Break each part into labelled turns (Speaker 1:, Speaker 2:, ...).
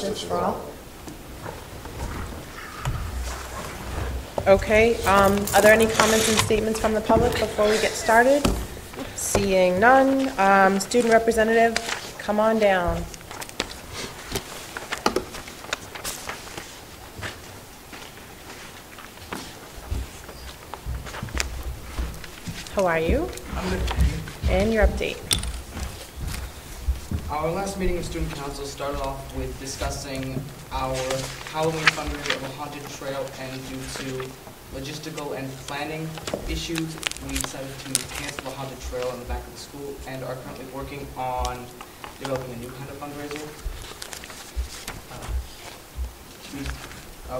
Speaker 1: justice for all. Okay, are there any comments and statements from the public before we get started? Seeing none, student representative, come on down. How are you?
Speaker 2: I'm good.
Speaker 1: And your update.
Speaker 2: Our last meeting of student council started off with discussing our Halloween fundraiser of a haunted trail, and due to logistical and planning issues, we decided to cancel the haunted trail in the back of the school and are currently working on developing a new kind of fundraiser.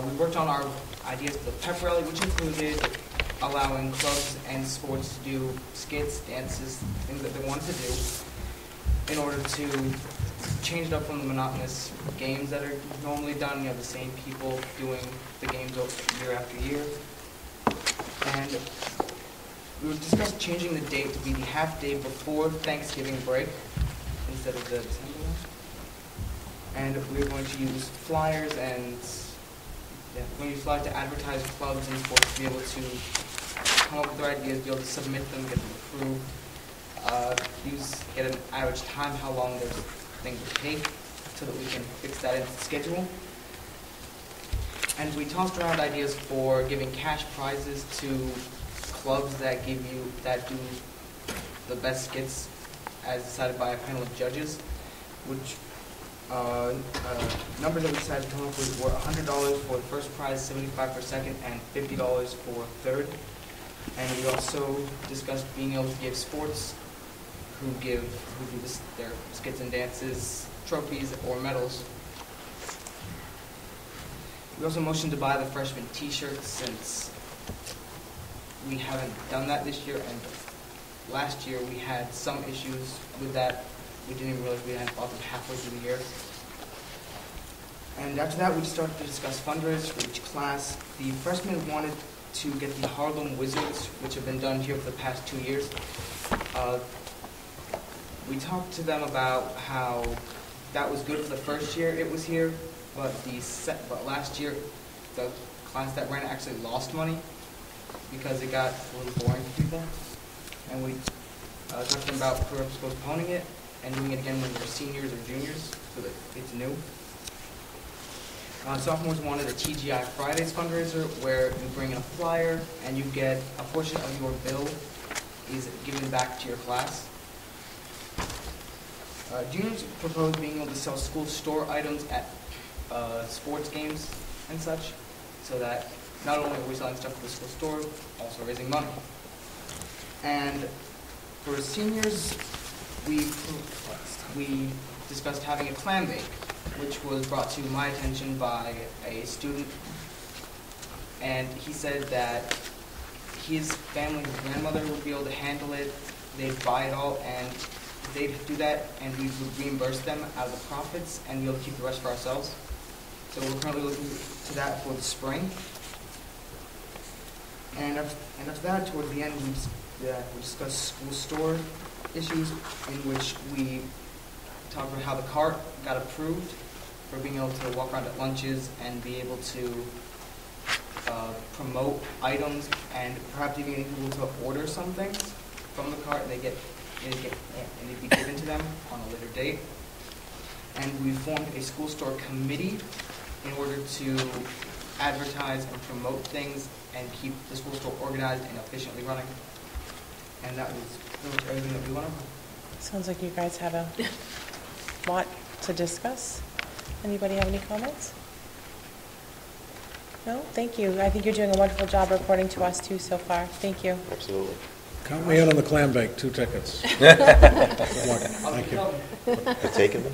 Speaker 2: We worked on our ideas for the pep rally, which included allowing clubs and sports to do skits, dances, things that they wanted to do, in order to change it up from the monotonous games that are normally done. You have the same people doing the games year after year. And we discussed changing the date to be the half day before Thanksgiving break instead of the December one. And we're going to use flyers and we're going to use flyers to advertise clubs and sports to be able to come up with their ideas, be able to submit them, get them approved. Get an average time, how long those things would take, so that we can fix that into the schedule. And we tossed around ideas for giving cash prizes to clubs that do the best skits as decided by a panel of judges, which numbers that we decided to come up with were $100 for the first prize, $75 for second, and $50 for third. And we also discussed being able to give sports who do their skits and dances trophies or medals. We also motioned to buy the freshman t-shirts, since we haven't done that this year, and last year we had some issues with that. We didn't even realize we hadn't bought them halfway through the year. And after that, we started to discuss fundraisers for each class. The freshmen wanted to get the Harlem Wizards, which have been done here for the past 2 years. We talked to them about how that was good for the first year it was here, but last year the class that ran it actually lost money because it got a little boring for people. And we talked to them about postponing it and doing it again when they're seniors or juniors, so that it's new. Sophomores wanted a TGI Fridays fundraiser, where you bring in a flyer and you get a portion of your bill is given back to your class. Juniors proposed being able to sell school store items at sports games and such, so that not only are we selling stuff at the school store, also raising money. And for seniors, we discussed having a clam bake, which was brought to my attention by a student, and he said that his family, his grandmother, would be able to handle it. They'd buy it all, and they'd do that, and we would reimburse them out of the profits, and we'll keep the rest for ourselves. So we're currently looking to that for the spring. And after that, toward the end, we discussed school store issues, in which we talked about how the cart got approved for being able to walk around at lunches and be able to promote items, and perhaps even getting people to order some things from the cart, and they'd be given to them on a later date. And we formed a school store committee in order to advertise and promote things and keep the school store organized and efficiently running. And that was pretty much everything that we wanted.
Speaker 1: Sounds like you guys have a lot to discuss. Anybody have any comments? No? Thank you. I think you're doing a wonderful job reporting to us, too, so far. Thank you.
Speaker 3: Absolutely.
Speaker 4: Count me in on the clam bake, 2 tickets. Thank you.
Speaker 3: I've taken them?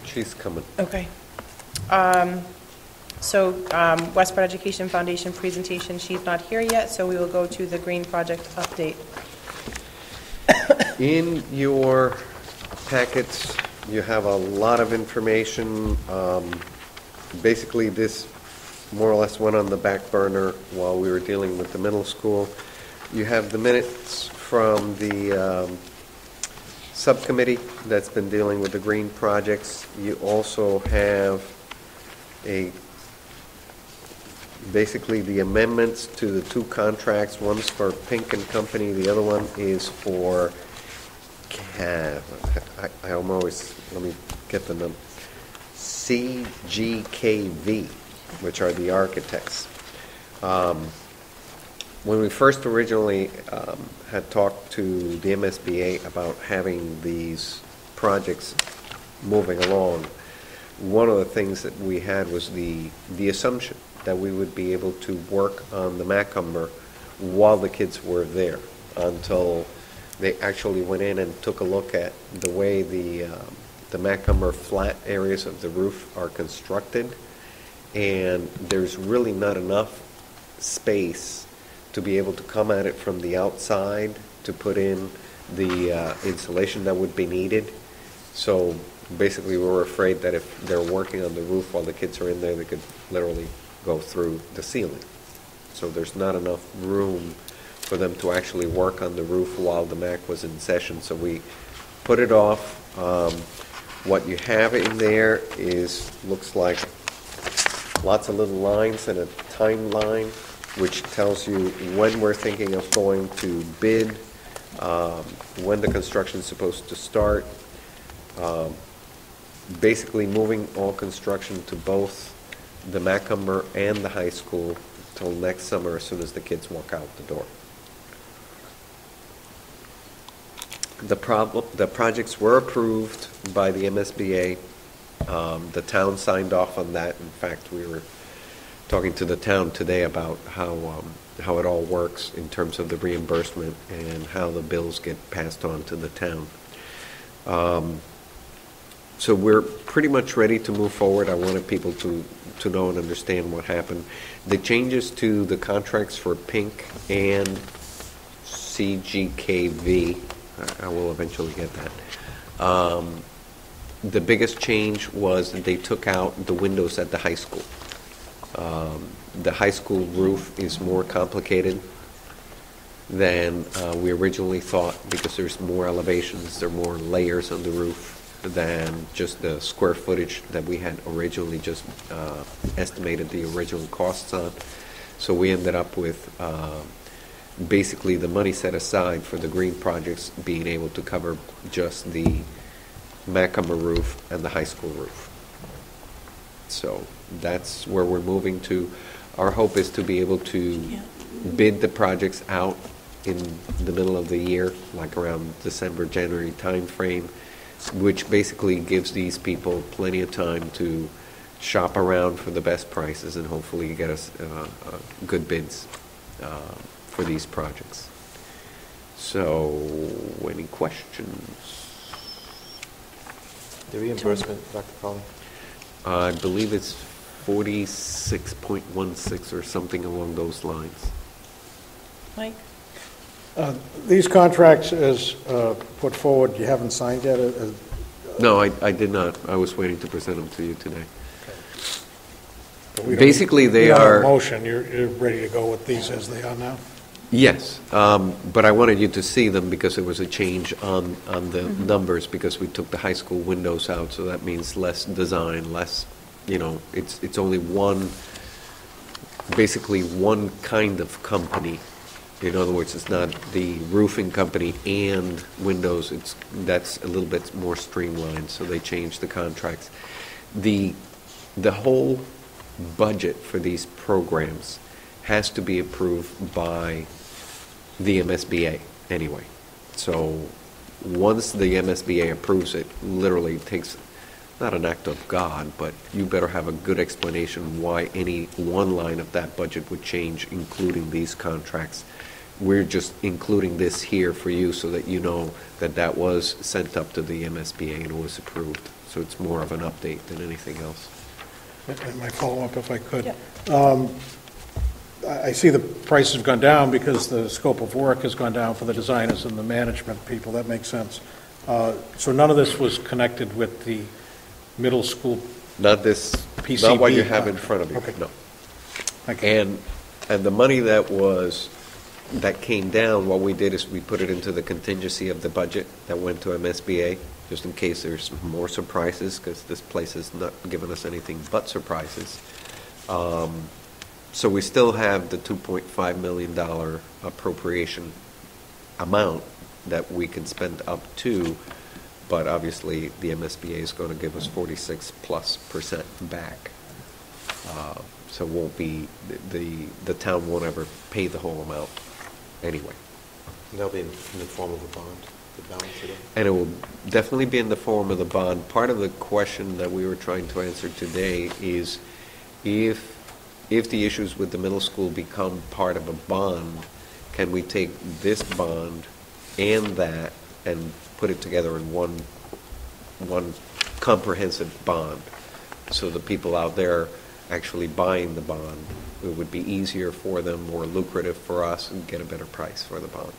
Speaker 3: She's coming.
Speaker 1: Okay. Westport Education Foundation presentation, she's not here yet, so we will go to the Green Project update.
Speaker 3: In your packets, you have a lot of information. Basically, this more or less went on the back burner while we were dealing with the middle school. You have the minutes from the subcommittee that's been dealing with the green projects. You also have basically the amendments to the two contracts. One's for Pink and Company, the other one is for let me get the number, CGKV, which are the architects. When we first originally had talked to the MSBA about having these projects moving along, one of the things that we had was the assumption that we would be able to work on the Macumber while the kids were there, until they actually went in and took a look at the way the Macumber flat areas of the roof are constructed, and there's really not enough space to be able to come at it from the outside to put in the insulation that would be needed. So basically, we were afraid that if they're working on the roof while the kids are in there, they could literally go through the ceiling. So there's not enough room for them to actually work on the roof while the MAC was in session. So we put it off. What you have in there looks like lots of little lines and a timeline, which tells you when we're thinking of going to bid, when the construction is supposed to start, basically moving all construction to both the Macumber and the high school till next summer as soon as the kids walk out the door. The projects were approved by the MSBA. The town signed off on that. In fact, we were talking to the town today about how it all works in terms of the reimbursement and how the bills get passed on to the town. So we're pretty much ready to move forward. I wanted people to know and understand what happened. The changes to the contracts for Pink and CGKV, I will eventually get that. The biggest change was that they took out the windows at the high school. The high school roof is more complicated than we originally thought, because there's more elevations, there are more layers on the roof than just the square footage that we had originally just estimated the original costs on. So we ended up with basically the money set aside for the green projects being able to cover just the Macumber roof and the high school roof. So that's where we're moving to. Our hope is to be able to bid the projects out in the middle of the year, like around December, January timeframe, which basically gives these people plenty of time to shop around for the best prices and hopefully get us good bids for these projects. So, any questions?
Speaker 5: The reimbursement, Dr. Colley?
Speaker 3: I believe it's 46.16 or something along those lines.
Speaker 1: Mike?
Speaker 4: These contracts as put forward, you haven't signed yet?
Speaker 3: No, I did not. I was waiting to present them to you today.
Speaker 4: But we don't-
Speaker 3: Basically, they
Speaker 4: we don't have a
Speaker 3: are...
Speaker 4: motion, you're ready to go with these as they are now?
Speaker 3: Yes, but I wanted you to see them because there was a change on the numbers, because we took the high school windows out, so that means less design, less, it's only basically one kind of company. In other words, it's not the roofing company and windows, that's a little bit more streamlined, so they changed the contracts. The whole budget for these programs has to be approved by the MSBA anyway. So once the MSBA approves it, literally takes not an act of God, but you better have a good explanation why any one line of that budget would change, including these contracts. We're just including this here for you so that you know that was sent up to the MSBA and it was approved. So it's more of an update than anything else.
Speaker 4: My follow-up, if I could.
Speaker 1: Yeah.
Speaker 4: I see the price has gone down because the scope of work has gone down for the designers and the management people. That makes sense. So none of this was connected with the middle school?
Speaker 3: Not this,
Speaker 4: PCB
Speaker 3: not what you have in front of you,
Speaker 4: Okay.
Speaker 3: no.
Speaker 4: Thank you.
Speaker 3: And the money that was that came down, what we did is we put it into the contingency of the budget that went to MSBA, just in case there's more surprises, because this place has not given us anything but surprises. So we still have the $2.5 million appropriation amount that we can spend up to, but obviously the MSBA is going to give us 46+% back. So it won't be, the town won't ever pay the whole amount anyway.
Speaker 5: And that'll be in the form of a bond, the balance of it?
Speaker 3: And it will definitely be in the form of the bond. Part of the question that we were trying to answer today is if the issues with the middle school become part of a bond, can we take this bond and that and put it together in one comprehensive bond? So the people out there actually buying the bond, it would be easier for them, more lucrative for us, and get a better price for the bond.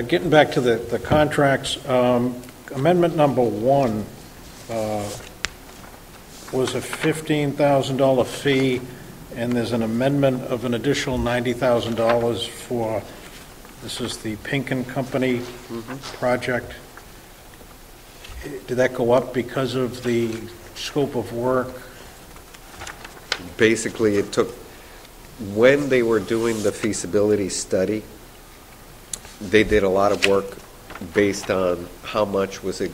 Speaker 4: Getting back to the contracts, amendment number 1 was a $15,000 fee, and there's an amendment of an additional $90,000 for, this is the Pink and Company project. Did that go up because of the scope of work?
Speaker 3: Basically, it took, when they were doing the feasibility study, they did a lot of work based on how much was it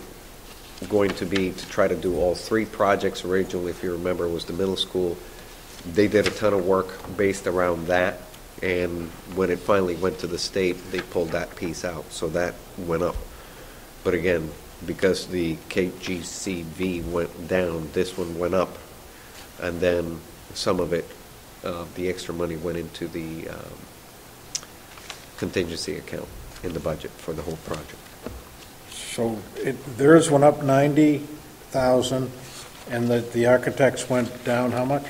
Speaker 3: going to be to try to do all 3 projects. Originally, if you remember, was the middle school. They did a ton of work based around that, and when it finally went to the state, they pulled that piece out, so that went up. But again, because the KGCV went down, this one went up, and then some of it, the extra money went into the contingency account in the budget for the whole project.
Speaker 4: So theirs went up 90,000, and the architects went down how much?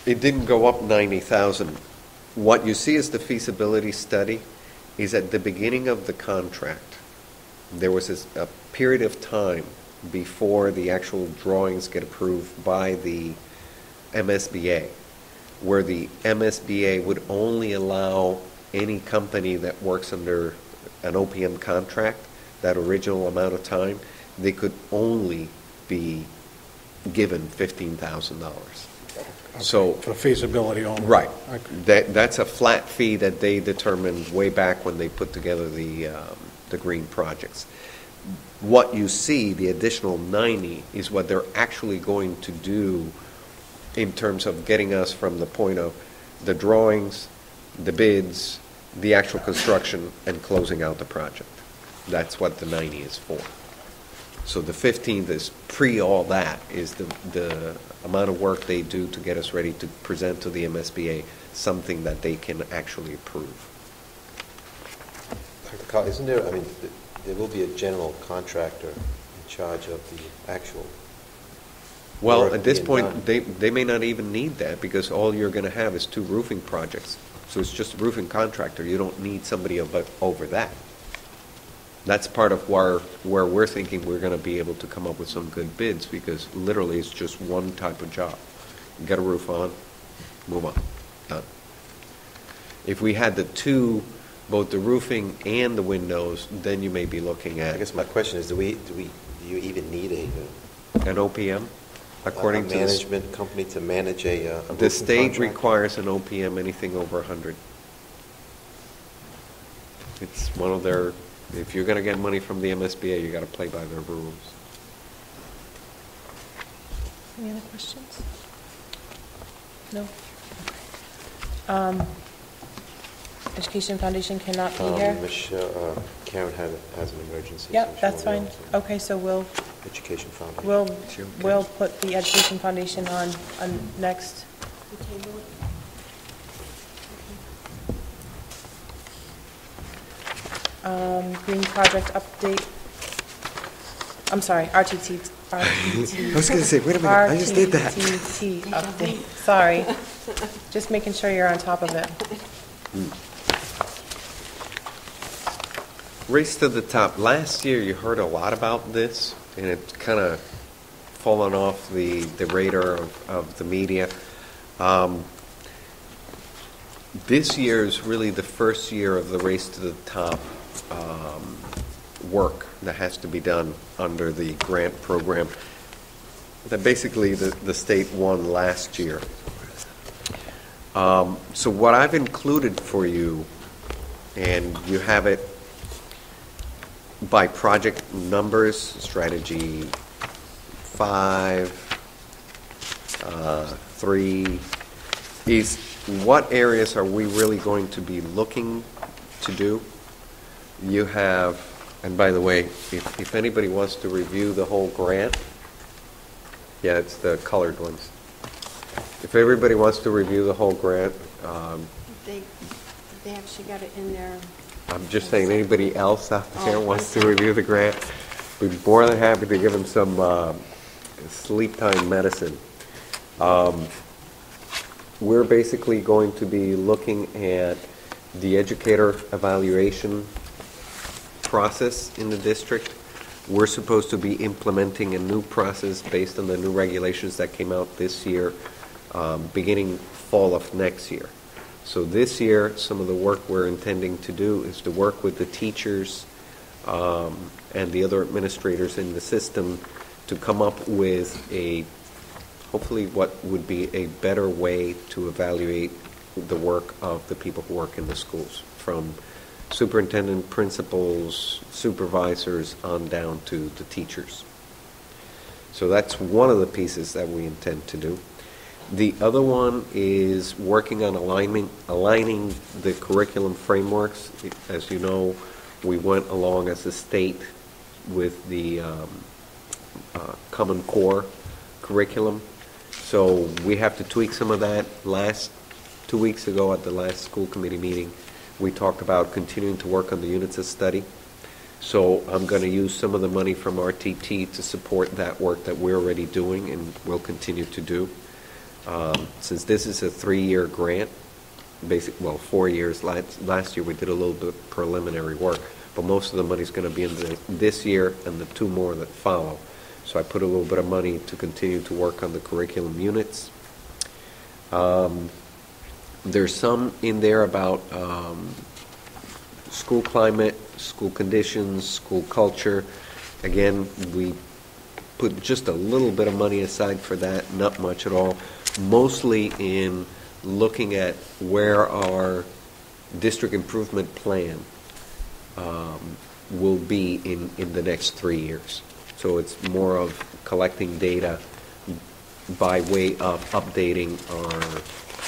Speaker 3: It didn't go up 90,000. What you see as the feasibility study is at the beginning of the contract, there was a period of time before the actual drawings get approved by the MSBA, where the MSBA would only allow any company that works under an OPM contract, that original amount of time, they could only be given $15,000. So
Speaker 4: For feasibility only?
Speaker 3: right,
Speaker 4: Okay.
Speaker 3: that's a flat fee that they determined way back when they put together the green projects. What you see, the additional 90, is what they're actually going to do in terms of getting us from the point of the drawings, the bids, the actual construction, and closing out the project. That's what the 90 is for. So the 15th is pre all that, is the amount of work they do to get us ready to present to the MSBA something that they can actually approve.
Speaker 5: Dr. Carl, isn't there, I mean, there will be a general contractor in charge of the actual
Speaker 3: Well,
Speaker 5: work
Speaker 3: at this
Speaker 5: being
Speaker 3: point,
Speaker 5: done.
Speaker 3: they may not even need that, because all you're going to have is 2 roofing projects. So it's just a roofing contractor. You don't need somebody over that. That's part of where we're thinking we're going to be able to come up with some good bids, because literally it's just one type of job. Get a roof on, move on, done. If we had the 2, both the roofing and the windows, then you may be looking at
Speaker 5: I guess my question is, do you even need
Speaker 3: an OPM, according
Speaker 5: a
Speaker 3: to this.
Speaker 5: management company to manage a
Speaker 3: The
Speaker 5: roofing
Speaker 3: state
Speaker 5: contract?
Speaker 3: requires an OPM anything over 100. It's one of their, if you're going to get money from the MSBA, you got to play by their rules.
Speaker 1: Any other questions? No? Education Foundation cannot be here?
Speaker 5: Michelle, Karen has an emergency. so
Speaker 1: Yep,
Speaker 5: she
Speaker 1: that's
Speaker 5: won't be
Speaker 1: fine.
Speaker 5: able to.
Speaker 1: Okay, so we'll
Speaker 5: Education Foundation.
Speaker 1: We'll put the Education Foundation on next. Green project update. I'm sorry, RTT.
Speaker 3: I was going to say, wait a minute, I just did that.
Speaker 1: RTT update, sorry. Just making sure you're on top of it.
Speaker 3: Race to the top. Last year, you heard a lot about this, and it kind of fallen off the radar of the media. This year is really the first year of the Race to the Top work that has to be done under the grant program that basically the state won last year. So what I've included for you, and you have it by project numbers, strategy 5, 3, is what areas are we really going to be looking to do? You have, and by the way, if anybody wants to review the whole grant, yeah, it's the colored ones. If everybody wants to review the whole grant,
Speaker 6: They actually got it in there.
Speaker 3: I'm just saying, anybody else out there wants to review the grant, we'd be more than happy to give them some sleep time medicine. We're basically going to be looking at the educator evaluation process in the district. We're supposed to be implementing a new process based on the new regulations that came out this year, beginning fall of next year. So this year, some of the work we're intending to do is to work with the teachers and the other administrators in the system to come up with hopefully what would be a better way to evaluate the work of the people who work in the schools, from superintendent, principals, supervisors, on down to the teachers. So that's one of the pieces that we intend to do. The other one is working on aligning the curriculum frameworks. As you know, we went along as a state with the Common Core curriculum. So we have to tweak some of that. 2 weeks ago at the last school committee meeting, we talked about continuing to work on the units of study. So I'm going to use some of the money from RTT to support that work that we're already doing and will continue to do. Since this is a 3-year grant, 4 years. Last year we did a little bit of preliminary work, but most of the money is going to be in this year and the 2 more that follow. So I put a little bit of money to continue to work on the curriculum units. There's some in there about school climate, school conditions, school culture. Again, we put just a little bit of money aside for that, not much at all, mostly in looking at where our district improvement plan will be in the next 3 years. So it's more of collecting data by way of updating our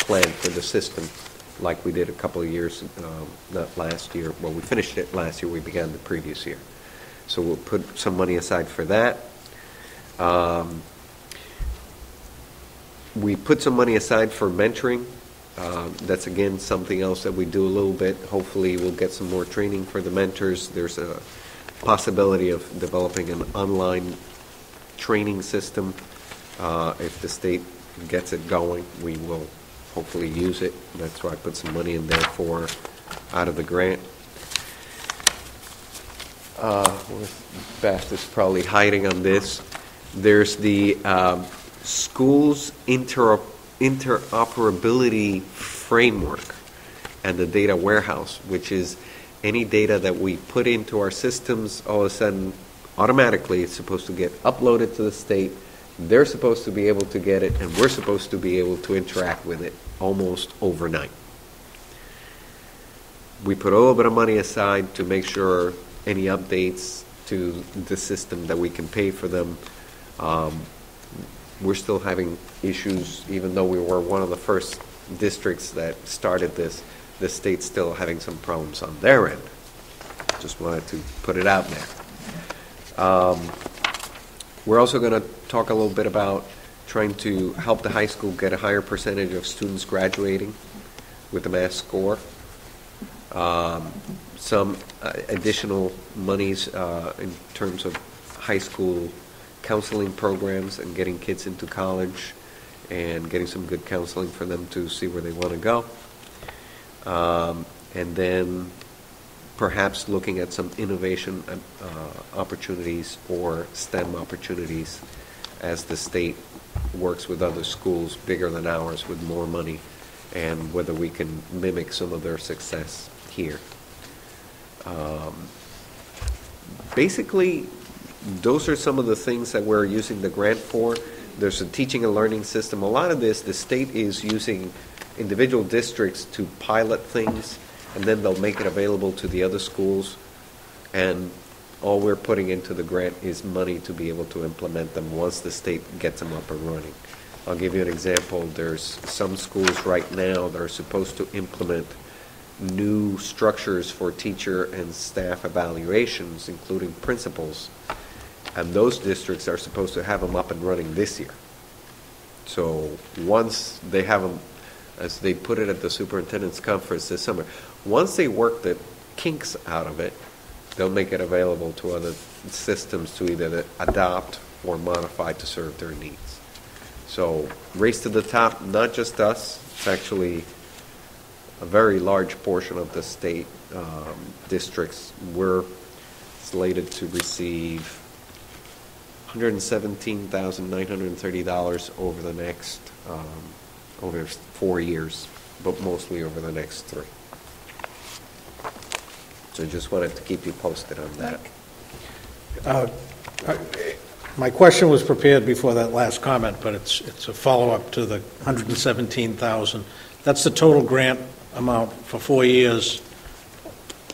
Speaker 3: plan for the system, like we did a couple of years, not last year. Well, we finished it last year. We began the previous year. So we'll put some money aside for that. We put some money aside for mentoring. That's, again, something else that we do a little bit. Hopefully we'll get some more training for the mentors. There's a possibility of developing an online training system. If the state gets it going, we will hopefully use it. That's why I put some money in there for out of the grant. Beth is probably hiding on this. There's the schools interoperability framework and the data warehouse, which is any data that we put into our systems, all of a sudden, automatically, it's supposed to get uploaded to the state. They're supposed to be able to get it, and we're supposed to be able to interact with it almost overnight. We put a little bit of money aside to make sure any updates to the system that we can pay for them. We're still having issues, even though we were one of the first districts that started this. The state's still having some problems on their end. Just wanted to put it out there. We're also going to talk a little bit about trying to help the high school get a higher percentage of students graduating with the mass score. Some additional monies in terms of high school counseling programs and getting kids into college and getting some good counseling for them to see where they want to go. And then perhaps looking at some innovation opportunities or STEM opportunities as the state works with other schools bigger than ours with more money, and whether we can mimic some of their success here. Basically, those are some of the things that we're using the grant for. There's a teaching and learning system. A lot of this, the state is using individual districts to pilot things, and then they'll make it available to the other schools. And all we're putting into the grant is money to be able to implement them once the state gets them up and running. I'll give you an example. There's some schools right now that are supposed to implement new structures for teacher and staff evaluations, including principals, and those districts are supposed to have them up and running this year. So once they have them, as they put it at the superintendent's conference this summer, once they work the kinks out of it, they'll make it available to other systems to either adopt or modify to serve their needs. So race to the top, not just us, it's actually a very large portion of the state districts. We're slated to receive $117,930 over the next, over 4 years, but mostly over the next 3. So just wanted to keep you posted on that.
Speaker 4: My question was prepared before that last comment, but it's a follow-up to the $117,000. That's the total grant amount for 4 years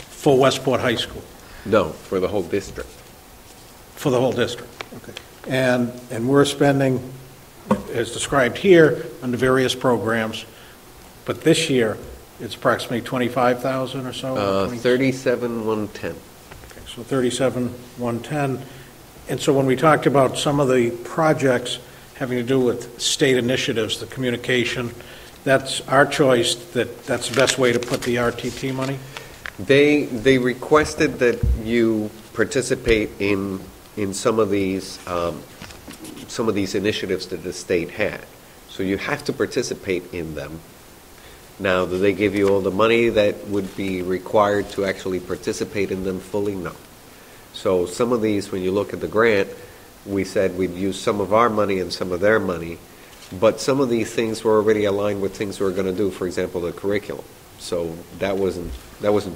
Speaker 4: for Westport High School?
Speaker 3: No, for the whole district.
Speaker 4: For the whole district, okay. And we're spending, as described here, under various programs, but this year, it's approximately $25,000 or so?
Speaker 3: 37,110.
Speaker 4: Okay, so 37,110. And so when we talked about some of the projects having to do with state initiatives, the communication, that's our choice, that's the best way to put the RTT money?
Speaker 3: They requested that you participate in some of these initiatives that the state had. So you have to participate in them. Now, do they give you all the money that would be required to actually participate in them fully? No. So some of these, when you look at the grant, we said we'd use some of our money and some of their money, but some of these things were already aligned with things we were going to do, for example, the curriculum. So that wasn't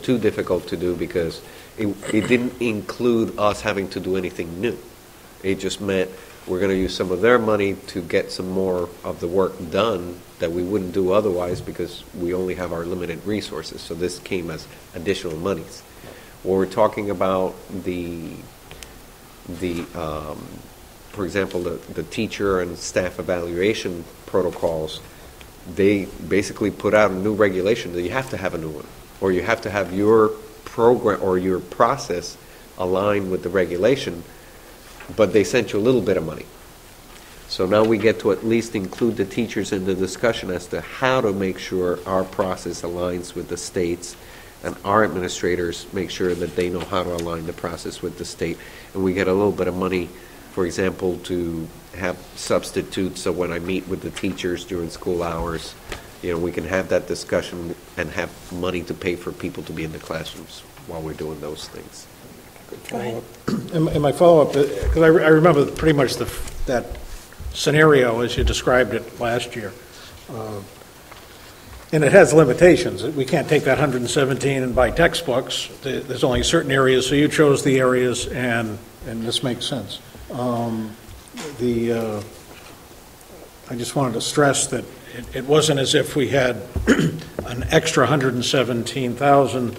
Speaker 3: too difficult to do because it didn't include us having to do anything new. It just meant we're going to use some of their money to get some more of the work done that we wouldn't do otherwise because we only have our limited resources. So this came as additional monies. When we're talking about for example, the teacher and staff evaluation protocols, they basically put out a new regulation that you have to have a new one, or you have to have your program or your process aligned with the regulation, but they sent you a little bit of money. So now we get to at least include the teachers in the discussion as to how to make sure our process aligns with the state's, and our administrators make sure that they know how to align the process with the state. And we get a little bit of money, for example, to have substitutes, so when I meet with the teachers during school hours, we can have that discussion and have money to pay for people to be in the classrooms while we're doing those things.
Speaker 4: And my follow-up, because I remember pretty much that scenario as you described it last year. And it has limitations. We can't take that 117 and buy textbooks. There's only certain areas, so you chose the areas, and this makes sense. I just wanted to stress that it wasn't as if we had an extra 117,000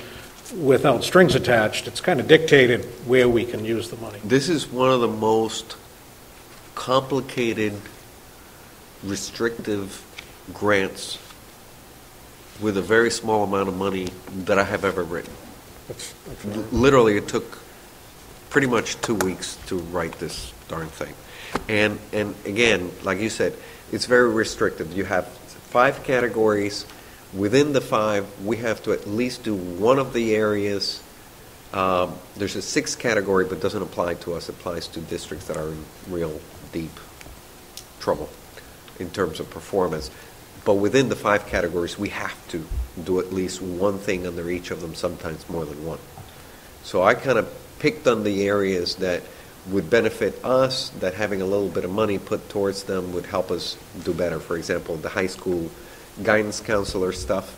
Speaker 4: without strings attached. It's kind of dictated where we can use the money.
Speaker 3: This is one of the most complicated, restrictive grants with a very small amount of money that I have ever written.
Speaker 4: That's
Speaker 3: Literally, it took pretty much 2 weeks to write this darn thing. And again, like you said, it's very restrictive. You have 5 categories. Within the 5, we have to at least do one of the areas. There's a 6th category, but doesn't apply to us. It applies to districts that are in real deep trouble in terms of performance. But within the 5 categories, we have to do at least one thing under each of them, sometimes more than one. So I kind of picked on the areas that would benefit us, that having a little bit of money put towards them would help us do better. For example, the high school guidance counselor stuff,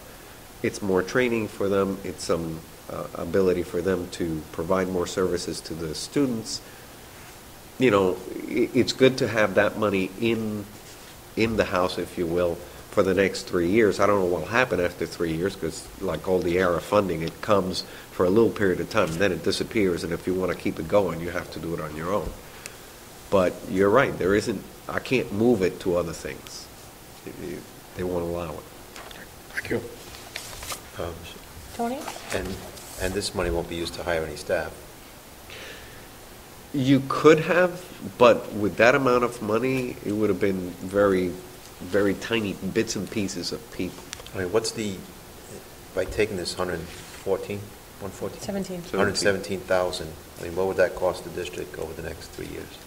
Speaker 3: it's more training for them, it's some ability for them to provide more services to the students. You know, it's good to have that money in the house, if you will, for the next 3 years. I don't know what will happen after 3 years, because like all the ERA funding, it comes for a little period of time, and then it disappears, and if you want to keep it going, you have to do it on your own. But you're right, I can't move it to other things. They won't allow it.
Speaker 4: Thank you.
Speaker 1: Tony?
Speaker 5: And this money won't be used to hire any staff.
Speaker 3: You could have, but with that amount of money, it would have been very, very tiny bits and pieces of people.
Speaker 5: I mean, by taking this 114?
Speaker 1: 17.
Speaker 5: 117,000, I mean, what would that cost the district over the next 3 years?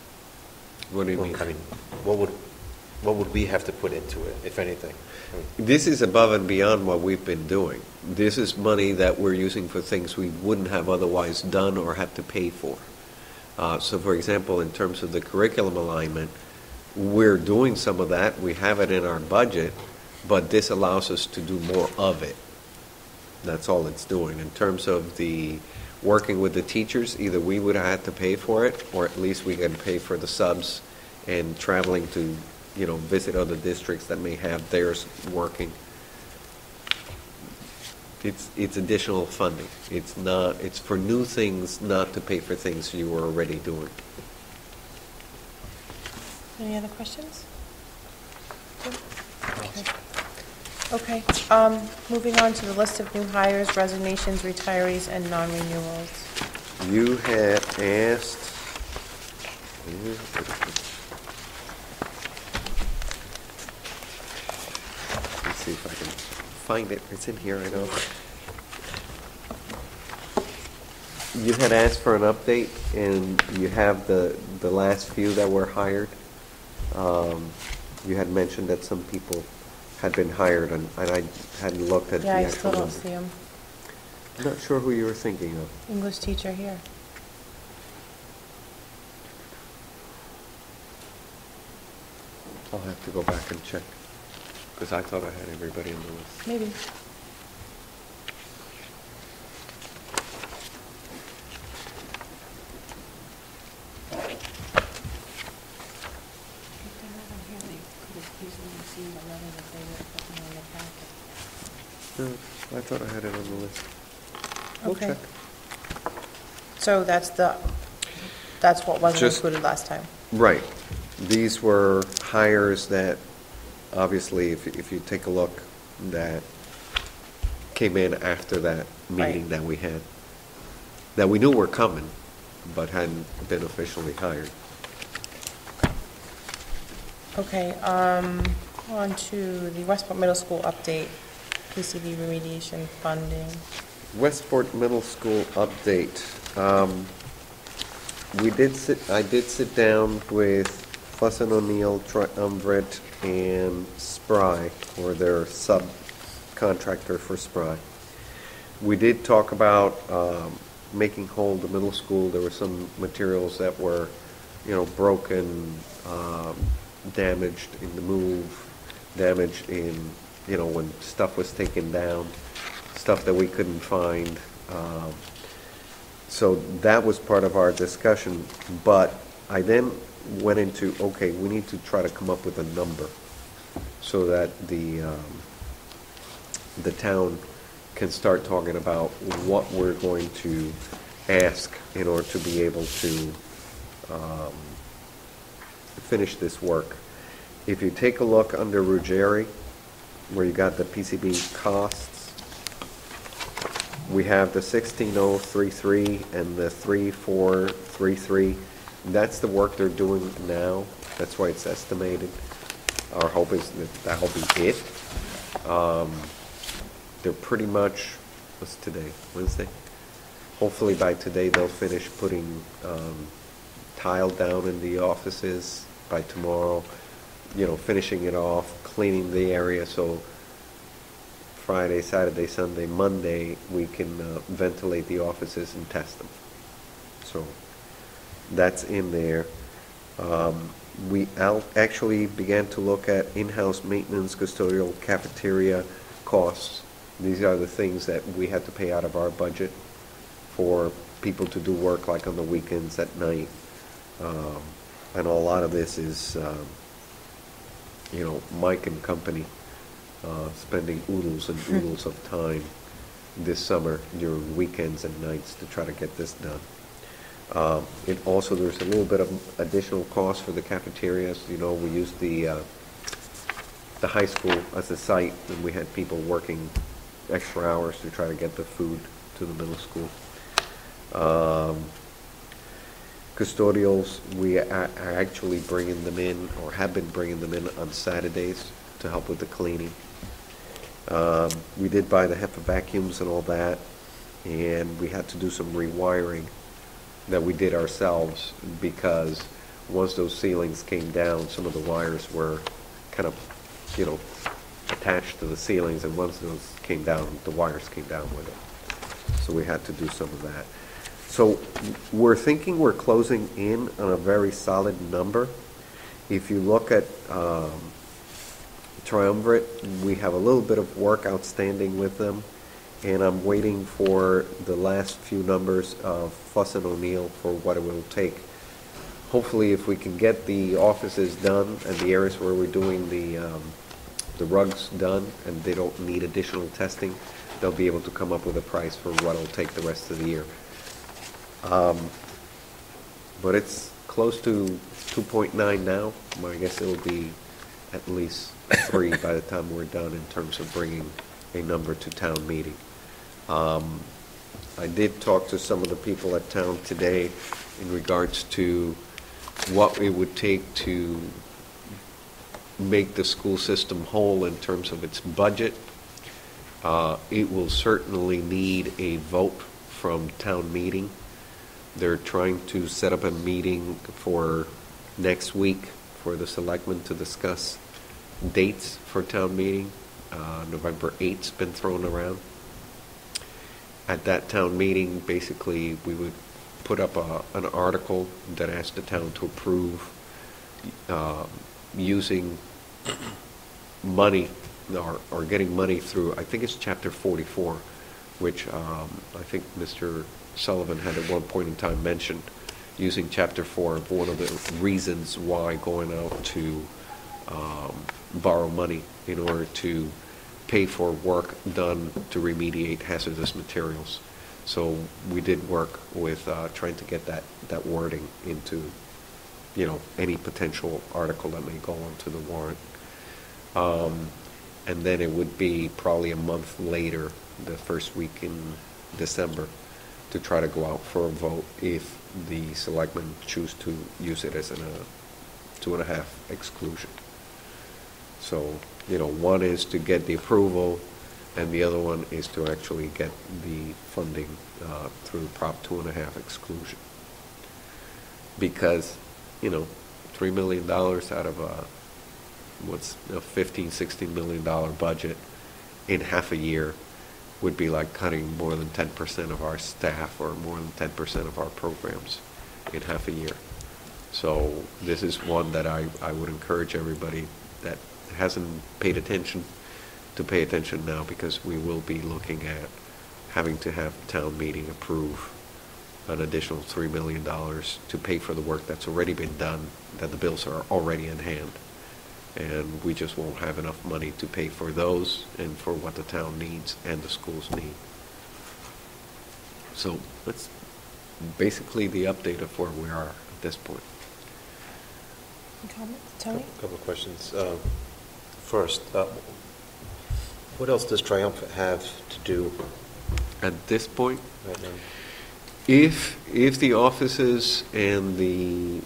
Speaker 3: What do you mean?
Speaker 5: I mean, what would we have to put into it, if anything? I mean,
Speaker 3: This is above and beyond what we've been doing. This is money that we're using for things we wouldn't have otherwise done or have to pay for. So, for example, in terms of the curriculum alignment, we're doing some of that. We have it in our budget, but this allows us to do more of it. That's all it's doing. In terms of the working with the teachers, either we would have had to pay for it, or at least we can pay for the subs and traveling to, visit other districts that may have theirs working. It's additional funding. It's for new things, not to pay for things you were already doing.
Speaker 1: Any other questions? Okay, moving on to the list of new hires, resignations, retirees, and non-renewals.
Speaker 3: You had asked, let's see if I can find it. It's in here, I know. You had asked for an update, and you have the last few that were hired. You had mentioned that some people had been hired, and I hadn't looked at the
Speaker 1: Yeah, I
Speaker 3: actual
Speaker 1: still don't
Speaker 3: number.
Speaker 1: see them.
Speaker 3: I'm not sure who you were thinking of.
Speaker 1: English teacher here.
Speaker 3: I'll have to go back and check, because I thought I had everybody on the list.
Speaker 1: Maybe. If they're not on here, they could have easily seen the letter that they were putting on the packet.
Speaker 3: No, I thought I had it on the list. We'll
Speaker 1: Okay.
Speaker 3: check.
Speaker 1: So that's what wasn't
Speaker 3: Just-
Speaker 1: included last time.
Speaker 3: Right. These were hires that, obviously, if you take a look, that came in after that meeting
Speaker 1: Right.
Speaker 3: that we had, that we knew were coming, but hadn't been officially hired.
Speaker 1: Okay, on to the Westport Middle School update, PCV remediation funding.
Speaker 3: Westport Middle School update. I did sit down with Fussin O'Neill, Triumvirate, and Spry, or their subcontractor for Spry. We did talk about making whole the middle school. There were some materials that were, broken, damaged in the move, damaged in, when stuff was taken down, stuff that we couldn't find. So that was part of our discussion, but I then went into, okay, we need to try to come up with a number so that the town can start talking about what we're going to ask in order to be able to finish this work. If you take a look under Ruggieri, where you got the PCB costs, we have the 16033 and the 3433. That's the work they're doing now. That's why it's estimated. Our hope is that that'll be it. They're pretty much, what's today? Wednesday? Hopefully by today they'll finish putting tile down in the offices. By tomorrow, finishing it off, cleaning the area, so Friday, Saturday, Sunday, Monday, we can ventilate the offices and test them. So That's in there. We actually began to look at in-house maintenance, custodial, cafeteria costs. These are the things that we had to pay out of our budget for people to do work like on the weekends at night. And a lot of this is, Mike and company spending oodles and oodles of time this summer during weekends and nights to try to get this done. There's a little bit of additional cost for the cafeterias. We used the high school as a site, and we had people working extra hours to try to get the food to the middle school. Custodials, we are actually bringing them in, or have been bringing them in on Saturdays to help with the cleaning. We did buy the HEPA vacuums and all that, and we had to do some rewiring that we did ourselves, because once those ceilings came down, some of the wires were kind of, attached to the ceilings, and once those came down, the wires came down with it. So we had to do some of that. So we're thinking we're closing in on a very solid number. If you look at Triumvirate, we have a little bit of work outstanding with them, and I'm waiting for the last few numbers of Fuss and O'Neill for what it will take. Hopefully, if we can get the offices done and the areas where we're doing the rugs done and they don't need additional testing, they'll be able to come up with a price for what it'll take the rest of the year. But it's close to 2.9 now. I guess it'll be at least 3 by the time we're done in terms of bringing a number to town meeting. I did talk to some of the people at town today in regards to what it would take to make the school system whole in terms of its budget. It will certainly need a vote from town meeting. They're trying to set up a meeting for next week for the selectmen to discuss dates for town meeting. November 8th's been thrown around. At that town meeting, basically, we would put up an article that asked the town to approve using money or getting money through, I think it's Chapter 44, which I think Mr. Sullivan had at one point in time mentioned, using Chapter 4, one of the reasons why going out to borrow money in order to pay for work done to remediate hazardous materials. So we did work with trying to get that wording into, any potential article that may go onto the warrant. And then it would be probably a month later, the first week in December, to try to go out for a vote if the selectmen choose to use it as a 2.5 exclusion. So, one is to get the approval, and the other one is to actually get the funding through Prop 2.5 exclusion. Because, $3 million out of what's a $15-16 million budget in half a year would be like cutting more than 10% of our staff or more than 10% of our programs in half a year. So this is one that I would encourage everybody that hasn't paid attention to pay attention now, because we will be looking at having to have town meeting approve an additional $3 million to pay for the work that's already been done, that the bills are already in hand. And we just won't have enough money to pay for those and for what the town needs and the schools need. So that's basically the update of where we are at this point.
Speaker 1: Any comments? Tony?
Speaker 5: A couple of questions. First, what else does Triumph have to do
Speaker 3: At this point,
Speaker 5: right now?
Speaker 3: if the offices and the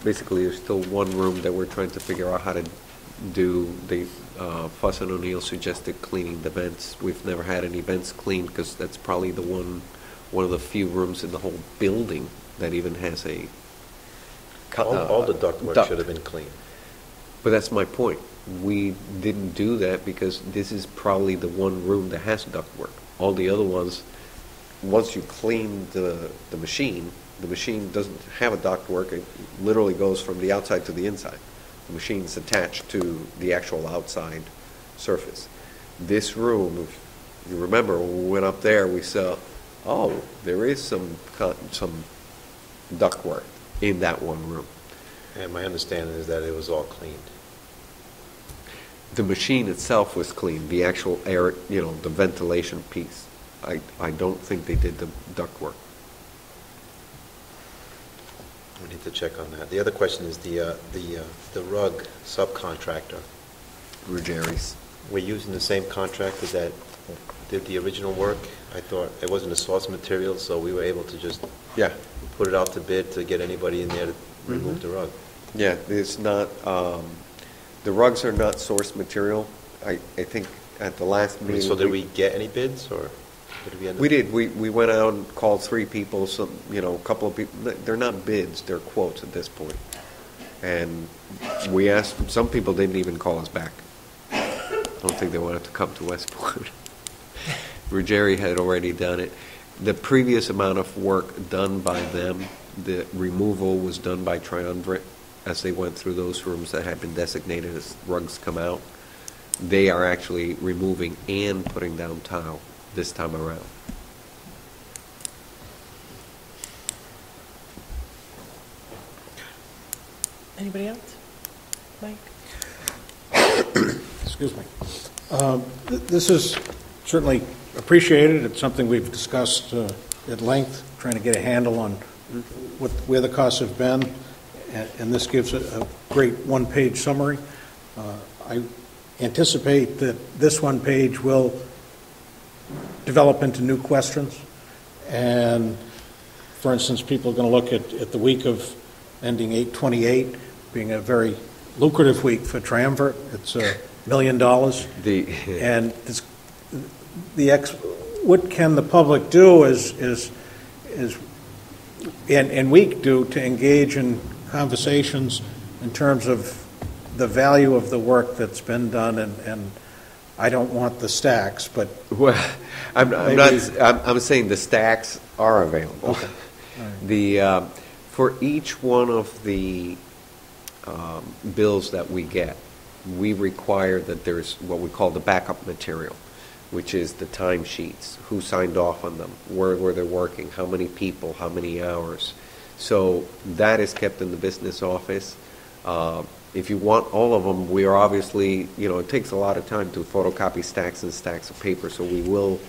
Speaker 3: basically there's still one room that we're trying to figure out how to do. Fuss and O'Neill suggested cleaning the vents. We've never had any vents cleaned, because that's probably the one of the few rooms in the whole building that even has a
Speaker 5: All the ductwork should have been cleaned.
Speaker 3: But that's my point. We didn't do that because this is probably the one room that has ductwork. All the other ones, once you clean the machine, The machine doesn't have a ductwork. It literally goes from the outside to the inside. The machine's attached to the actual outside surface. This room, if you remember, when we went up there, we saw, oh, there is some ductwork in that one room.
Speaker 5: And my understanding is that it was all cleaned.
Speaker 3: The machine itself was clean, the actual air, the ventilation piece. I don't think they did the ductwork.
Speaker 5: We need to check on that. The other question is the rug subcontractor.
Speaker 3: Ruggieri's.
Speaker 5: We're using the same contractor that did the original work. I thought it wasn't a source material, so we were able to just
Speaker 3: Yeah.
Speaker 5: put it out to bid to get anybody in there to remove the rug.
Speaker 3: Yeah, it's not, the rugs are not source material. I think at the last
Speaker 5: I mean,
Speaker 3: meeting.
Speaker 5: so did we get any bids, or did we end up?
Speaker 3: We did. We went out and called 3 people, a couple of people. They're not bids, they're quotes at this point. And we asked, some people didn't even call us back. I don't think they wanted to come to Westport. Ruggieri had already done it. The previous amount of work done by them, the removal was done by Triumvirate as they went through those rooms that had been designated as rugs come out. They are actually removing and putting down tile this time around.
Speaker 1: Anybody else? Mike?
Speaker 4: Excuse me. This is certainly appreciated. It's something we've discussed at length, trying to get a handle on where the costs have been, and this gives a great one-page summary. I anticipate that this one page will develop into new questions, and for instance, people are going to look at the week of ending 8/28 being a very lucrative week for Triumvirate. It's $1 million. And what can the public do and we do to engage in conversations in terms of the value of the work that's been done, and I don't want the stacks, but
Speaker 3: Well, I'm saying the stacks are available.
Speaker 4: Okay. All right.
Speaker 3: For each one of the bills that we get, we require that there's what we call the backup material, which is the timesheets, who signed off on them, where were they working, how many people, how many hours. So that is kept in the business office. If you want all of them, we are obviously, it takes a lot of time to photocopy stacks and stacks of paper, so we will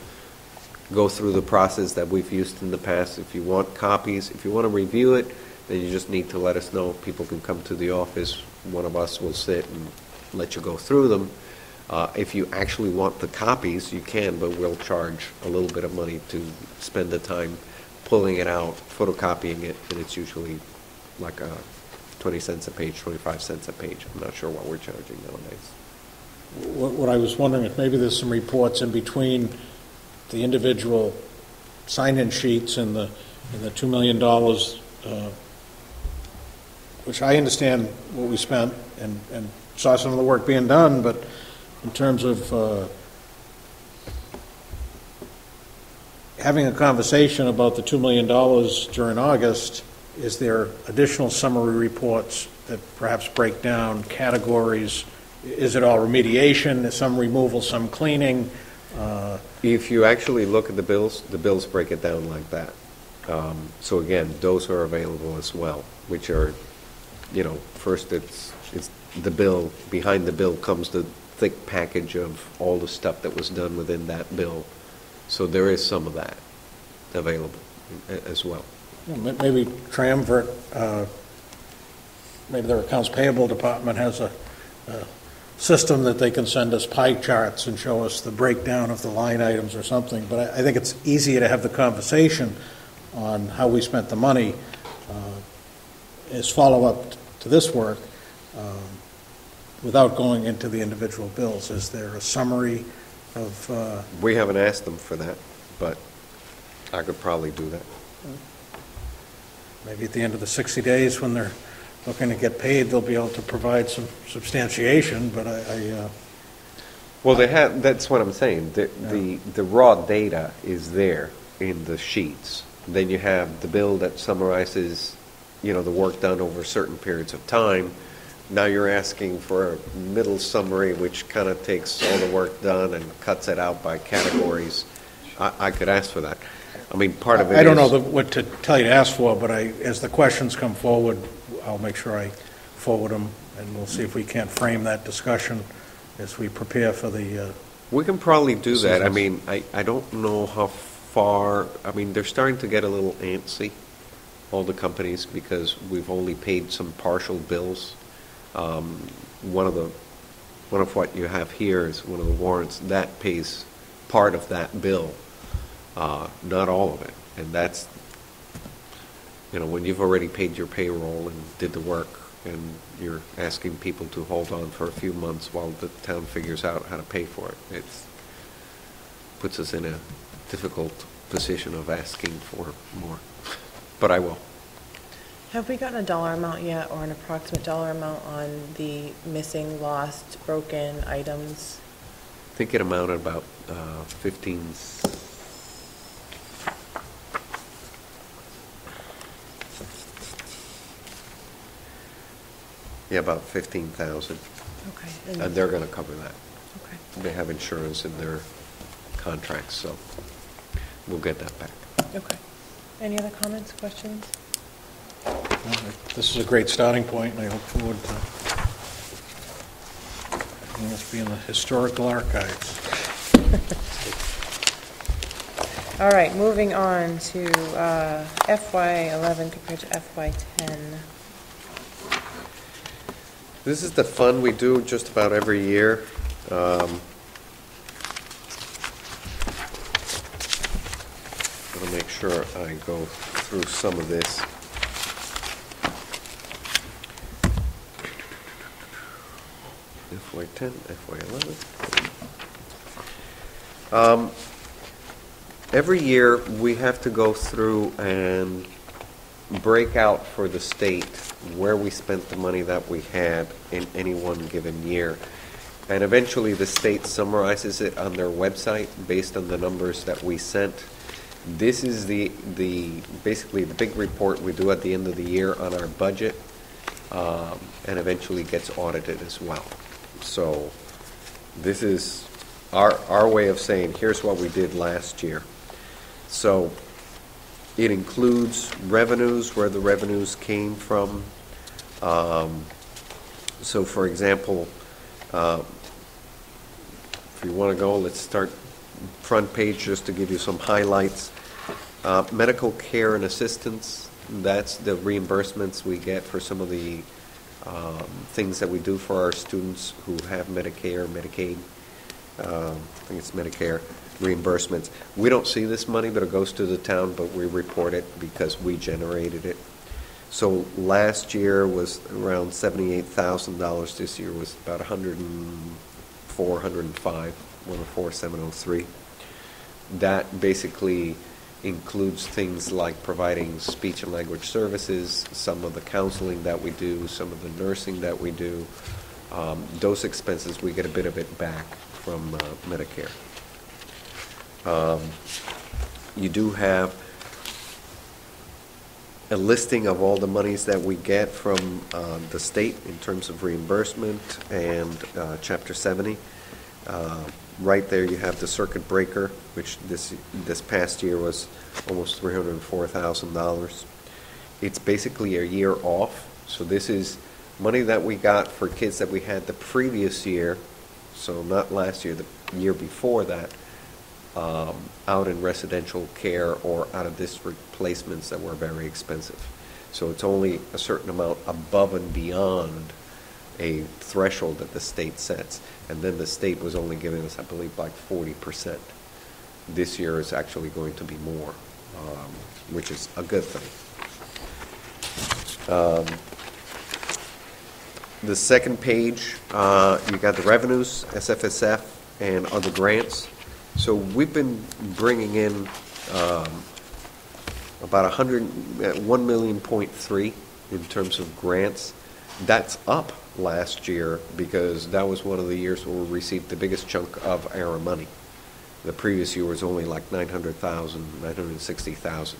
Speaker 3: go through the process that we've used in the past. If you want copies, if you want to review it, then you just need to let us know. People can come to the office. One of us will sit and let you go through them. If you actually want the copies, you can, but we'll charge a little bit of money to spend the time pulling it out, photocopying it, and it's usually like 20 cents a page, 25 cents a page. I'm not sure what we're charging nowadays.
Speaker 4: what I was wondering if maybe there's some reports in between the individual sign-in sheets and the $2 million, which I understand what we spent and saw some of the work being done, but in terms of having a conversation about the $2 million during August, is there additional summary reports that perhaps break down categories? Is it all remediation, some removal, some cleaning?
Speaker 3: If you actually look at the bills break it down like that. So again, those are available as well, which are, first it's the bill. Behind the bill comes the thick package of all the stuff that was done within that bill. So there is some of that available as well.
Speaker 4: Maybe Triumvirate, maybe their accounts payable department has a system that they can send us pie charts and show us the breakdown of the line items or something. But I think it's easier to have the conversation on how we spent the money as follow-up to this work without going into the individual bills. Is there a summary of...
Speaker 3: We haven't asked them for that, but I could probably do that.
Speaker 4: Maybe at the end of the 60 days when they're looking to get paid, they'll be able to provide some substantiation, but
Speaker 3: Well, they have. That's what I'm saying. The raw data is there in the sheets. Then you have the bill that summarizes, the work done over certain periods of time. Now you're asking for a middle summary, which kind of takes all the work done and cuts it out by categories. I could ask for that. I mean, part of it is...
Speaker 4: I don't know what to tell you to ask for, but as the questions come forward, I'll make sure I forward them, and we'll see if we can't frame that discussion as we prepare for the...
Speaker 3: We can probably do that. I
Speaker 4: decisions.
Speaker 3: mean, I don't know how far, they're starting to get a little antsy, all the companies, because we've only paid some partial bills. One of what you have here is one of the warrants that pays part of that bill, not all of it. And that's, when you've already paid your payroll and did the work, and you're asking people to hold on for a few months while the town figures out how to pay for it, it puts us in a difficult position of asking for more. But I will.
Speaker 1: Have we gotten a dollar amount yet, or an approximate dollar amount on the missing, lost, broken items?
Speaker 3: I think it amounted about 15. Yeah, about 15,000,
Speaker 1: Okay.
Speaker 3: and they're going to cover that.
Speaker 1: Okay.
Speaker 3: They have insurance in their contracts, so we'll get that back.
Speaker 1: Okay. Any other comments, questions?
Speaker 4: This is a great starting point, and I look forward to having this be in the historical archives.
Speaker 1: All right, moving on to FY11 compared to FY10.
Speaker 3: This is the fund we do just about every year. I'll make sure I go through some of this. FY10, FY11. Every year we have to go through and break out for the state where we spent the money that we had in any one given year. And eventually the state summarizes it on their website based on the numbers that we sent. This is basically the big report we do at the end of the year on our budget, and eventually gets audited as well. So this is our way of saying, here's what we did last year. So it includes revenues, where the revenues came from. So for example, if you want to go, let's start front page just to give you some highlights. Medical care and assistance, that's the reimbursements we get for some of the things that we do for our students who have Medicare, Medicaid, I think it's Medicare reimbursements. We don't see this money, but it goes to the town, but we report it because we generated it. So last year was around $78,000. This year was about 104, 105, 104,703. That basically includes things like providing speech and language services, some of the counseling that we do, some of the nursing that we do. Those expenses, we get a bit of it back from Medicare. You do have a listing of all the monies that we get from the state in terms of reimbursement and Chapter 70. Right there you have the circuit breaker, which this past year was almost $304,000. It's basically a year off. So this is money that we got for kids that we had the previous year, so not last year, the year before that, out in residential care or out of district placements that were very expensive. So it's only a certain amount above and beyond a threshold that the state sets. And then the state was only giving us, I believe, like 40%. This year is actually going to be more, which is a good thing. The second page, you got the revenues, SFSF, and other grants. So we've been bringing in about 1.3 million in terms of grants. That's up last year because that was one of the years where we received the biggest chunk of our money. The previous year was only like 900,000, 960,000.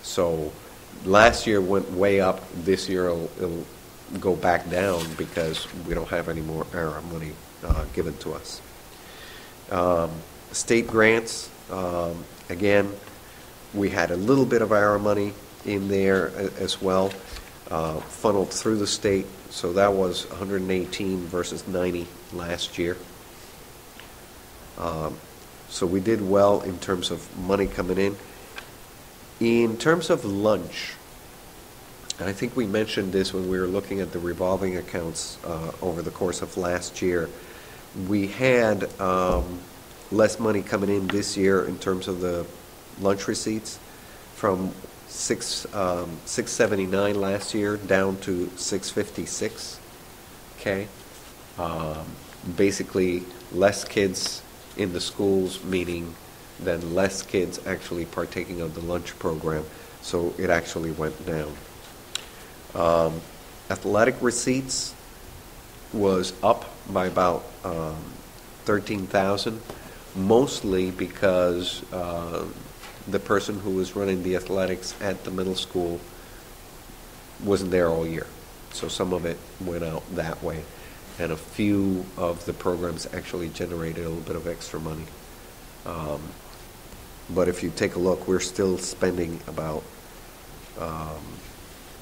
Speaker 3: So last year went way up. This year it'll go back down because we don't have any more ARA money given to us. State grants, again, we had a little bit of ARA money in there as well, funneled through the state. So that was 118 versus 90 last year. So we did well in terms of money coming in. In terms of lunch, and I think we mentioned this when we were looking at the revolving accounts over the course of last year, we had less money coming in this year in terms of the lunch receipts, from 679 last year down to 656. Okay, basically less kids in the schools, meaning then less kids actually partaking of the lunch program, so it actually went down. Athletic receipts was up by about 13,000, mostly because the person who was running the athletics at the middle school wasn't there all year. So some of it went out that way. And a few of the programs actually generated a little bit of extra money. But if you take a look, we're still spending about,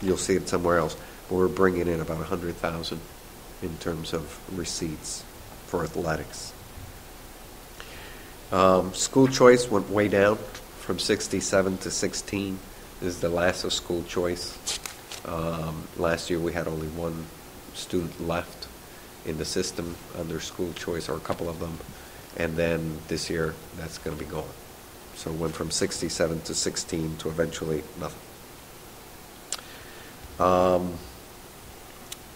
Speaker 3: you'll see it somewhere else, but we're bringing in about 100,000 in terms of receipts for athletics. School choice went way down from 67 to 16. This is the last of school choice. Last year we had only one student left in the system under school choice, or a couple of them, and then this year that's going to be gone. So it went from 67 to 16 to eventually nothing.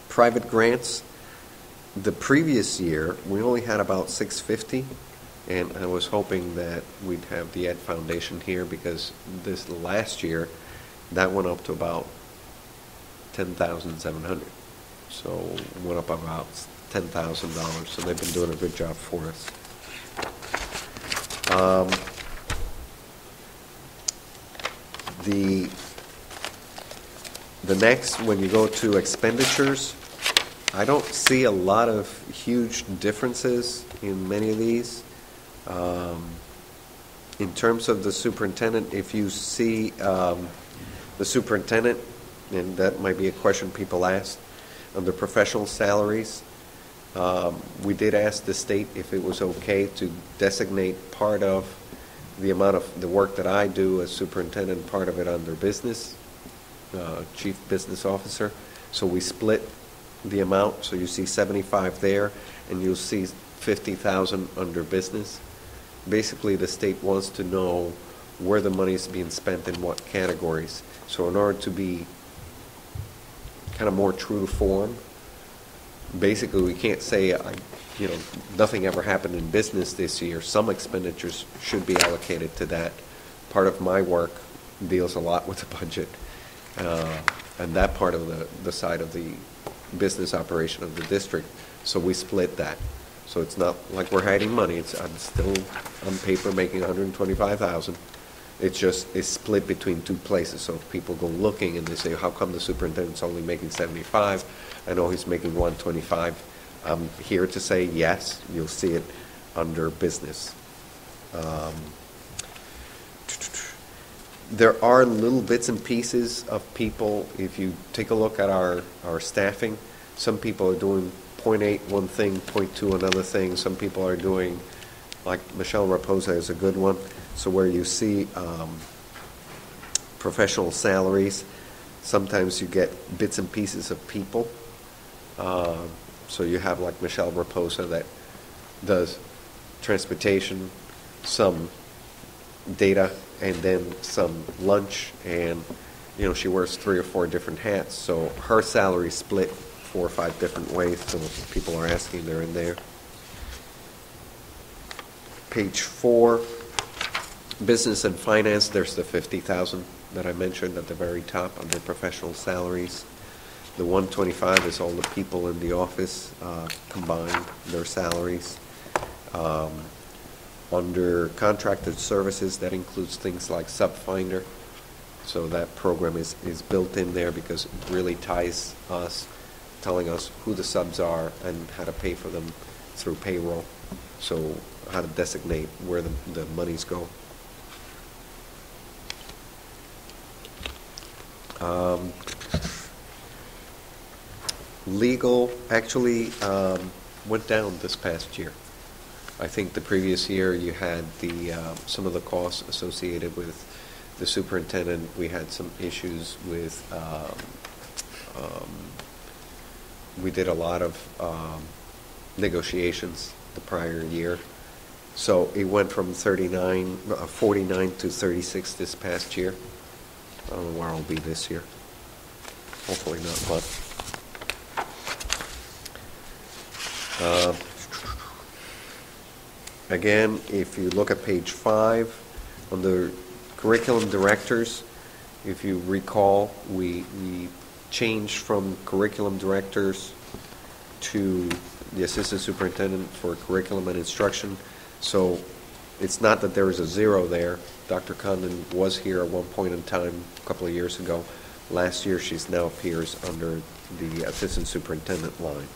Speaker 3: Private grants, the previous year we only had about 650, and I was hoping that we'd have the Ed Foundation here, because this last year that went up to about 10,700. So it went up about $10,000. So they've been doing a good job for us. The next, when you go to expenditures, I don't see a lot of huge differences in many of these. In terms of the superintendent, if you see the superintendent, and that might be a question people ask, under professional salaries, we did ask the state if it was okay to designate part of the amount of the work that I do as superintendent, part of it under business, chief business officer. So we split the amount. So you see 75 there, and you'll see 50,000 under business. Basically, the state wants to know where the money is being spent in what categories. So in order to be kind of more true to form, basically we can't say, nothing ever happened in business this year. Some expenditures should be allocated to that. Part of my work deals a lot with the budget, and that part of the side of the business operation of the district. So we split that. So it's not like we're hiding money. I'm still on paper making 125,000. It's split between two places. So if people go looking and they say, how come the superintendent's only making 75? I know he's making 125. I'm here to say yes, you'll see it under business. There are little bits and pieces of people. If you take a look at our staffing, some people are doing 0.8 one thing, 0.2 another thing. Some people are doing, like Michelle Raposa is a good one. So where you see professional salaries, sometimes you get bits and pieces of people. So you have like Michelle Raposa that does transportation, some data, and then some lunch, and she wears 3 or 4 different hats. So her salary split 4 or 5 different ways. So if people are asking, they're in there. Page 4, business and finance. There's the 50,000 that I mentioned at the very top under professional salaries. The 125 is all the people in the office combined, their salaries. Under contracted services, that includes things like SubFinder, So that program is built in there because it really ties us, telling us who the subs are and how to pay for them through payroll. So how to designate where the monies go. Legal actually went down this past year. I think the previous year you had some of the costs associated with the superintendent. We had some issues with, we did a lot of negotiations the prior year. So it went from 49 to 36 this past year. I don't know where I'll be this year. Hopefully not much. Again, if you look at page 5, under curriculum directors, if you recall, we changed from curriculum directors to the assistant superintendent for curriculum and instruction. So it's not that there is a 0 there. Dr. Condon was here at one point in time a couple of years ago. Last year, she's now appears under the assistant superintendent line.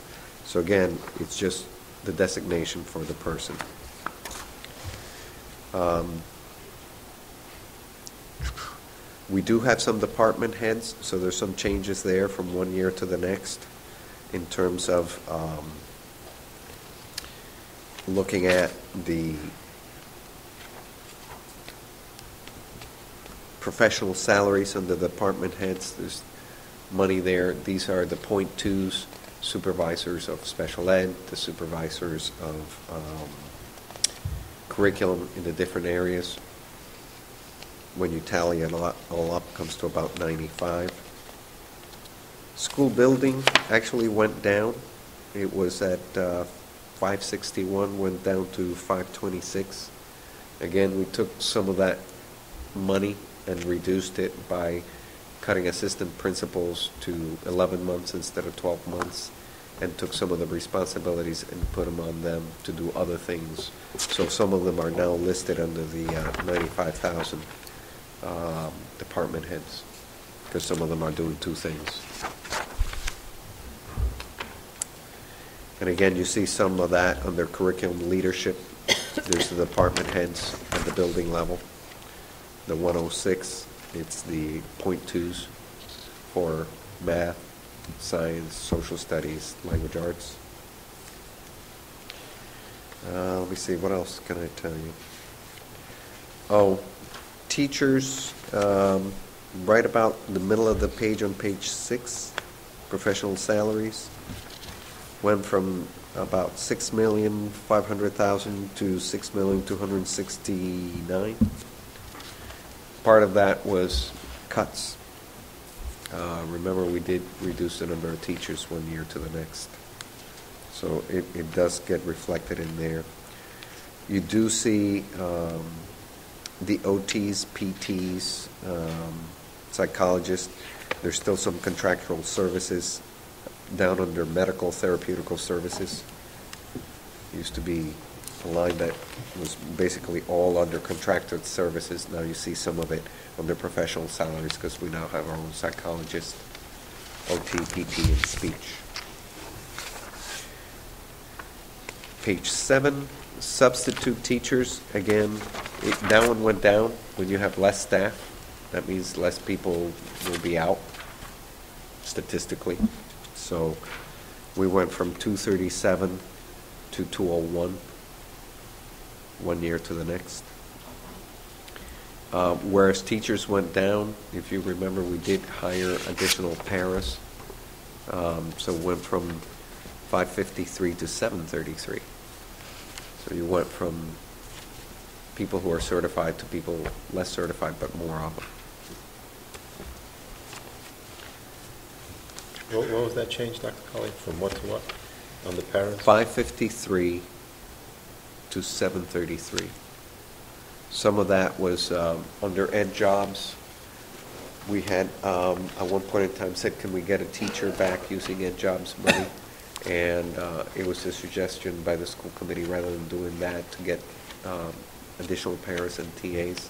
Speaker 3: So again, it's just the designation for the person. We do have some department heads, so there's some changes there from one year to the next in terms of looking at the professional salaries under the department heads. There's money there. These are the .2s, supervisors of special ed, the supervisors of curriculum in the different areas. When you tally it all up, comes to about 95. School building actually went down. It was at 561, went down to 526. Again, we took some of that money and reduced it by cutting assistant principals to 11 months instead of 12 months, and took some of the responsibilities and put them on them to do other things. So some of them are now listed under the 95,000 department heads, because some of them are doing 2 things. And again, you see some of that under curriculum leadership. There's the department heads at the building level. The 106, it's the .2s for math, science, social studies, language arts. Let me see, what else can I tell you? Oh, teachers, right about the middle of the page on page 6, professional salaries, went from about $6,500,000 to $6,269,000. Part of that was cuts. Remember, we did reduce the number of teachers one year to the next. So it does get reflected in there. You do see the OTs, PTs, psychologists. There's still some contractual services down under medical therapeutical services. Used to be a line that was basically all under contracted services. Now you see some of it under professional salaries because we now have our own psychologist, OT, PT, and speech. Page 7, substitute teachers. Again, that one went down. When you have less staff, that means less people will be out statistically. So we went from 237 to 201, one year to the next. Whereas teachers went down, if you remember, we did hire additional paras. So it went from 553 to 733. So you went from people who are certified to people less certified, but more of them.
Speaker 5: What was that change, Dr. Colley, from what to what on the parents?
Speaker 3: 553 to 733. Some of that was under ed jobs. We had, at one point in time, said, can we get a teacher back using ed jobs money? And it was a suggestion by the school committee, rather than doing that, to get additional paras and TAs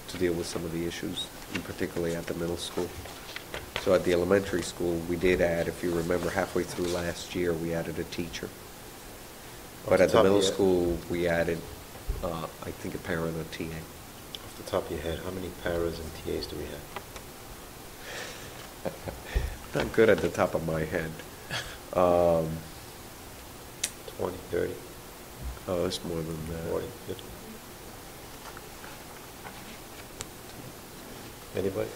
Speaker 3: to deal with some of the issues and particularly at the middle school. So at the elementary school, we did add, if you remember, halfway through last year, we added a teacher. But at the middle school, we added, I think, a para and a TA.
Speaker 5: Off the top of your head, how many paras and TAs do we have?
Speaker 3: Not good at the top of my head.
Speaker 5: 20, 30,
Speaker 3: Oh, it's more than that.
Speaker 5: 40, 50? Anybody?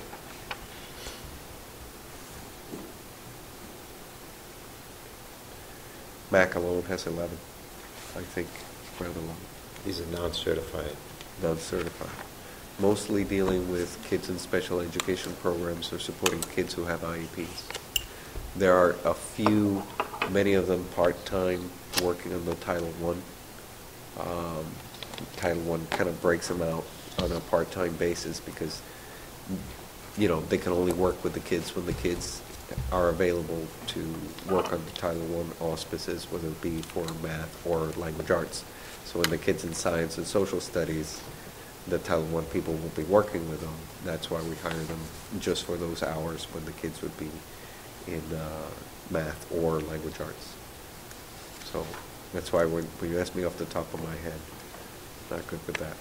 Speaker 3: Mac alone has 11, I think, rather long,
Speaker 5: These are non-certified.
Speaker 3: non-certified. Mostly dealing with kids in special education programs or supporting kids who have IEPs. There are a few, many of them part-time, working on the Title I. Title I kind of breaks them out on a part-time basis because, you know, they can only work with the kids when the kids are available to work on the Title I auspices, whether it be for math or language arts. So when the kids in science and social studies, the Title I people will be working with them. That's why we hire them just for those hours when the kids would be in math or language arts. So that's why when you ask me off the top of my head, not good with that.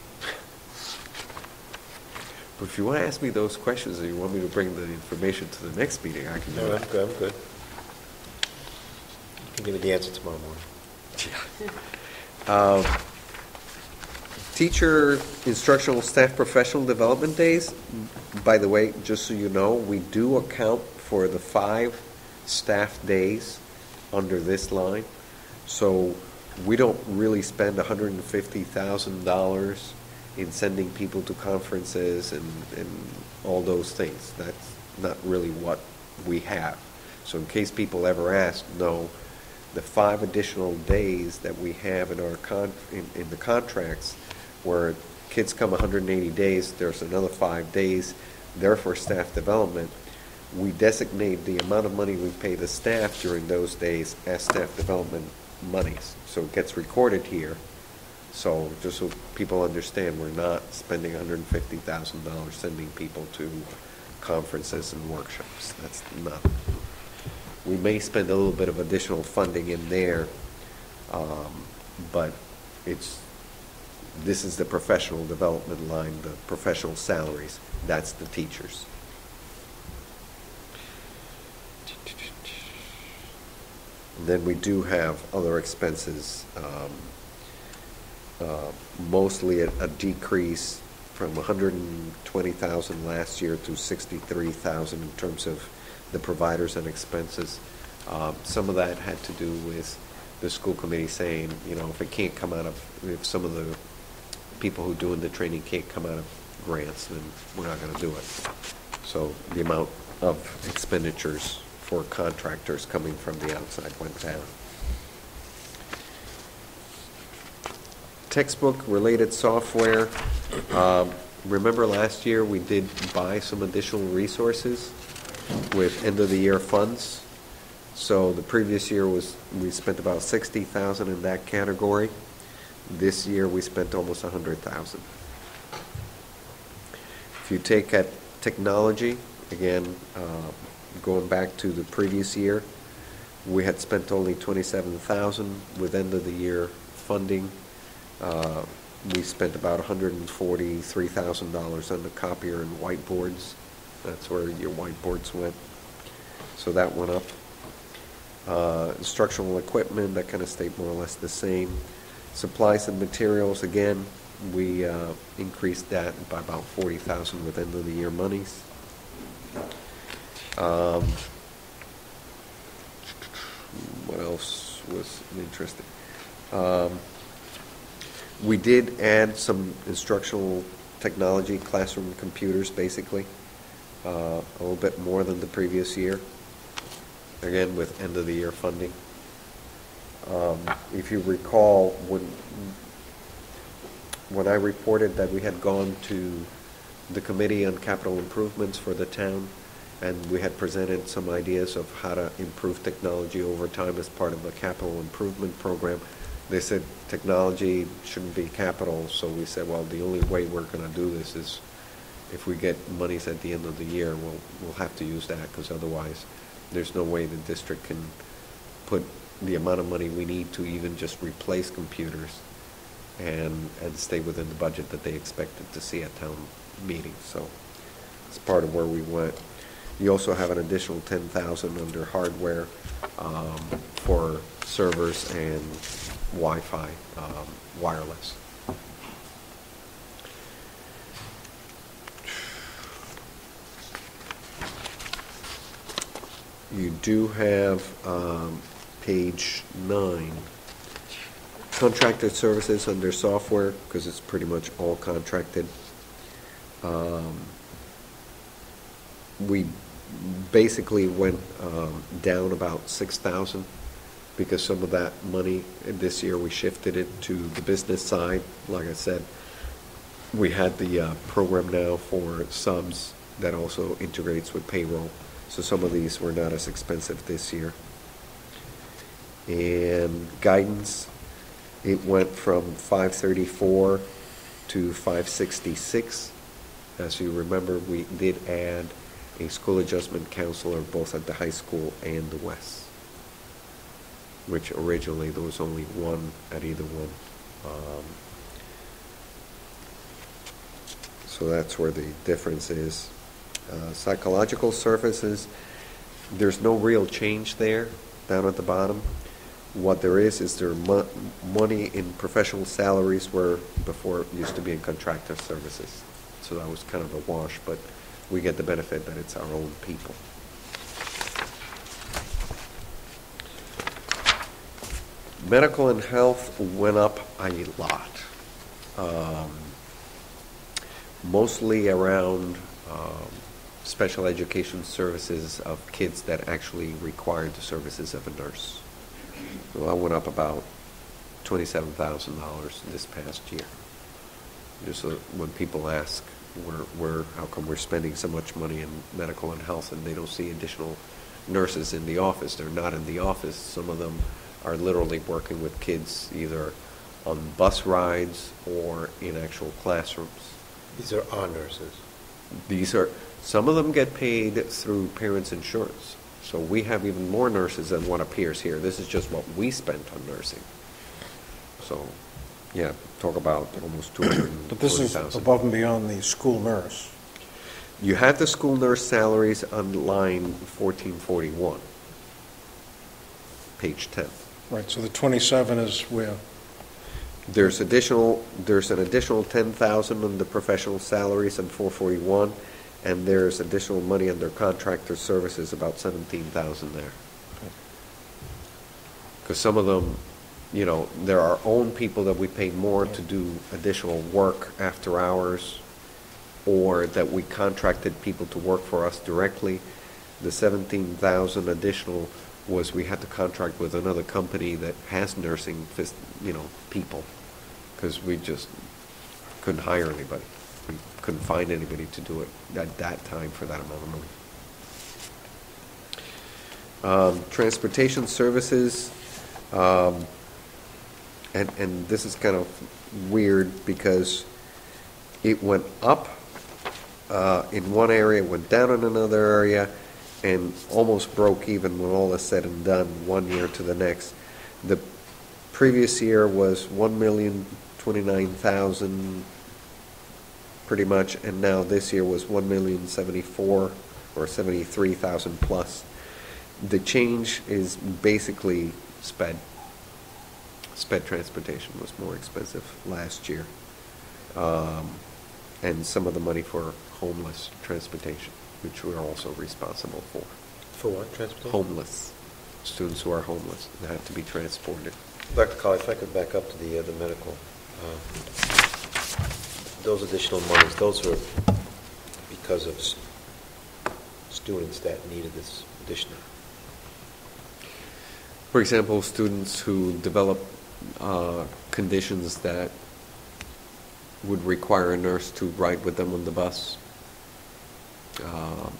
Speaker 3: But if you want to ask me those questions and you want me to bring the information to the next meeting, I can do
Speaker 5: No,
Speaker 3: that.
Speaker 5: I'm good, I'm good. You can give me the answer tomorrow morning.
Speaker 3: Teacher instructional staff professional development days, by the way, just so you know, we do account for the 5 staff days under this line. So we don't really spend $150,000 in sending people to conferences and all those things. That's not really what we have. So in case people ever ask, no, the 5 additional days that we have in our in the contracts, where kids come 180 days, there's another 5 days, they're for staff development. We designate the amount of money we pay the staff during those days as staff development monies. So it gets recorded here. So just so people understand, we're not spending $150,000 sending people to conferences and workshops. That's not. We may spend a little bit of additional funding in there, but this is the professional development line, the professional salaries. That's the teachers. And then we do have other expenses, mostly a decrease from $120,000 last year to $63,000 in terms of the providers and expenses. Some of that had to do with the school committee saying, you know, if some of the people who are doing the training can't come out of grants, then we're not going to do it. So the amount of expenditures for contractors coming from the outside went down. Textbook-related software. Remember last year we did buy some additional resources with end-of-the-year funds. So the previous year we spent about $60,000 in that category. This year we spent almost $100,000. If you take at technology, again, going back to the previous year, we had spent only $27,000 with end-of-the-year funding. We spent about $143,000 on the copier and whiteboards. That's where your whiteboards went. So that went up. Instructional equipment, that kind of stayed more or less the same. Supplies and materials, again, we increased that by about $40,000 with end-of-the-year monies. What else was interesting? We did add some instructional technology, classroom computers, basically, a little bit more than the previous year, again, with end-of-the-year funding. If you recall, when I reported that we had gone to the Committee on Capital Improvements for the town, and we had presented some ideas of how to improve technology over time as part of the capital improvement program, they said technology shouldn't be capital, so we said, well, the only way we're going to do this is if we get monies at the end of the year, we'll have to use that, because otherwise, there's no way the district can put the amount of money we need to even just replace computers and stay within the budget that they expected to see at town meeting. So it's part of where we went. You also have an additional 10,000 under hardware for servers and Wi-Fi, wireless. You do have page 9, contracted services under software, because it's pretty much all contracted. We basically went down about 6,000, because some of that money this year we shifted it to the business side. Like I said, we had the program now for subs that also integrates with payroll. So some of these were not as expensive this year. And guidance, it went from 534 to 566. As you remember, we did add a school adjustment counselor both at the high school and the West, which originally there was only one at either one. So that's where the difference is. Psychological services, there's no real change there down at the bottom. What there is there money in professional salaries where before it used to be in contractor services. So that was kind of a wash, but we get the benefit that it's our own people. Medical and health went up a lot. Mostly around special education services of kids that actually required the services of a nurse. So that went up about $27,000 this past year. Just so when people ask, how come we're spending so much money in medical and health and they don't see additional nurses in the office? They're not in the office. Some of them are literally working with kids either on bus rides or in actual classrooms.
Speaker 5: These are our nurses.
Speaker 3: Some of them get paid through parents' insurance. So we have even more nurses than what appears here. This is just what we spent on nursing. So, yeah, talk about almost $240,000.
Speaker 4: But this is above and beyond the school nurse.
Speaker 3: You have the school nurse salaries on line 1441, page 10.
Speaker 4: Right, so the 27 is where?
Speaker 3: There's an additional 10,000 on the professional salaries on 441, and there's additional money under contractor services, about 17,000 there. Because some of them, there are own people that we pay more to do additional work after hours, or that we contracted people to work for us directly. The 17,000 additional was we had to contract with another company that has nursing, people, because we just couldn't hire anybody. We couldn't find anybody to do it at that time for that amount of money. Transportation services, and this is kind of weird because it went up in one area, went down in another area, and almost broke even when all is said and done 1 year to the next. The previous year was $1,029,000 pretty much, and now this year was $1,074,000 or $73,000 plus. The change is basically sped. Sped transportation was more expensive last year, and some of the money for homeless transportation, which we're also responsible for.
Speaker 5: For what, transportation?
Speaker 3: Homeless. Students who are homeless that have to be transported.
Speaker 5: Dr. Colley, if I could back up to the medical. Those additional monies, those are because of students that needed this additional.
Speaker 3: For example, students who develop conditions that would require a nurse to ride with them on the bus, to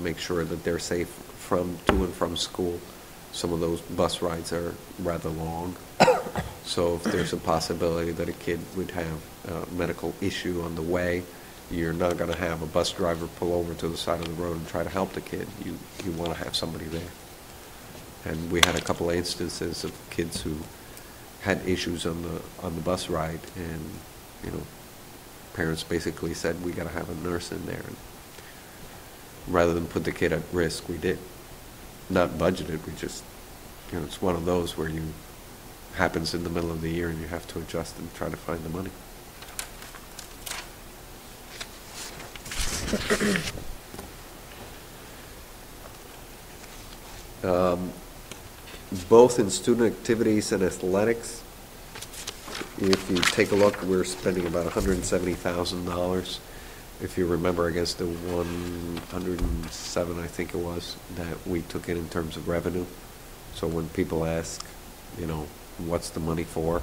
Speaker 3: make sure that they're safe to and from school. Some of those bus rides are rather long. So if there's a possibility that a kid would have a medical issue on the way, you're not going to have a bus driver pull over to the side of the road and try to help the kid. You want to have somebody there. And we had a couple of instances of kids who had issues on the bus ride, and, you know, parents basically said, we got to have a nurse in there. And rather than put the kid at risk, we did. Not budgeted, we just, you know, it's one of those where you, happens in the middle of the year and you have to adjust and try to find the money. Both in student activities and athletics, if you take a look, we're spending about $170,000. If you remember, against the 107, I think it was, that we took in terms of revenue. So when people ask, you know, what's the money for,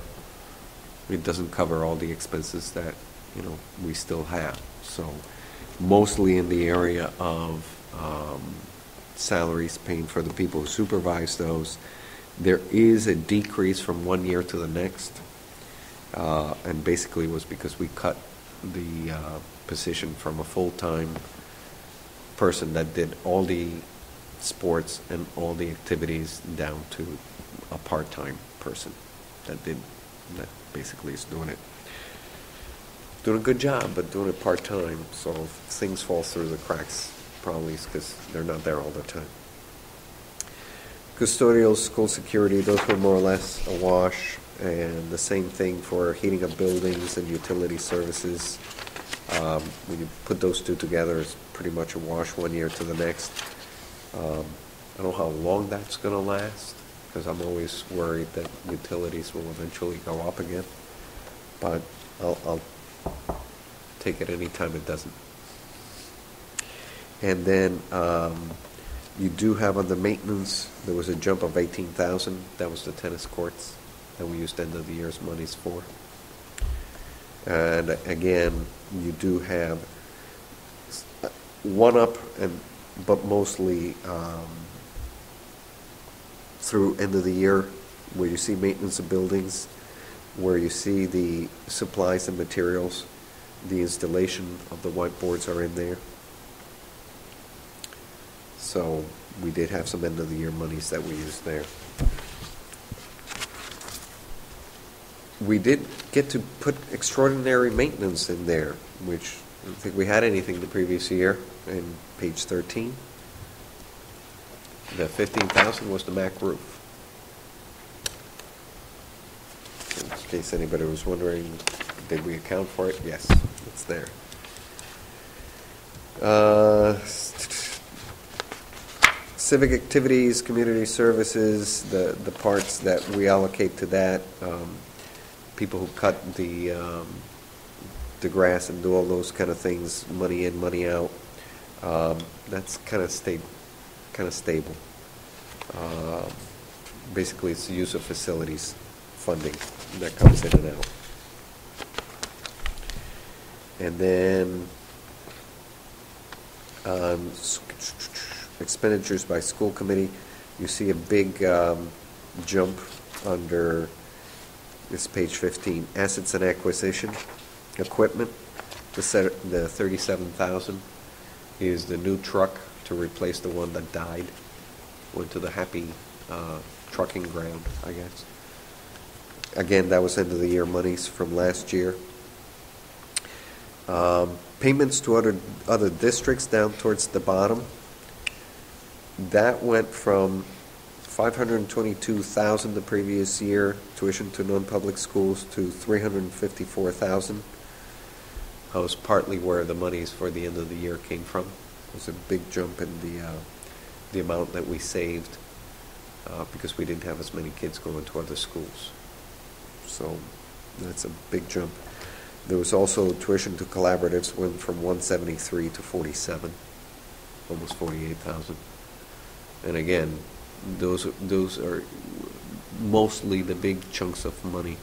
Speaker 3: it doesn't cover all the expenses that, you know, we still have. So mostly in the area of salaries paying for the people who supervise those. There is a decrease from one year to the next, and basically it was because we cut the position from a full-time person that did all the sports and all the activities down to a part-time person that basically is doing a good job, but doing it part-time. So if things fall through the cracks, probably is because they're not there all the time. Custodial, school security, those were more or less a wash, and the same thing for heating of buildings and utility services. When you put those two together, it's pretty much a wash one year to the next. I don't know how long that's going to last, because I'm always worried that utilities will eventually go up again, but I'll take it any time it doesn't. And then you do have on the maintenance, there was a jump of $18,000. That was the tennis courts that we used end of the year's monies for. And again, you do have one up, but mostly through end of the year, where you see maintenance of buildings, where you see the supplies and materials, the installation of the whiteboards are in there. So we did have some end of the year monies that we used there. We did get to put extraordinary maintenance in there, which I don't think we had anything the previous year, in page 13. The $15,000 was the MAC roof. In case anybody was wondering, did we account for it? Yes, it's there. Civic activities, community services, the parts that we allocate to that, people who cut the grass and do all those kind of things, money in, money out, that's kind of stable. Basically, it's the use of facilities funding that comes in and out. And then expenditures by school committee, you see a big jump under this page 15. Assets and acquisition, equipment, the $37,000 is the new truck to replace the one that died. Went to the Happy trucking ground, I guess. Again, that was end of the year monies from last year. Payments to other districts down towards the bottom. That went from $522,000 the previous year, tuition to non-public schools, to $354,000. That was partly where the monies for the end of the year came from. It was a big jump in the amount that we saved because we didn't have as many kids going to other schools. So that's a big jump. There was also tuition to collaboratives went from 173 to 47, almost 48,000. And again, those are mostly the big chunks of money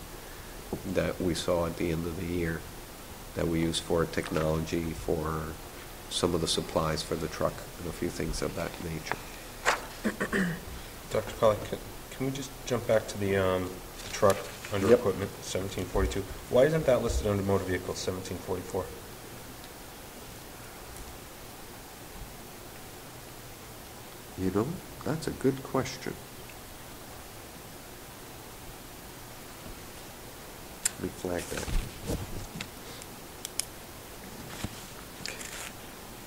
Speaker 3: that we saw at the end of the year that we use for technology, for some of the supplies for the truck, and a few things of that nature.
Speaker 5: Dr. Colley, can we just jump back to the truck under equipment, 1742? Why isn't that listed under motor vehicles, 1744?
Speaker 3: You know, that's a good question. Let me flag that.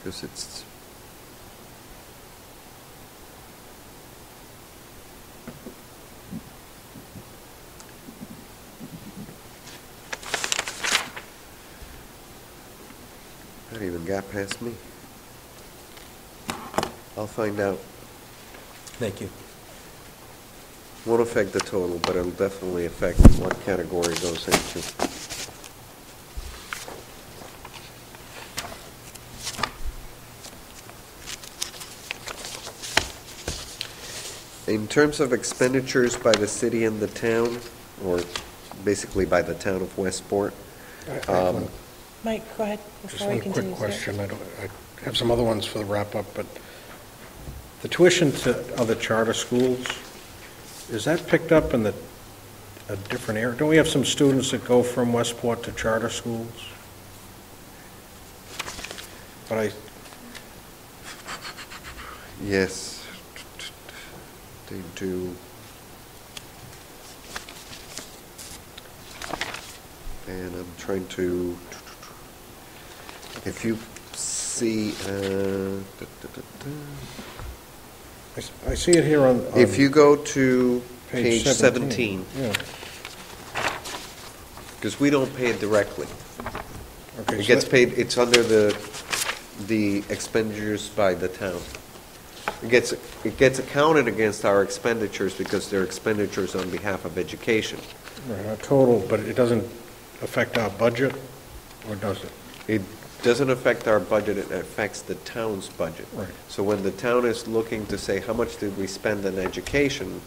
Speaker 3: Because it's... That even got past me. I'll find out.
Speaker 5: Thank you.
Speaker 3: Won't affect the total, but it'll definitely affect what category it goes into. In terms of expenditures by the city and the town, or basically by the town of Westport,
Speaker 1: Mike, go ahead,
Speaker 4: Just
Speaker 1: before we
Speaker 4: one
Speaker 1: continue.
Speaker 4: quick
Speaker 1: sir.
Speaker 4: question. I have some other ones for the wrap-up, but the tuition to other charter schools, is that picked up in a different area? Don't we have some students that go from Westport to charter schools? But
Speaker 3: yes, they do. And I'm trying to, if you see,
Speaker 4: I see it here on...
Speaker 3: if you go to page 17,
Speaker 4: Yeah.
Speaker 3: because we don't pay it directly.
Speaker 4: Okay,
Speaker 3: It
Speaker 4: so
Speaker 3: gets
Speaker 4: that-
Speaker 3: paid, it's under the expenditures by the town. It gets accounted against our expenditures because they're expenditures on behalf of education.
Speaker 4: Right, our total, but it doesn't affect our budget, or does it?
Speaker 3: It doesn't affect our budget, it affects the town's budget.
Speaker 4: Right.
Speaker 3: So when the town is looking to say, how much did we spend on education,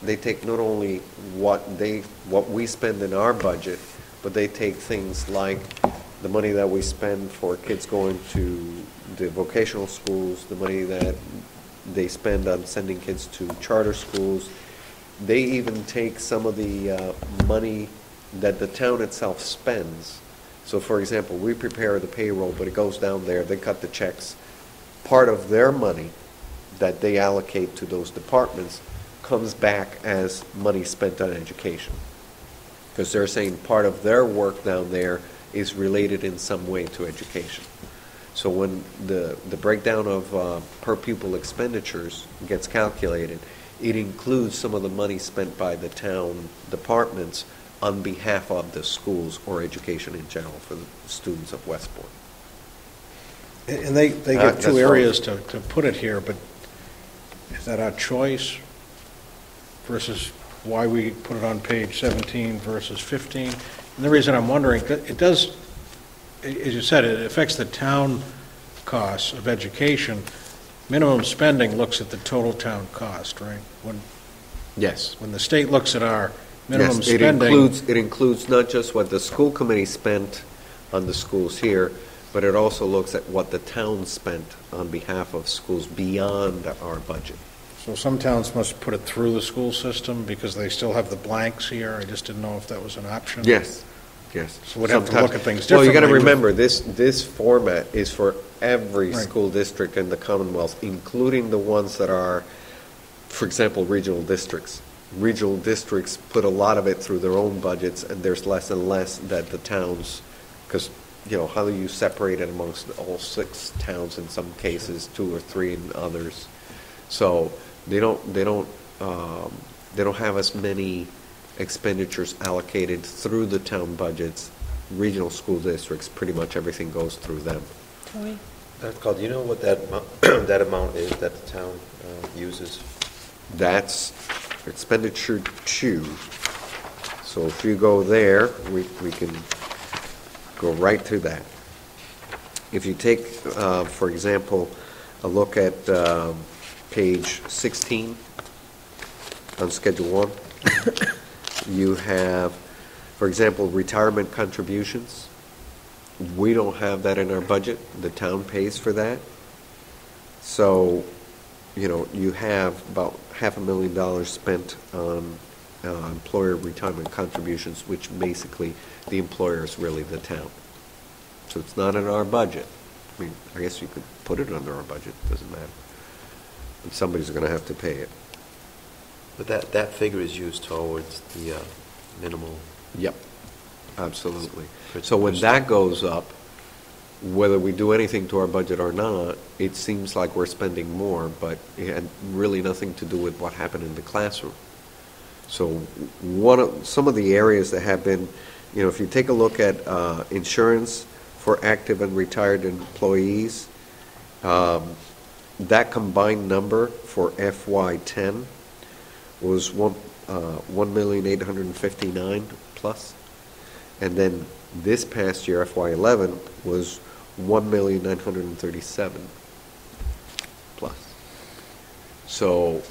Speaker 3: they take not only what we spend in our budget, but they take things like the money that we spend for kids going to the vocational schools, the money that they spend on sending kids to charter schools. They even take some of the money that the town itself spends. So for example, we prepare the payroll, but it goes down there, they cut the checks. Part of their money that they allocate to those departments comes back as money spent on education. Because they're saying part of their work down there is related in some way to education. So when the breakdown of per pupil expenditures gets calculated, it includes some of the money spent by the town departments on behalf of the schools or education in general for the students of Westport.
Speaker 4: And they give
Speaker 3: That's
Speaker 4: two
Speaker 3: fine.
Speaker 4: areas to put it here, but is that our choice versus why we put it on page 17 versus 15? And the reason I'm wondering, it does, as you said, it affects the town costs of education. Minimum spending looks at the total town cost, right?
Speaker 3: Yes.
Speaker 4: When the state looks at our minimum
Speaker 3: Yes,
Speaker 4: spending...
Speaker 3: it includes not just what the school committee spent on the schools here, but it also looks at what the town spent on behalf of schools beyond our budget.
Speaker 4: So some towns must put it through the school system because they still have the blanks here. I just didn't know if that was an option.
Speaker 3: Yes, yes.
Speaker 4: So we'd have to
Speaker 3: Sometimes-
Speaker 4: look at things
Speaker 3: Well, you got to
Speaker 4: differently.
Speaker 3: remember, this format is for every
Speaker 4: Right.
Speaker 3: school district in the Commonwealth, including the ones that are, for example, regional districts. Regional districts put a lot of it through their own budgets, and there's less and less that the towns, because, you know, how do you separate it amongst all 6 towns in some cases, 2 or 3 in others? So they don't have as many expenditures allocated through the town budgets. Regional school districts, pretty much everything goes through them.
Speaker 1: Tony?
Speaker 5: Carl, do you know what that that amount is that the town uses?
Speaker 3: That's expenditure 2. So if you go there, we can go right to that. If you take, for example, a look at page 16 on Schedule 1, you have, for example, retirement contributions. We don't have that in our budget. The town pays for that. So, you know, you have about $500,000 spent on employer retirement contributions, which basically the employer is really the town. So it's not in our budget. I mean, I guess you could put it under our budget, doesn't matter. and somebody's going to have to pay it.
Speaker 5: But that figure is used towards the minimal.
Speaker 3: Yep, absolutely. So when that goes up, whether we do anything to our budget or not, it seems like we're spending more, but it had really nothing to do with what happened in the classroom. So some of the areas that have been, if you take a look at insurance for active and retired employees, that combined number for FY10 was 1,859,000 plus, and then this past year FY11 was 1,937,000 plus. So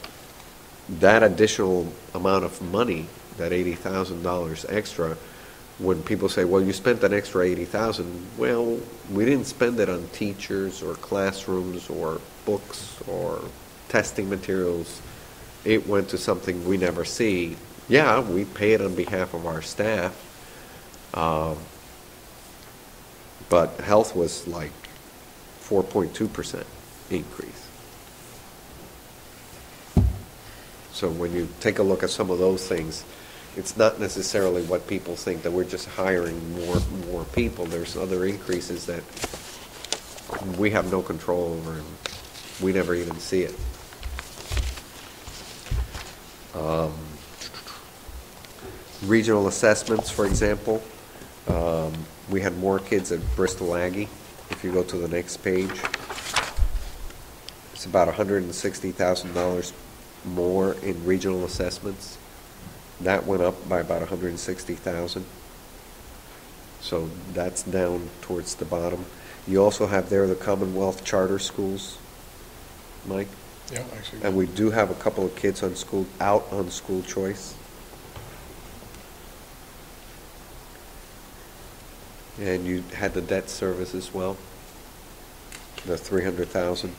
Speaker 3: that additional amount of money, that $80,000 extra, when people say, well, you spent an extra $80,000, well, we didn't spend it on teachers or classrooms or books or testing materials. It went to something we never see. Yeah, we pay it on behalf of our staff, but health was like 4.2% increase. So when you take a look at some of those things, it's not necessarily what people think, that we're just hiring more people. There's other increases that we have no control over, and we never even see it. Regional assessments, for example, we had more kids at Bristol Aggie. If you go to the next page, it's about $160,000 more in regional assessments. That went up by about $160,000. So that's down towards the bottom. You also have there the Commonwealth charter schools, Mike.
Speaker 4: Yeah, actually.
Speaker 3: And we do have a couple of kids out on school choice. And you had the debt service as well, the $300,000.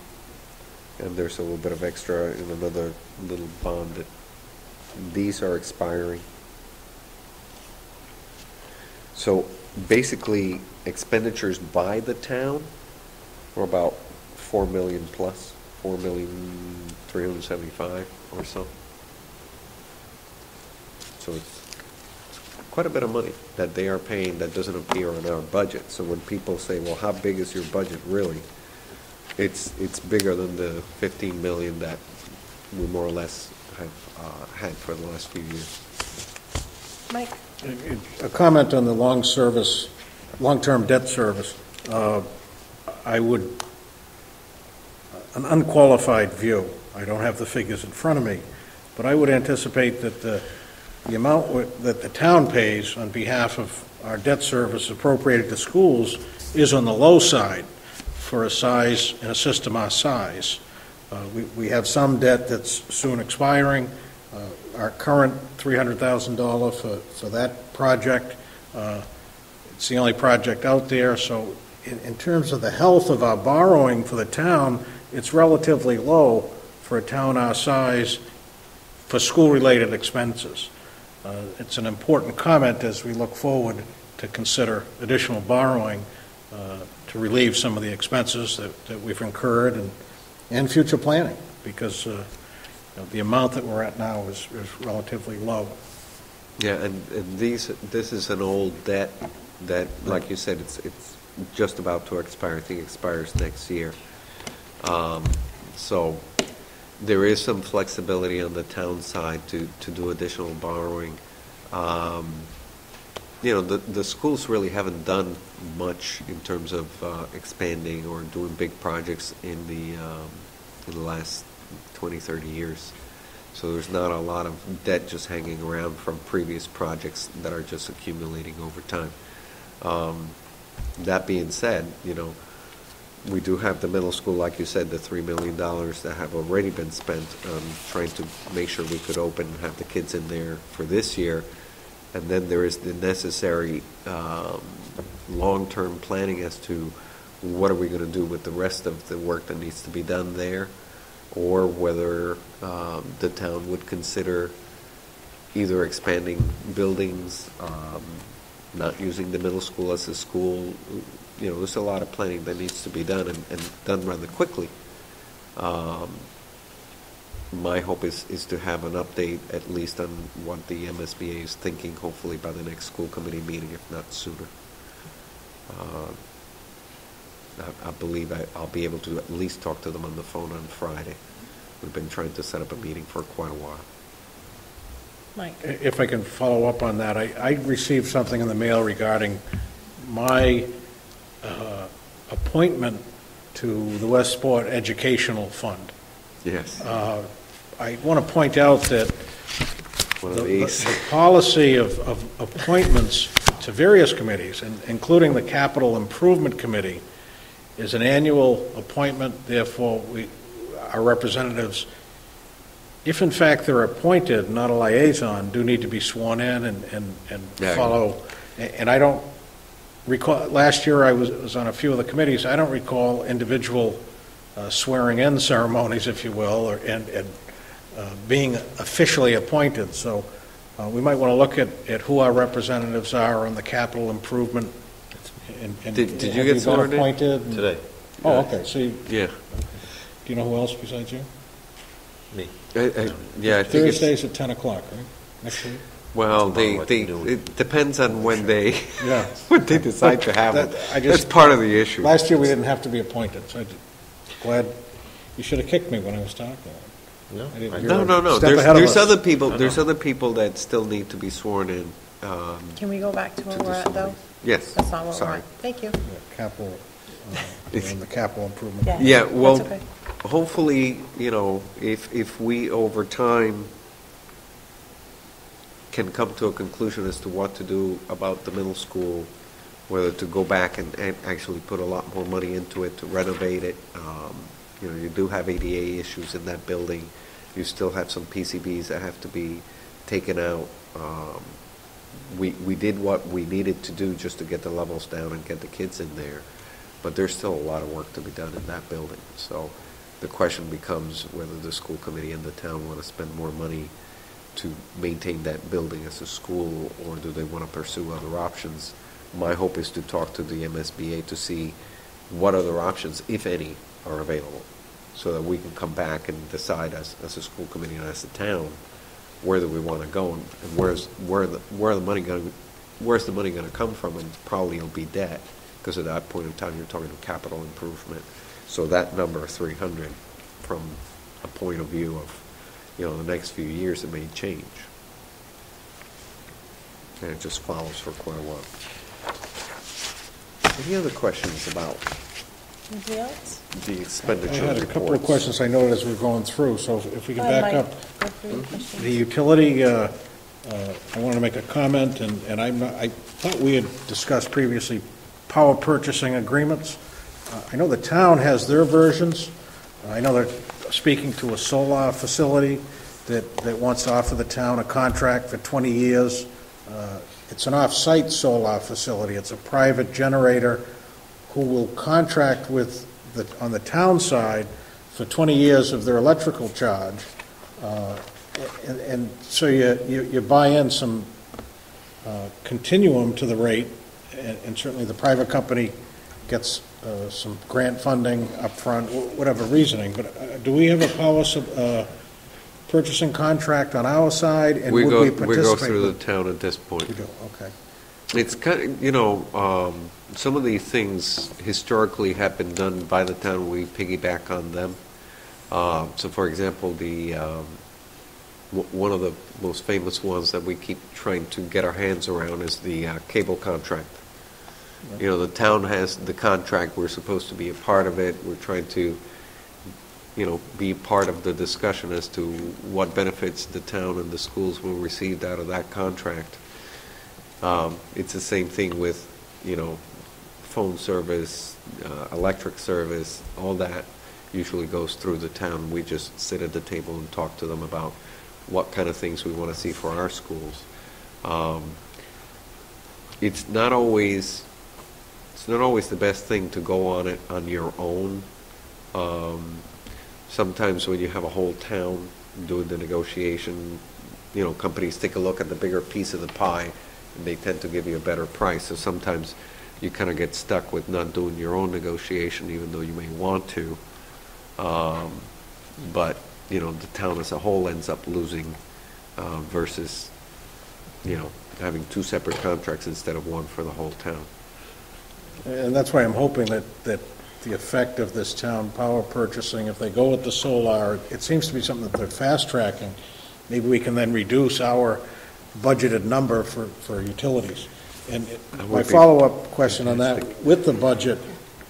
Speaker 3: And there's a little bit of extra in another little bond that these are expiring. So basically, expenditures by the town were about $4 million plus, $4,375,000 or so. So it's quite a bit of money that they are paying that doesn't appear on our budget. So when people say, well, how big is your budget really? It's bigger than the $15 million that we more or less have had for the last few years.
Speaker 1: Mike?
Speaker 4: A comment on the long-term debt service. I would, an unqualified view, I don't have the figures in front of me, but I would anticipate that the amount that the town pays on behalf of our debt service appropriated to schools is on the low side for a size, in a system our size. We have some debt that's soon expiring. Our current $300,000 for that project, it's the only project out there. So in terms of the health of our borrowing for the town, it's relatively low for a town our size for school-related expenses. It's an important comment as we look forward to consider additional borrowing to relieve some of the expenses that we've incurred and future planning, because the amount that we're at now is relatively low.
Speaker 3: Yeah, and this is an old debt that, like you said, it's just about to expire. I think it expires next year. So there is some flexibility on the town side to do additional borrowing. The schools really haven't done much in terms of expanding or doing big projects in the last 20, 30 years. So there's not a lot of debt just hanging around from previous projects that are just accumulating over time. That being said, we do have the middle school, like you said, the $3 million that have already been spent trying to make sure we could open and have the kids in there for this year. And then there is the necessary long-term planning as to what are we going to do with the rest of the work that needs to be done there, or whether the town would consider either expanding buildings, not using the middle school as a school. There's a lot of planning that needs to be done and done rather quickly. my hope is to have an update at least on what the MSBA is thinking, hopefully by the next school committee meeting, if not sooner. I believe I'll be able to at least talk to them on the phone on Friday. We've been trying to set up a meeting for quite a while.
Speaker 1: Mike?
Speaker 4: If I can follow up on that, I received something in the mail regarding my appointment to the Westport Educational Fund.
Speaker 3: Yes.
Speaker 4: I want to point out that
Speaker 3: One
Speaker 4: the
Speaker 3: of these.
Speaker 4: the policy of appointments to various committees, including the Capital Improvement Committee, is an annual appointment. Therefore, our representatives, if in fact they're appointed, not a liaison, do need to be sworn in and
Speaker 3: Yeah.
Speaker 4: follow. And I don't recall, last year I was on a few of the committees, I don't recall individual swearing-in ceremonies, if you will, and being officially appointed. So we might want to look at who our representatives are on the capital improvement. And
Speaker 3: Did you
Speaker 4: have
Speaker 3: get
Speaker 4: been
Speaker 3: sworn in?
Speaker 4: appointed?
Speaker 5: Today,
Speaker 4: Oh, okay. So
Speaker 3: Yeah.
Speaker 4: do you know who else besides you?
Speaker 5: me.
Speaker 3: Yeah, I think it's,
Speaker 4: Thursdays at 10 o'clock, right? Next week?
Speaker 3: well,
Speaker 5: Tomorrow at noon.
Speaker 3: it depends on when they,
Speaker 4: Yeah.
Speaker 3: when they decide to have it.
Speaker 4: I just-
Speaker 3: That's part of the issue.
Speaker 4: Last year, we didn't have to be appointed, so I'm glad, you should have kicked me when I was talking.
Speaker 5: No,
Speaker 4: I didn't
Speaker 5: I-
Speaker 4: hear
Speaker 3: No, no, no.
Speaker 4: Step ahead of
Speaker 3: There's
Speaker 4: us.
Speaker 3: other people,
Speaker 5: No,
Speaker 3: there's
Speaker 5: no.
Speaker 3: other people that still need to be sworn in.
Speaker 1: Can we go back to where
Speaker 3: To
Speaker 1: we're at, though?
Speaker 3: Yes.
Speaker 1: That's not what we're
Speaker 3: Sorry.
Speaker 1: at. Thank you.
Speaker 4: Capital, in the capital improvement.
Speaker 3: Yeah, well,
Speaker 1: That's okay.
Speaker 3: hopefully, if we over time can come to a conclusion as to what to do about the middle school, whether to go back and actually put a lot more money into it to renovate it. You do have ADA issues in that building. You still have some PCBs that have to be taken out. We did what we needed to do just to get the levels down and get the kids in there, but there's still a lot of work to be done in that building. So the question becomes whether the school committee and the town want to spend more money to maintain that building as a school, or do they want to pursue other options? My hope is to talk to the MSBA to see what other options, if any, are available, so that we can come back and decide as a school committee and as a town, where do we want to go, and where's the money going to come from? And probably it'll be debt, because at that point in time you're talking capital improvement. So that number 300, from a point of view of the next few years, it may change, and it just follows for quite a while. Any other questions about
Speaker 1: Anything else?
Speaker 3: the
Speaker 4: I
Speaker 3: expenditure
Speaker 4: had
Speaker 3: reports?
Speaker 4: a couple of questions I noted as we're going through, so if we can back
Speaker 1: Mike,
Speaker 4: up.
Speaker 1: go through your questions.
Speaker 4: The utility, I want to make a comment, and I thought we had discussed previously power purchasing agreements. I know the town has their versions. I know they're speaking to a solar facility that wants to offer the town a contract for 20 years. It's an off-site solar facility. It's a private generator who will contract with, on the town side, for 20 years of their electrical charge. And so you buy in some continuum to the rate, and certainly the private company gets some grant funding up front, whatever reasoning. But do we have a power purchasing contract on our side, and would we participate?
Speaker 3: We go through the town at this point.
Speaker 4: We do, okay.
Speaker 3: It's kind of, some of these things historically have been done by the town. We piggyback on them. So, for example, one of the most famous ones that we keep trying to get our hands around is the cable contract. The town has the contract. We're supposed to be a part of it. We're trying to, be part of the discussion as to what benefits the town and the schools will receive out of that contract. It's the same thing with, phone service, electric service, all that usually goes through the town. We just sit at the table and talk to them about what kind of things we want to see for our schools. It's not always the best thing to go on it on your own. Sometimes when you have a whole town doing the negotiation, companies take a look at the bigger piece of the pie, and they tend to give you a better price. So sometimes you kind of get stuck with not doing your own negotiation, even though you may want to. But the town as a whole ends up losing versus, having two separate contracts instead of one for the whole town.
Speaker 4: And that's why I'm hoping that the effect of this town power purchasing, if they go with the solar, it seems to be something that they're fast-tracking. Maybe we can then reduce our budgeted number for utilities. And
Speaker 3: That
Speaker 4: my
Speaker 3: would be
Speaker 4: follow-up question on that,
Speaker 3: fantastic.
Speaker 4: with the budget,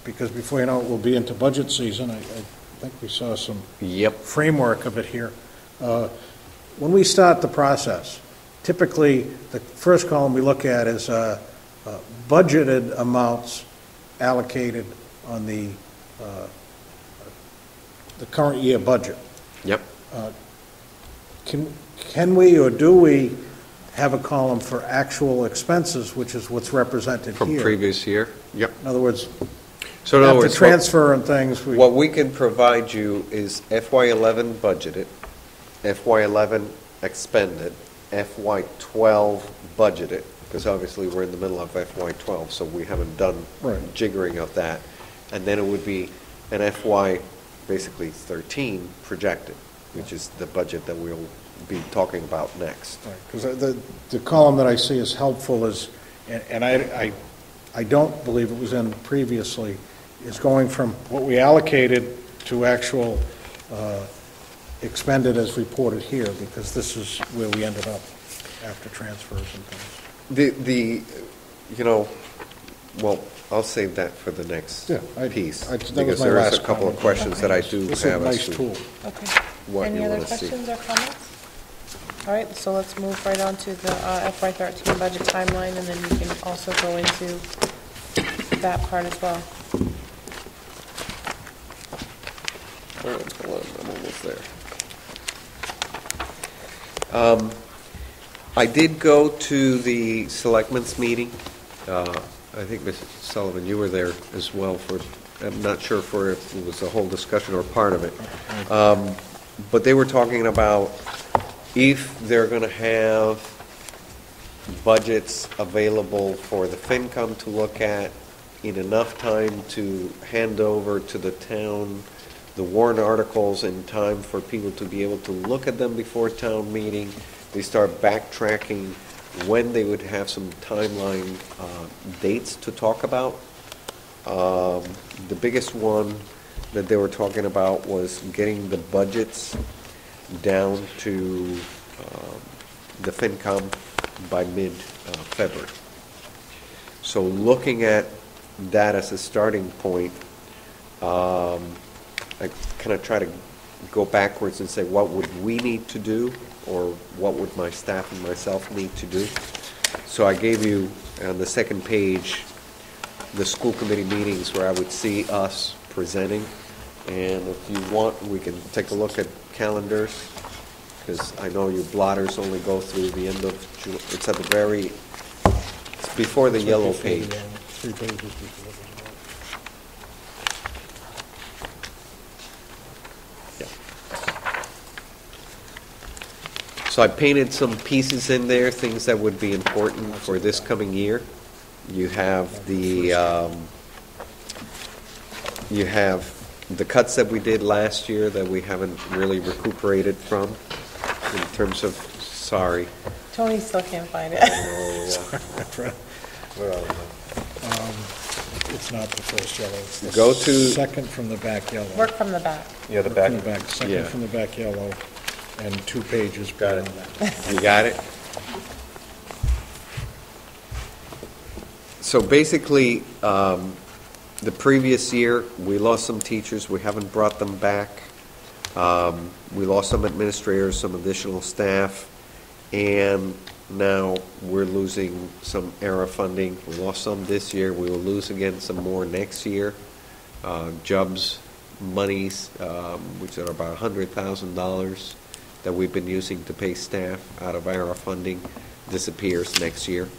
Speaker 4: because before you know it, we'll be into budget season, I think we saw some
Speaker 3: Yep.
Speaker 4: framework of it here. When we start the process, typically, the first column we look at is budgeted amounts allocated on the current year budget.
Speaker 3: Yep.
Speaker 4: Can we or do we have a column for actual expenses, which is what's represented
Speaker 3: From
Speaker 4: here?
Speaker 3: previous year? Yep.
Speaker 4: In other words,
Speaker 3: So in other
Speaker 4: after
Speaker 3: words,
Speaker 4: transfer and things, we...
Speaker 3: what we can provide you is FY11 budgeted, FY11 expended, FY12 budgeted, because obviously we're in the middle of FY12, so we haven't done
Speaker 4: Right.
Speaker 3: jiggering of that. And then it would be an FY, basically 13 projected, which is the budget that we'll be talking about next.
Speaker 4: Because the column that I see is helpful is, and I don't believe it was in previously, is going from what we allocated to actual expended as reported here, because this is where we ended up after transfers and things.
Speaker 3: Well, I'll save that for the next
Speaker 4: Yeah,
Speaker 3: piece.
Speaker 4: that was
Speaker 3: Because
Speaker 4: my
Speaker 3: there is
Speaker 4: last
Speaker 3: a couple of
Speaker 4: comment.
Speaker 3: questions that I do
Speaker 4: This is a
Speaker 3: have
Speaker 4: nice
Speaker 3: as to
Speaker 4: tool.
Speaker 1: Okay.
Speaker 3: what you
Speaker 1: Any other
Speaker 3: want to see.
Speaker 1: questions or comments? All right, so let's move right on to the FY13 budget timeline, and then we can also go into that part as well.
Speaker 3: All right, hold on, I'm almost there. I did go to the selectmen's meeting. I think, Mrs. Sullivan, you were there as well I'm not sure if it was a whole discussion or part of it. But they were talking about if they're going to have budgets available for the FinCom to look at in enough time to hand over to the town the warrant articles in time for people to be able to look at them before town meeting. They start backtracking when they would have some timeline dates to talk about. The biggest one that they were talking about was getting the budgets down to the FinCom by mid-February. So looking at that as a starting point, I kind of try to go backwards and say, what would we need to do, or what would my staff and myself need to do? So I gave you, on the second page, the school committee meetings where I would see us presenting. And if you want, we can take a look at calendars, because I know your blotters only go through the end of June. It's at the very, it's before the yellow page.
Speaker 4: 3 pages before.
Speaker 3: So I painted some pieces in there, things that would be important for this coming year. You have the cuts that we did last year that we haven't really recuperated from in terms of, sorry.
Speaker 1: Tony still can't find it.
Speaker 5: Where are we?
Speaker 4: It's not the first yellow, it's the
Speaker 3: Go to-
Speaker 4: second from the back yellow.
Speaker 1: Work from the back.
Speaker 5: Yeah, the
Speaker 4: Work
Speaker 5: back.
Speaker 4: from the back,
Speaker 3: Yeah.
Speaker 4: second from the back yellow, and 2 pages
Speaker 5: Got it.
Speaker 4: beyond that.
Speaker 3: You got it? So basically, the previous year, we lost some teachers, we haven't brought them back. We lost some administrators, some additional staff, and now we're losing some ERA funding. We lost some this year, we will lose again some more next year. JUBS monies, which are about $100,000 that we've been using to pay staff out of ERA funding, disappears next year.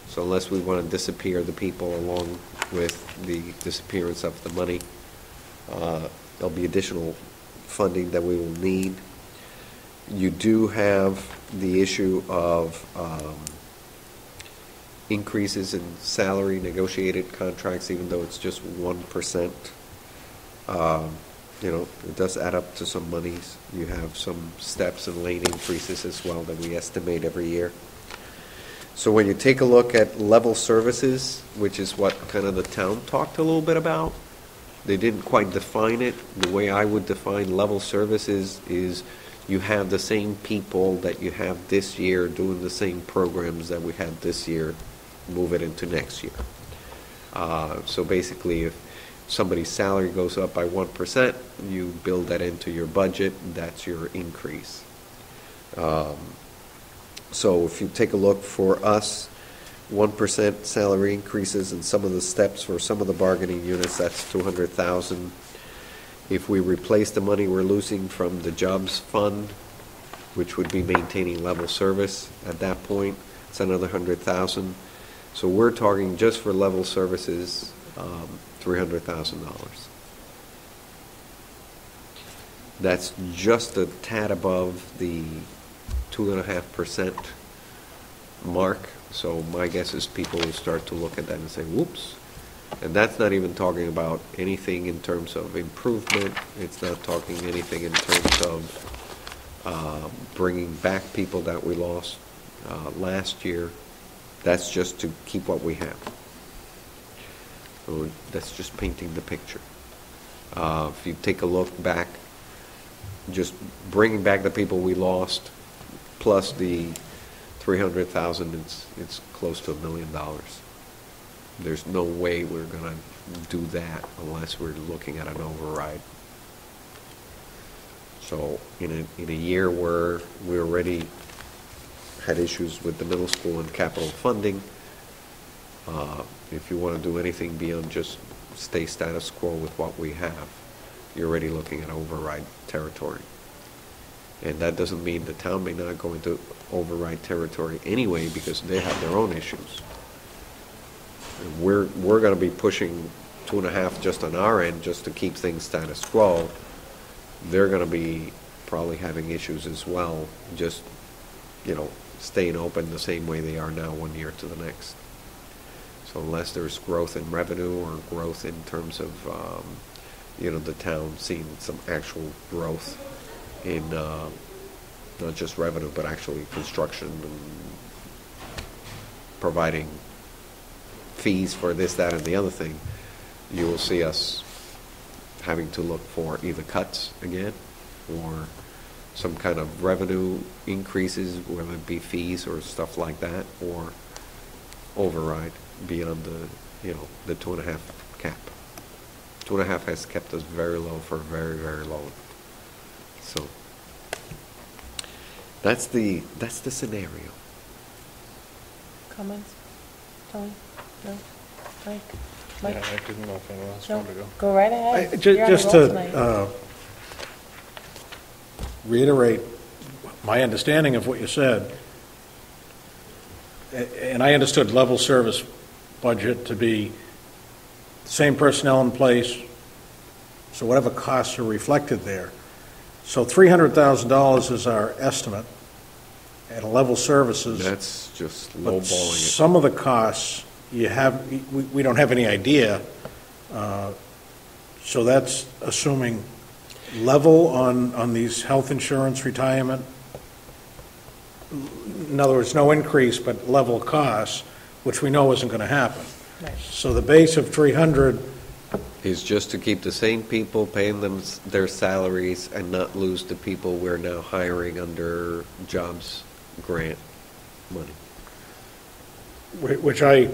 Speaker 3: So unless we want to disappear the people along with the disappearance of the money, there'll be additional funding that we will need. You do have the issue of increases in salary negotiated contracts, even though it's just 1%. it does add up to some monies. You have some steps and lane increases as well that we estimate every year. So when you take a look at level services, which is what kind of the town talked a little bit about, they didn't quite define it. The way I would define level services is you have the same people that you have this year doing the same programs that we had this year, move it into next year. So basically, if somebody's salary goes up by 1%, you build that into your budget, that's your increase. So if you take a look for us, 1% salary increases and some of the steps for some of the bargaining units, that's 200,000. If we replace the money we're losing from the jobs fund, which would be maintaining level service at that point, it's another 100,000. So we're talking just for level services, $300,000. That's just a tad above the 2.5% mark. So my guess is people will start to look at that and say, whoops. And that's not even talking about anything in terms of improvement. It's not talking anything in terms of bringing back people that we lost last year. That's just to keep what we have. So that's just painting the picture. If you take a look back, just bringing back the people we lost, plus the 300,000, it's close to $1 million. There's no way we're going to do that unless we're looking at an override. So in a year where we already had issues with the middle school and capital funding, if you want to do anything beyond just stay status quo with what we have, you're already looking at override territory. And that doesn't mean the town may not go into override territory anyway, because they have their own issues. And we're going to be pushing 2.5 just on our end, just to keep things status quo. They're going to be probably having issues as well, just, staying open the same way they are now 1 year to the next. So unless there's growth in revenue or growth in terms of, the town seeing some actual growth in not just revenue, but actually construction and providing fees for this, that, and the other thing, you will see us having to look for either cuts again or some kind of revenue increases, whether it be fees or stuff like that, or override beyond the 2.5 cap. 2.5 has kept us very low for very, very long. So that's the scenario.
Speaker 1: Comments? Tony? No? Mike?
Speaker 4: Yeah, I didn't know if anyone else
Speaker 1: No?
Speaker 4: wanted to go.
Speaker 1: Go right ahead. You're on
Speaker 4: Just
Speaker 1: the roll tonight.
Speaker 4: to reiterate my understanding of what you said, and I understood level service budget to be same personnel in place, so whatever costs are reflected there. So $300,000 is our estimate at level services.
Speaker 3: That's just
Speaker 4: But
Speaker 3: lowballing it.
Speaker 4: some of the costs, we don't have any idea. So that's assuming level on these health insurance, retirement. In other words, no increase, but level costs, which we know isn't going to happen.
Speaker 1: Right.
Speaker 4: So the base of 300,
Speaker 3: Is just to keep the same people, paying them their salaries, and not lose the people we're now hiring under jobs grant money.
Speaker 4: which I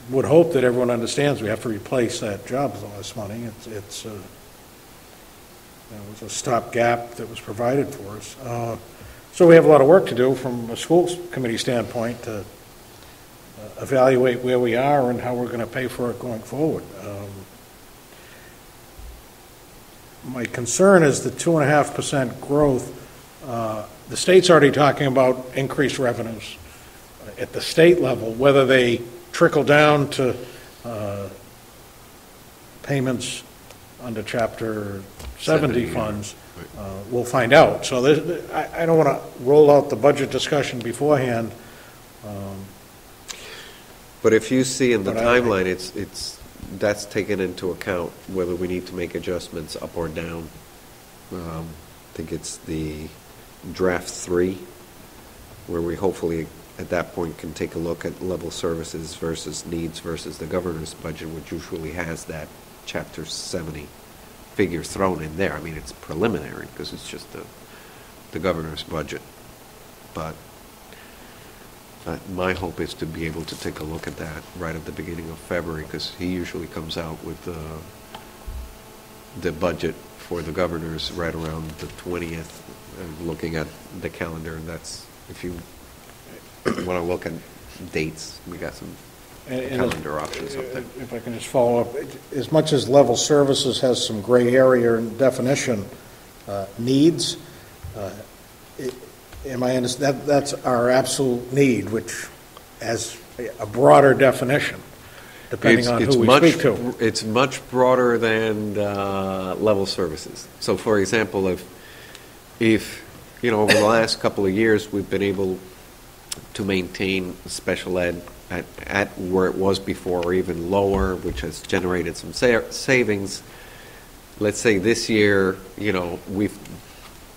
Speaker 4: would hope that everyone understands, we have to replace that job with all this money. It was a stopgap that was provided for us. So we have a lot of work to do from a schools committee standpoint to evaluate where we are and how we're going to pay for it going forward. My concern is the 2.5% growth. The state's already talking about increased revenues at the state level. Whether they trickle down to payments under Chapter 70 funds, we'll find out. So I don't want to roll out the budget discussion beforehand.
Speaker 3: But if you see in the
Speaker 4: But
Speaker 3: timeline, it's that's taken into account whether we need to make adjustments up or down. I think it's the draft 3, where we hopefully at that point can take a look at level services versus needs versus the governor's budget, which usually has that Chapter 70 figure thrown in there. I mean, it's preliminary because it's just the governor's budget. But my hope is to be able to take a look at that right at the beginning of February, because he usually comes out with the budget for the governors right around the 20th. And looking at the calendar, and that's, if you want to look at dates, we got some
Speaker 4: And
Speaker 3: calendar options up there.
Speaker 4: If I can just follow up, as much as level services has some gray area in definition, needs, am I understand, that's our absolute need, which has a broader definition, depending on who we speak to.
Speaker 3: It's much broader than level services. So, for example, if over the last couple of years we've been able to maintain special ed at where it was before, or even lower, which has generated some savings. Let's say this year, we've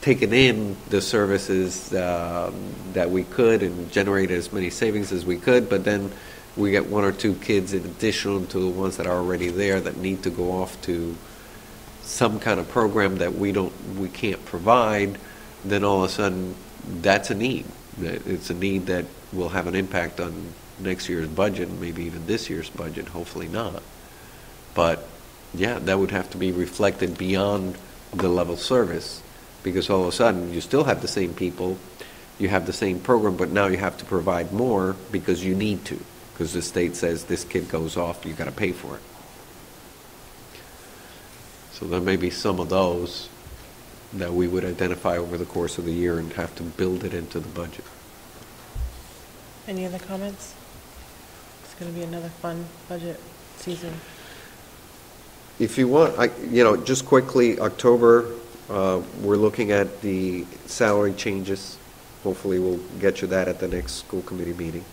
Speaker 3: taken in the services that we could and generated as many savings as we could, but then we get 1 or 2 kids in addition to the ones that are already there that need to go off to some kind of program that we can't provide. Then all of a sudden, that's a need. It's a need that will have an impact on next year's budget, and maybe even this year's budget, hopefully not. But yeah, that would have to be reflected beyond the level service, because all of a sudden you still have the same people, you have the same program, but now you have to provide more because you need to, because the state says this kid goes off, you got to pay for it. So there may be some of those that we would identify over the course of the year and have to build it into the budget.
Speaker 1: Any other comments? It's going to be another fun budget season.
Speaker 3: If you want, just quickly, October, we're looking at the salary changes. Hopefully we'll get you that at the next school committee meeting.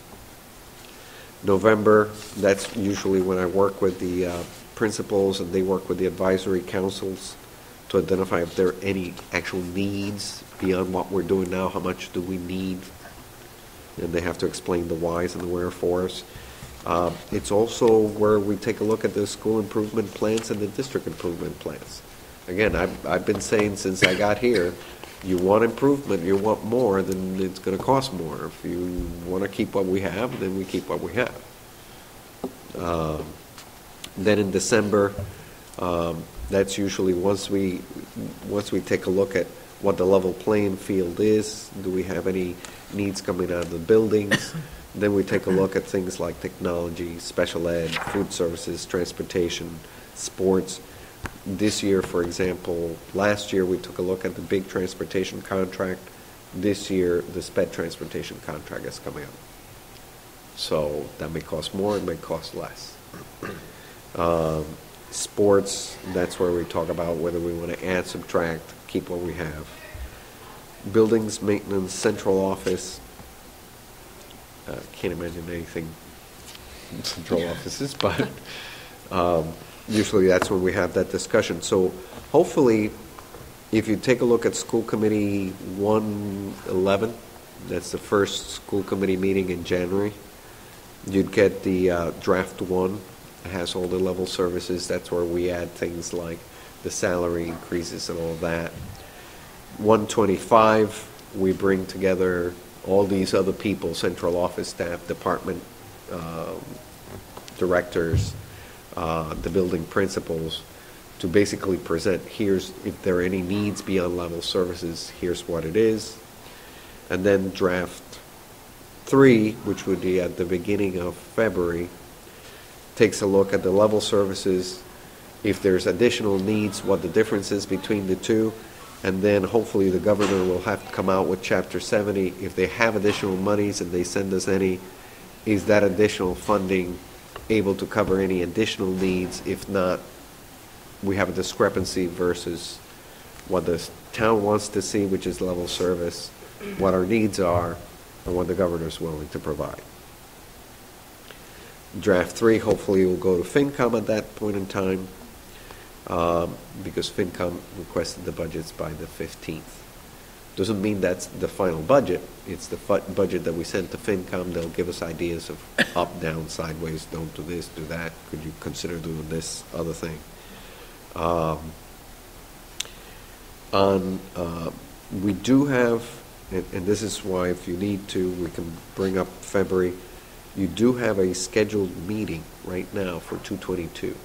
Speaker 3: November, that's usually when I work with the principals, and they work with the advisory councils to identify if there are any actual needs beyond what we're doing now. How much do we need? And they have to explain the whys and the wherefores. It's also where we take a look at the school improvement plans and the district improvement plans. Again, I've been saying since I got here, you want improvement, you want more, then it's going to cost more. If you want to keep what we have, then we keep what we have. Then in December, that's usually once we take a look at what the level playing field is, do we have any needs coming out of the buildings? Then we take a look at things like technology, special ed, food services, transportation, sports. This year, for example, last year we took a look at the big transportation contract. This year, the sped transportation contract is coming up. So that may cost more, it may cost less. Sports, that's where we talk about whether we want to add, subtract, keep what we have. Buildings, maintenance, central office. Can't imagine anything in central offices, but usually that's when we have that discussion. So hopefully, if you take a look at School Committee 111, that's the first school committee meeting in January, you'd get the draft 1. It has all the level services. That's where we add things like the salary increases and all of that. 125, we bring together all these other people, central office staff, department directors, the building principals, to basically present, here's, if there are any needs beyond level services, here's what it is. And then draft 3, which would be at the beginning of February, takes a look at the level services, if there's additional needs, what the difference is between the two, and then hopefully the governor will have to come out with Chapter 70. If they have additional monies and they send us any, is that additional funding able to cover any additional needs? If not, we have a discrepancy versus what the town wants to see, which is level service, what our needs are, and what the governor's willing to provide. Draft 3 hopefully will go to FinCom at that point in time, because FinCom requested the budgets by the 15th. Doesn't mean that's the final budget. It's the budget that we sent to FinCom. They'll give us ideas of up, down, sideways, don't do this, do that. Could you consider doing this other thing? We do have, and this is why if you need to, we can bring up February. You do have a scheduled meeting right now for 2/22,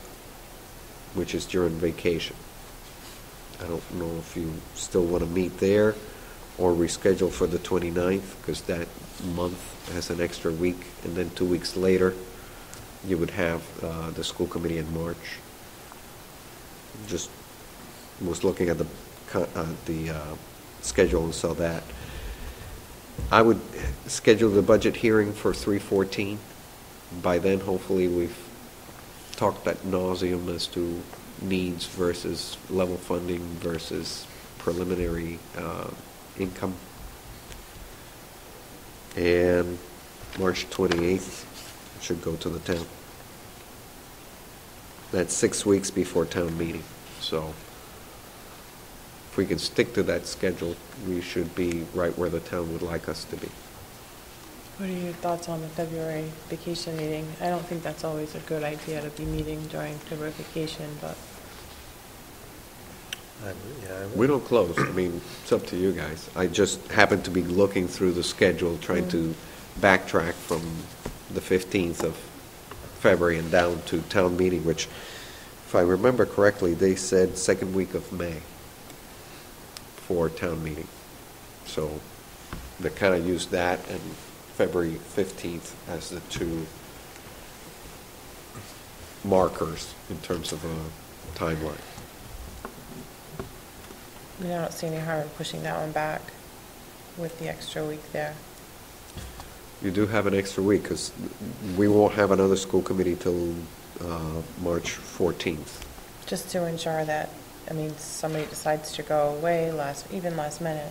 Speaker 3: which is during vacation. I don't know if you still want to meet there or reschedule for the 29th, because that month has an extra week, and then 2 weeks later, you would have the school committee in March. Just was looking at the schedule and saw that. I would schedule the budget hearing for 3/14. By then, hopefully, we've talked ad nauseum as to needs versus level funding versus preliminary income. And March 28th should go to the town. That's 6 weeks before town meeting, so if we can stick to that schedule, we should be right where the town would like us to be.
Speaker 1: What are your thoughts on the February vacation meeting? I don't think that's always a good idea to be meeting during February vacation, but
Speaker 3: We don't close. I mean, it's up to you guys. I just happen to be looking through the schedule, trying to backtrack from the 15th of February and down to town meeting, which, if I remember correctly, they said second week of May for town meeting. So they kind of used that and February 15th as the two markers in terms of a timeline.
Speaker 1: I mean, I don't see any harm in pushing that one back with the extra week there.
Speaker 3: You do have an extra week, because we won't have another school committee till March 14th.
Speaker 1: Just to ensure that, I mean, somebody decides to go away even last minute.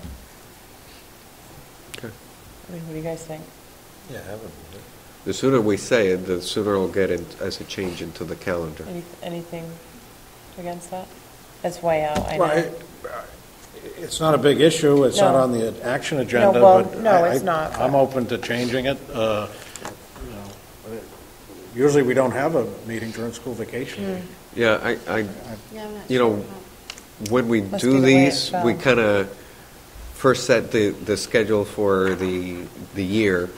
Speaker 3: Okay.
Speaker 1: I mean, what do you guys think?
Speaker 5: Yeah, I haven't.
Speaker 3: The sooner we say it, the sooner it'll get it as a change into the calendar.
Speaker 1: Anything against that? That's way out, I
Speaker 4: Well,
Speaker 1: know.
Speaker 4: it's not a big issue, it's not
Speaker 1: No.
Speaker 4: on the action agenda,
Speaker 1: well,
Speaker 4: but
Speaker 1: no, it's not,
Speaker 4: I'm
Speaker 1: but-
Speaker 4: open to changing it. Usually, we don't have a meeting during school vacation.
Speaker 3: Yeah, I
Speaker 6: Yeah, I'm not
Speaker 3: you
Speaker 6: sure
Speaker 3: know, when we
Speaker 1: Must be
Speaker 3: do
Speaker 1: the way it
Speaker 3: these, we
Speaker 1: fell.
Speaker 3: kind of first set the schedule for the year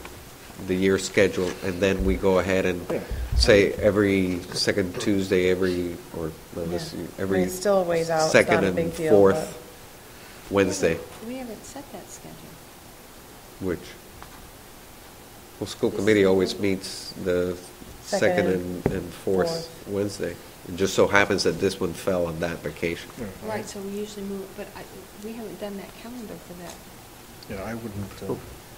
Speaker 3: schedule, and then we go ahead and
Speaker 4: Yeah.
Speaker 3: say every second Tuesday,
Speaker 1: Yeah.
Speaker 3: I
Speaker 1: mean, it's still a ways out. It's
Speaker 3: second
Speaker 1: not a
Speaker 3: and
Speaker 1: big deal,
Speaker 3: fourth Wednesday,
Speaker 6: We haven't set that schedule.
Speaker 3: which, well, school committee always meets the second and fourth Wednesday. It just so happens that this one fell on that vacation.
Speaker 6: Right, so we usually move, but we haven't done that calendar for that.
Speaker 4: Yeah, I wouldn't,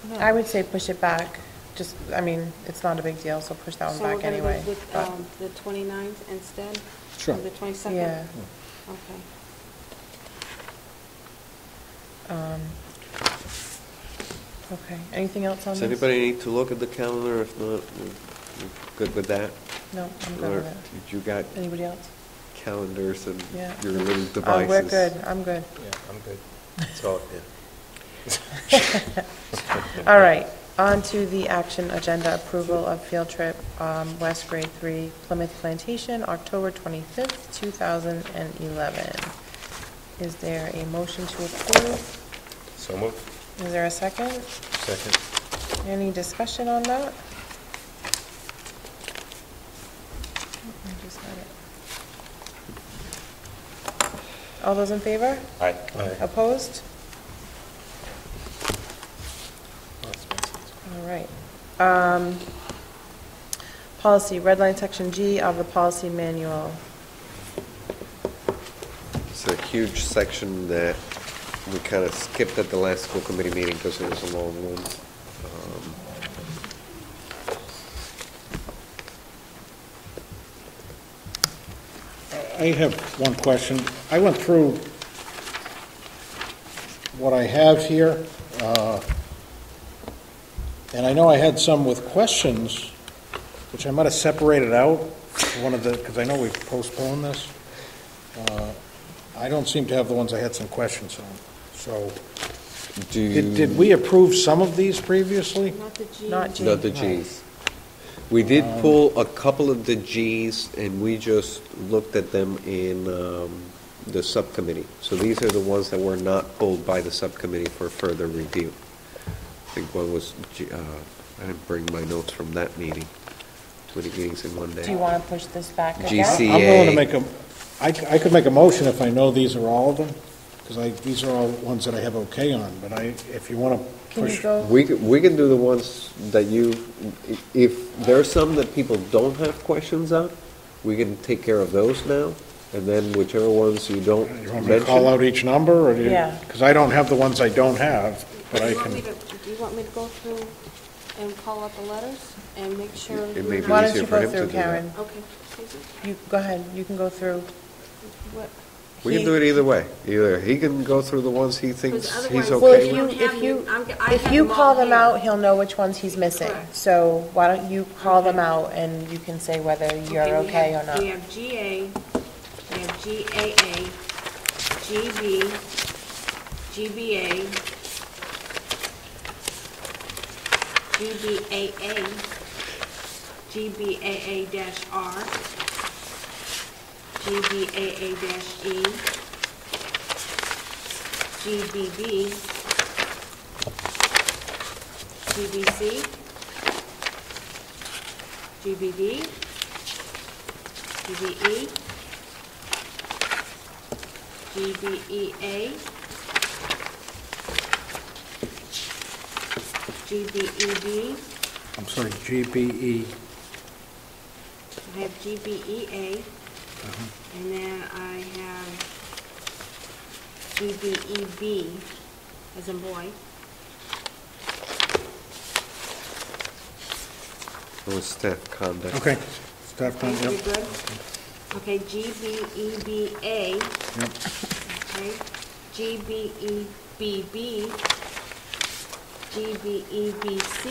Speaker 6: No.
Speaker 1: I would say push it back. Just, I mean, it's not a big deal, so push that one back anyway.
Speaker 6: So we're
Speaker 1: but-
Speaker 6: going to go with the 29th instead?
Speaker 4: Sure.
Speaker 6: Or the 22nd?
Speaker 1: Yeah.
Speaker 6: Okay.
Speaker 1: Okay, anything else on
Speaker 3: Does
Speaker 1: this?
Speaker 3: anybody need to look at the calendar? If not, we're good with that?
Speaker 1: No, I'm good
Speaker 3: Or
Speaker 1: with it.
Speaker 3: you got
Speaker 1: Anybody else?
Speaker 3: calendars and
Speaker 1: Yeah.
Speaker 3: your little devices?
Speaker 1: We're good, I'm good.
Speaker 5: Yeah, I'm good. So,
Speaker 1: All right, on to the action agenda, approval of field trip, West Grade 3 Plymouth Plantation, October 25th, 2011. Is there a motion to approve?
Speaker 5: So moved.
Speaker 1: Is there a second?
Speaker 5: Second.
Speaker 1: Any discussion on that? I just had it. All those in favor?
Speaker 5: Aye.
Speaker 1: Opposed? All right. Policy, red line section G of the policy manual.
Speaker 3: It's a huge section that we kind of skipped at the last school committee meeting because it was a long one.
Speaker 4: I have one question. I went through what I have here, and I know I had some with questions which I might have separated out, one of the, because I know we've postponed this. I don't seem to have the ones I had some questions on. So, did we approve some of these previously?
Speaker 6: Not the G.
Speaker 1: Not G.
Speaker 3: Not the Gs. We did pull a couple of the Gs, and we just looked at them in the subcommittee. So these are the ones that were not pulled by the subcommittee for further review. I think one was, I didn't bring my notes from that meeting, 20 meetings in one day.
Speaker 1: Do you want to push this back again?
Speaker 3: GC.
Speaker 4: I'm willing to make I could make a motion if I know these are all of them, because these are all ones that I have okay on, but if you want to
Speaker 1: Can you
Speaker 4: push.
Speaker 1: go,
Speaker 3: We can do the ones that if there are some that people don't have questions on, we can take care of those now, and then whichever ones you don't
Speaker 4: You want me to call
Speaker 3: mention.
Speaker 4: out each number, or do you?
Speaker 1: Yeah.
Speaker 4: Because I don't have the ones I don't have, but I
Speaker 6: Do you want
Speaker 4: can.
Speaker 6: me to- Do you want me to go through and call out the letters and make sure?
Speaker 3: It may be
Speaker 1: why don't
Speaker 3: easier
Speaker 1: you
Speaker 3: for
Speaker 1: go
Speaker 3: him to
Speaker 1: through,
Speaker 3: do that.
Speaker 1: Karen?
Speaker 6: Okay, Susan,
Speaker 1: You, go ahead, you can go through.
Speaker 6: what?
Speaker 3: We can do it either way. Either he can go through the ones he thinks
Speaker 6: Because
Speaker 3: he's
Speaker 6: otherwise-
Speaker 1: Well,
Speaker 3: okay
Speaker 1: if you,
Speaker 3: with.
Speaker 1: if you call them out, he'll know which ones he's missing.
Speaker 6: Correct.
Speaker 1: So why don't you call them out and you can say whether you're okay or not.
Speaker 6: We have GA, we have GAA, GB, GBA, GBAA, GBAA-R, GBAA-E, GBB, GBC, GBD, GBE, GBEA, GBEB,
Speaker 4: I'm sorry, GBE.
Speaker 6: I have GBEA, and then I have GBEB, as in boy.
Speaker 3: It was staff conduct.
Speaker 4: Okay, staff
Speaker 6: Okay,
Speaker 4: time,
Speaker 6: you're
Speaker 4: yep.
Speaker 6: good? Okay, GBEBA,
Speaker 4: Yep.
Speaker 6: okay, GBEBB, GBEBC,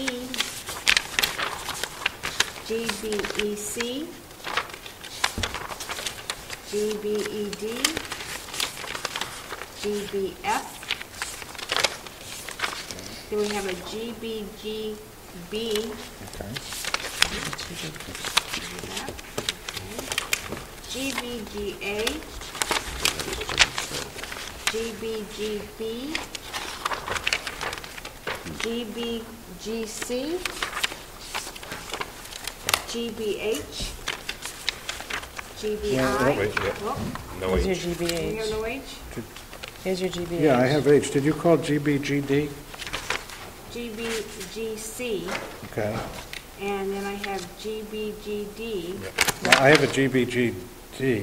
Speaker 6: GBEC, GBED, GBF. Then we have a GBGB.
Speaker 4: Okay.
Speaker 6: GBGA, GBGB, GBGC, GBH, GBI.
Speaker 5: no, wait, yeah.
Speaker 6: Oh,
Speaker 5: No
Speaker 1: Here's your
Speaker 5: H.
Speaker 6: we have
Speaker 1: GBH.
Speaker 6: no H.
Speaker 1: Here's your GBH.
Speaker 4: Yeah, I have H. Did you call GBGD?
Speaker 6: GBGC,
Speaker 4: Okay.
Speaker 6: and then I have GBGD.
Speaker 4: Well, I have a GBGD.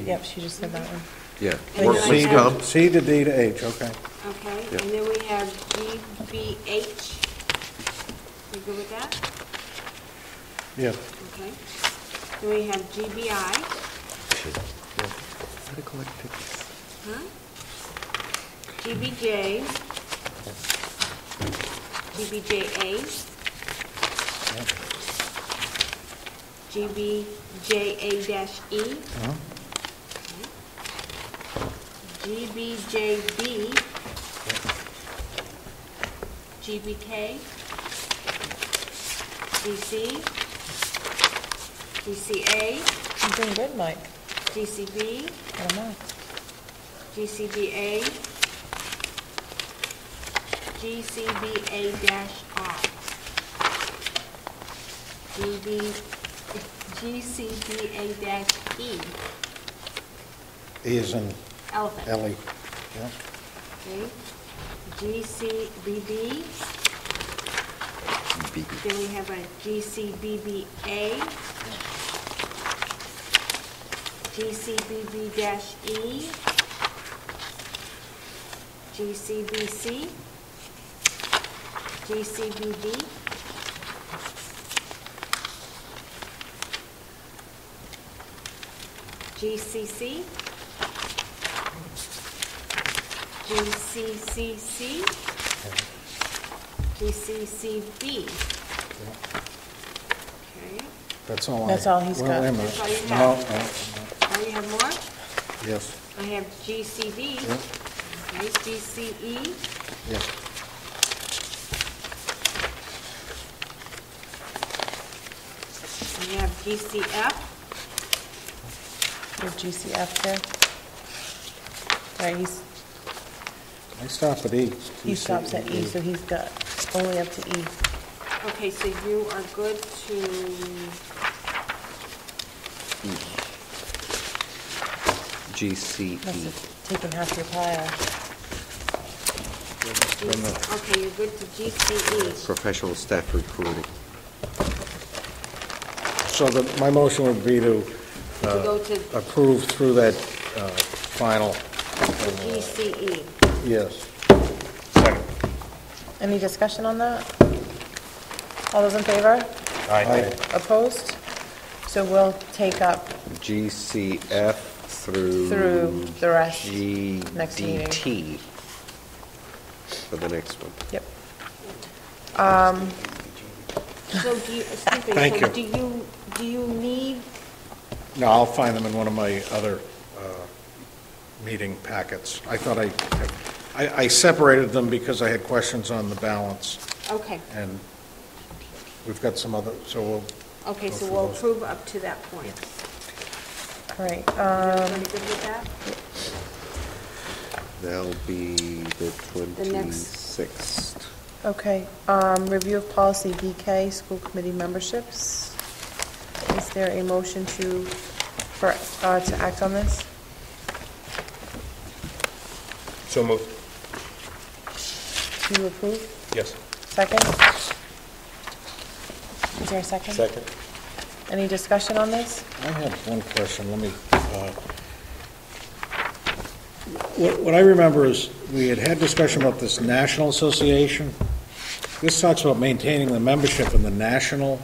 Speaker 1: Yep, she just said that one.
Speaker 3: Yeah.
Speaker 6: And then I
Speaker 3: Workman's
Speaker 6: have-
Speaker 3: comp.
Speaker 4: C to D to H, okay.
Speaker 6: Okay,
Speaker 3: Yeah.
Speaker 6: and then we have GBH. You good with that?
Speaker 4: Yeah.
Speaker 6: Okay. Then we have GBI. Huh? GBJ. GBJA. GBJA-E.
Speaker 4: Uh-huh.
Speaker 6: GBJB. GBK. GC. GCA.
Speaker 1: You're doing good, Mike.
Speaker 6: GCB.
Speaker 1: I don't know.
Speaker 6: GCBA. GCBA-R. GCBA-E.
Speaker 4: E is in
Speaker 6: Elephant.
Speaker 4: Ellie. Yeah.
Speaker 6: Okay. GCBB. Then we have a GCBBA. GCBB-E. GCBC. GCBD. GCC. GCCC. GCCB. Okay.
Speaker 4: That's all I...
Speaker 1: That's all he's
Speaker 4: Well,
Speaker 1: got.
Speaker 4: wait a minute.
Speaker 6: That's all you
Speaker 4: No,
Speaker 6: have? Oh, you have more?
Speaker 4: yes,
Speaker 6: I have GCD,
Speaker 4: Yep.
Speaker 6: right, GCE,
Speaker 4: yes.
Speaker 6: I have GCF,
Speaker 1: Your GCF there. All right,
Speaker 4: I stop at E.
Speaker 1: he stops at E, so he's got only up to E.
Speaker 6: okay, so you are good to,
Speaker 1: Must
Speaker 3: GCE,
Speaker 1: have taken half your pile.
Speaker 6: okay, you're good to GCE.
Speaker 3: professional staff recruiting.
Speaker 4: So my motion would be to
Speaker 6: To go to
Speaker 4: approve through that final,
Speaker 6: GCE.
Speaker 4: yes.
Speaker 1: Any discussion on that? All those in favor?
Speaker 4: Aye.
Speaker 1: Opposed? So we'll take up
Speaker 3: GCF through
Speaker 1: the rest next
Speaker 3: GDT for the next one.
Speaker 1: Yep.
Speaker 6: So do you, excuse me,
Speaker 4: Thank
Speaker 6: so
Speaker 4: you.
Speaker 6: do you need,
Speaker 4: No, I'll find them in one of my other meeting packets. I thought I separated them because I had questions on the balance,
Speaker 6: okay,
Speaker 4: and we've got some other, so we'll,
Speaker 6: okay,
Speaker 4: Go
Speaker 6: so
Speaker 4: through
Speaker 6: we'll
Speaker 4: those.
Speaker 6: approve up to that point.
Speaker 1: All right,
Speaker 6: Everybody good with that?
Speaker 3: That'll be the
Speaker 6: The next-
Speaker 3: 26th.
Speaker 1: okay, review of policy BK, school committee memberships. Is there a motion to act on this?
Speaker 5: So moved.
Speaker 1: To approve?
Speaker 5: Yes.
Speaker 1: Second? Is there a second?
Speaker 5: Second.
Speaker 1: Any discussion on this?
Speaker 4: I have one question, let me, what I remember is, we had discussion about this national association. This talks about maintaining the membership in the national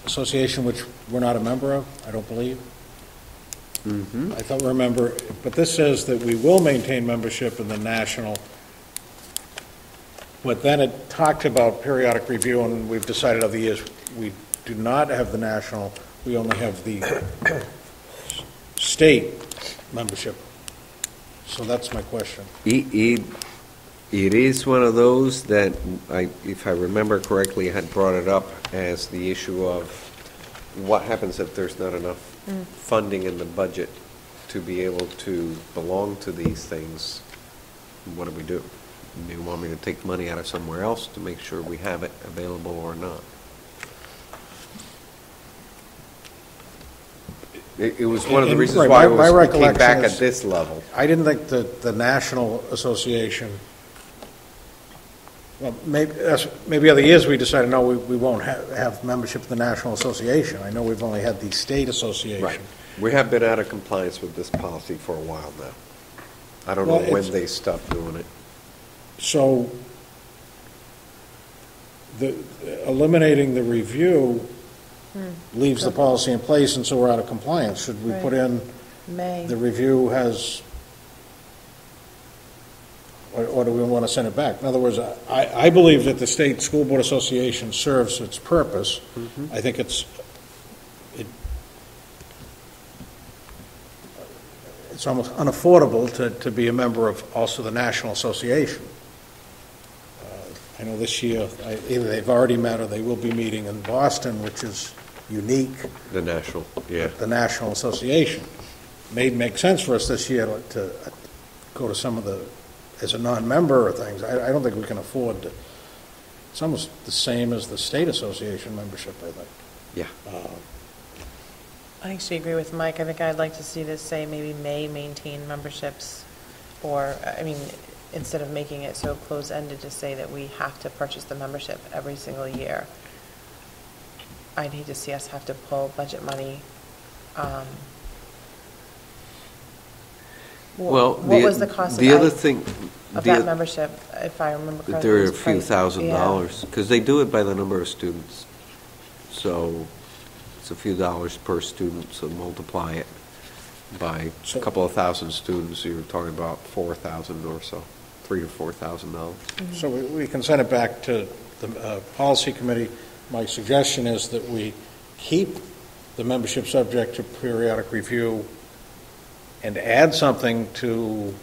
Speaker 4: association, which we're not a member of, I don't believe. I thought, remember, but this says that we will maintain membership in the national, but then it talked about periodic review, and we've decided over the years, we do not have the national, we only have the state membership. So that's my question.
Speaker 3: It is one of those that, if I remember correctly, had brought it up as the issue of what happens if there's not enough funding in the budget to be able to belong to these things. What do? Do you want me to take money out of somewhere else to make sure we have it available or not? It was one of the
Speaker 4: And-
Speaker 3: reasons
Speaker 4: right,
Speaker 3: why
Speaker 4: my
Speaker 3: it came
Speaker 4: recollection
Speaker 3: back
Speaker 4: is-
Speaker 3: at this level.
Speaker 4: I didn't think that the National Association, well, maybe other years we decided, no, we won't have membership in the National Association. I know we've only had the State Association.
Speaker 3: Right. We have been out of compliance with this policy for a while now. I don't know
Speaker 4: Well,
Speaker 3: when
Speaker 4: it's-
Speaker 3: they stopped doing it.
Speaker 4: So, eliminating the review leaves the policy in place, and so we're out of compliance. Should we put
Speaker 1: Right.
Speaker 4: in,
Speaker 1: May.
Speaker 4: the review has, or do we want to send it back? In other words, I believe that the State School Board Association serves its purpose. I think it's almost unaffordable to be a member of also the National Association. I know this year, either they've already met or they will be meeting in Boston, which is unique,
Speaker 3: The national, yeah.
Speaker 4: the National Association. May make sense for us this year to go to some of the, as a non-member of things. I don't think we can afford to. It's almost the same as the State Association membership, I think.
Speaker 3: Yeah.
Speaker 1: I actually agree with Mike. I think I'd like to see this say maybe may maintain memberships, or, I mean, instead of making it so closed-ended, to say that we have to purchase the membership every single year. I'd hate to see us have to pull budget money.
Speaker 3: Well,
Speaker 1: What was the cost
Speaker 3: the other thing,
Speaker 1: of
Speaker 3: the
Speaker 1: that
Speaker 3: oth-
Speaker 1: membership, if I remember correctly?
Speaker 3: there are a
Speaker 1: was
Speaker 3: few
Speaker 1: price-
Speaker 3: $1,000s, because they do it by the number of students. So it's a few dollars per student, so multiply it by a couple of thousand students, you're talking about 4,000 or so, $3,000 to $4,000.
Speaker 4: So we can send it back to the Policy Committee. My suggestion is that we keep the membership subject to periodic review and add something to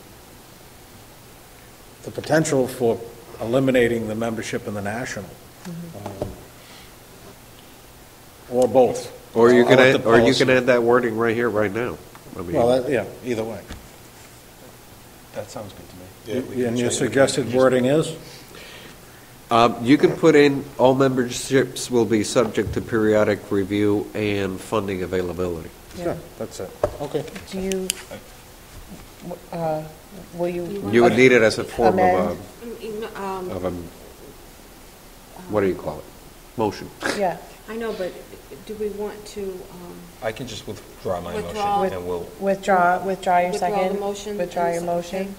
Speaker 4: the potential for eliminating the membership in the national. Or both.
Speaker 3: Or you can
Speaker 4: I'll let
Speaker 3: add,
Speaker 4: the
Speaker 3: or you
Speaker 4: policy-
Speaker 3: can add that wording right here, right now. I mean,
Speaker 4: Well, yeah, either way.
Speaker 7: That sounds good to me.
Speaker 5: Yeah, we can
Speaker 4: And your
Speaker 5: change-
Speaker 4: suggested wording is?
Speaker 3: you can put in, all memberships will be subject to periodic review and funding availability.
Speaker 1: Yeah.
Speaker 4: That's it. Okay.
Speaker 1: Do you, will you?
Speaker 3: You would need it as a form of
Speaker 1: Amend.
Speaker 3: a, what do you call it? Motion.
Speaker 1: Yeah,
Speaker 6: I know, but do we want to
Speaker 7: I can just withdraw my motion,
Speaker 6: Withdraw.
Speaker 7: and we'll,
Speaker 1: withdraw your
Speaker 6: withdraw
Speaker 1: second?
Speaker 6: the motion?
Speaker 1: Withdraw your
Speaker 6: and-
Speaker 1: motion.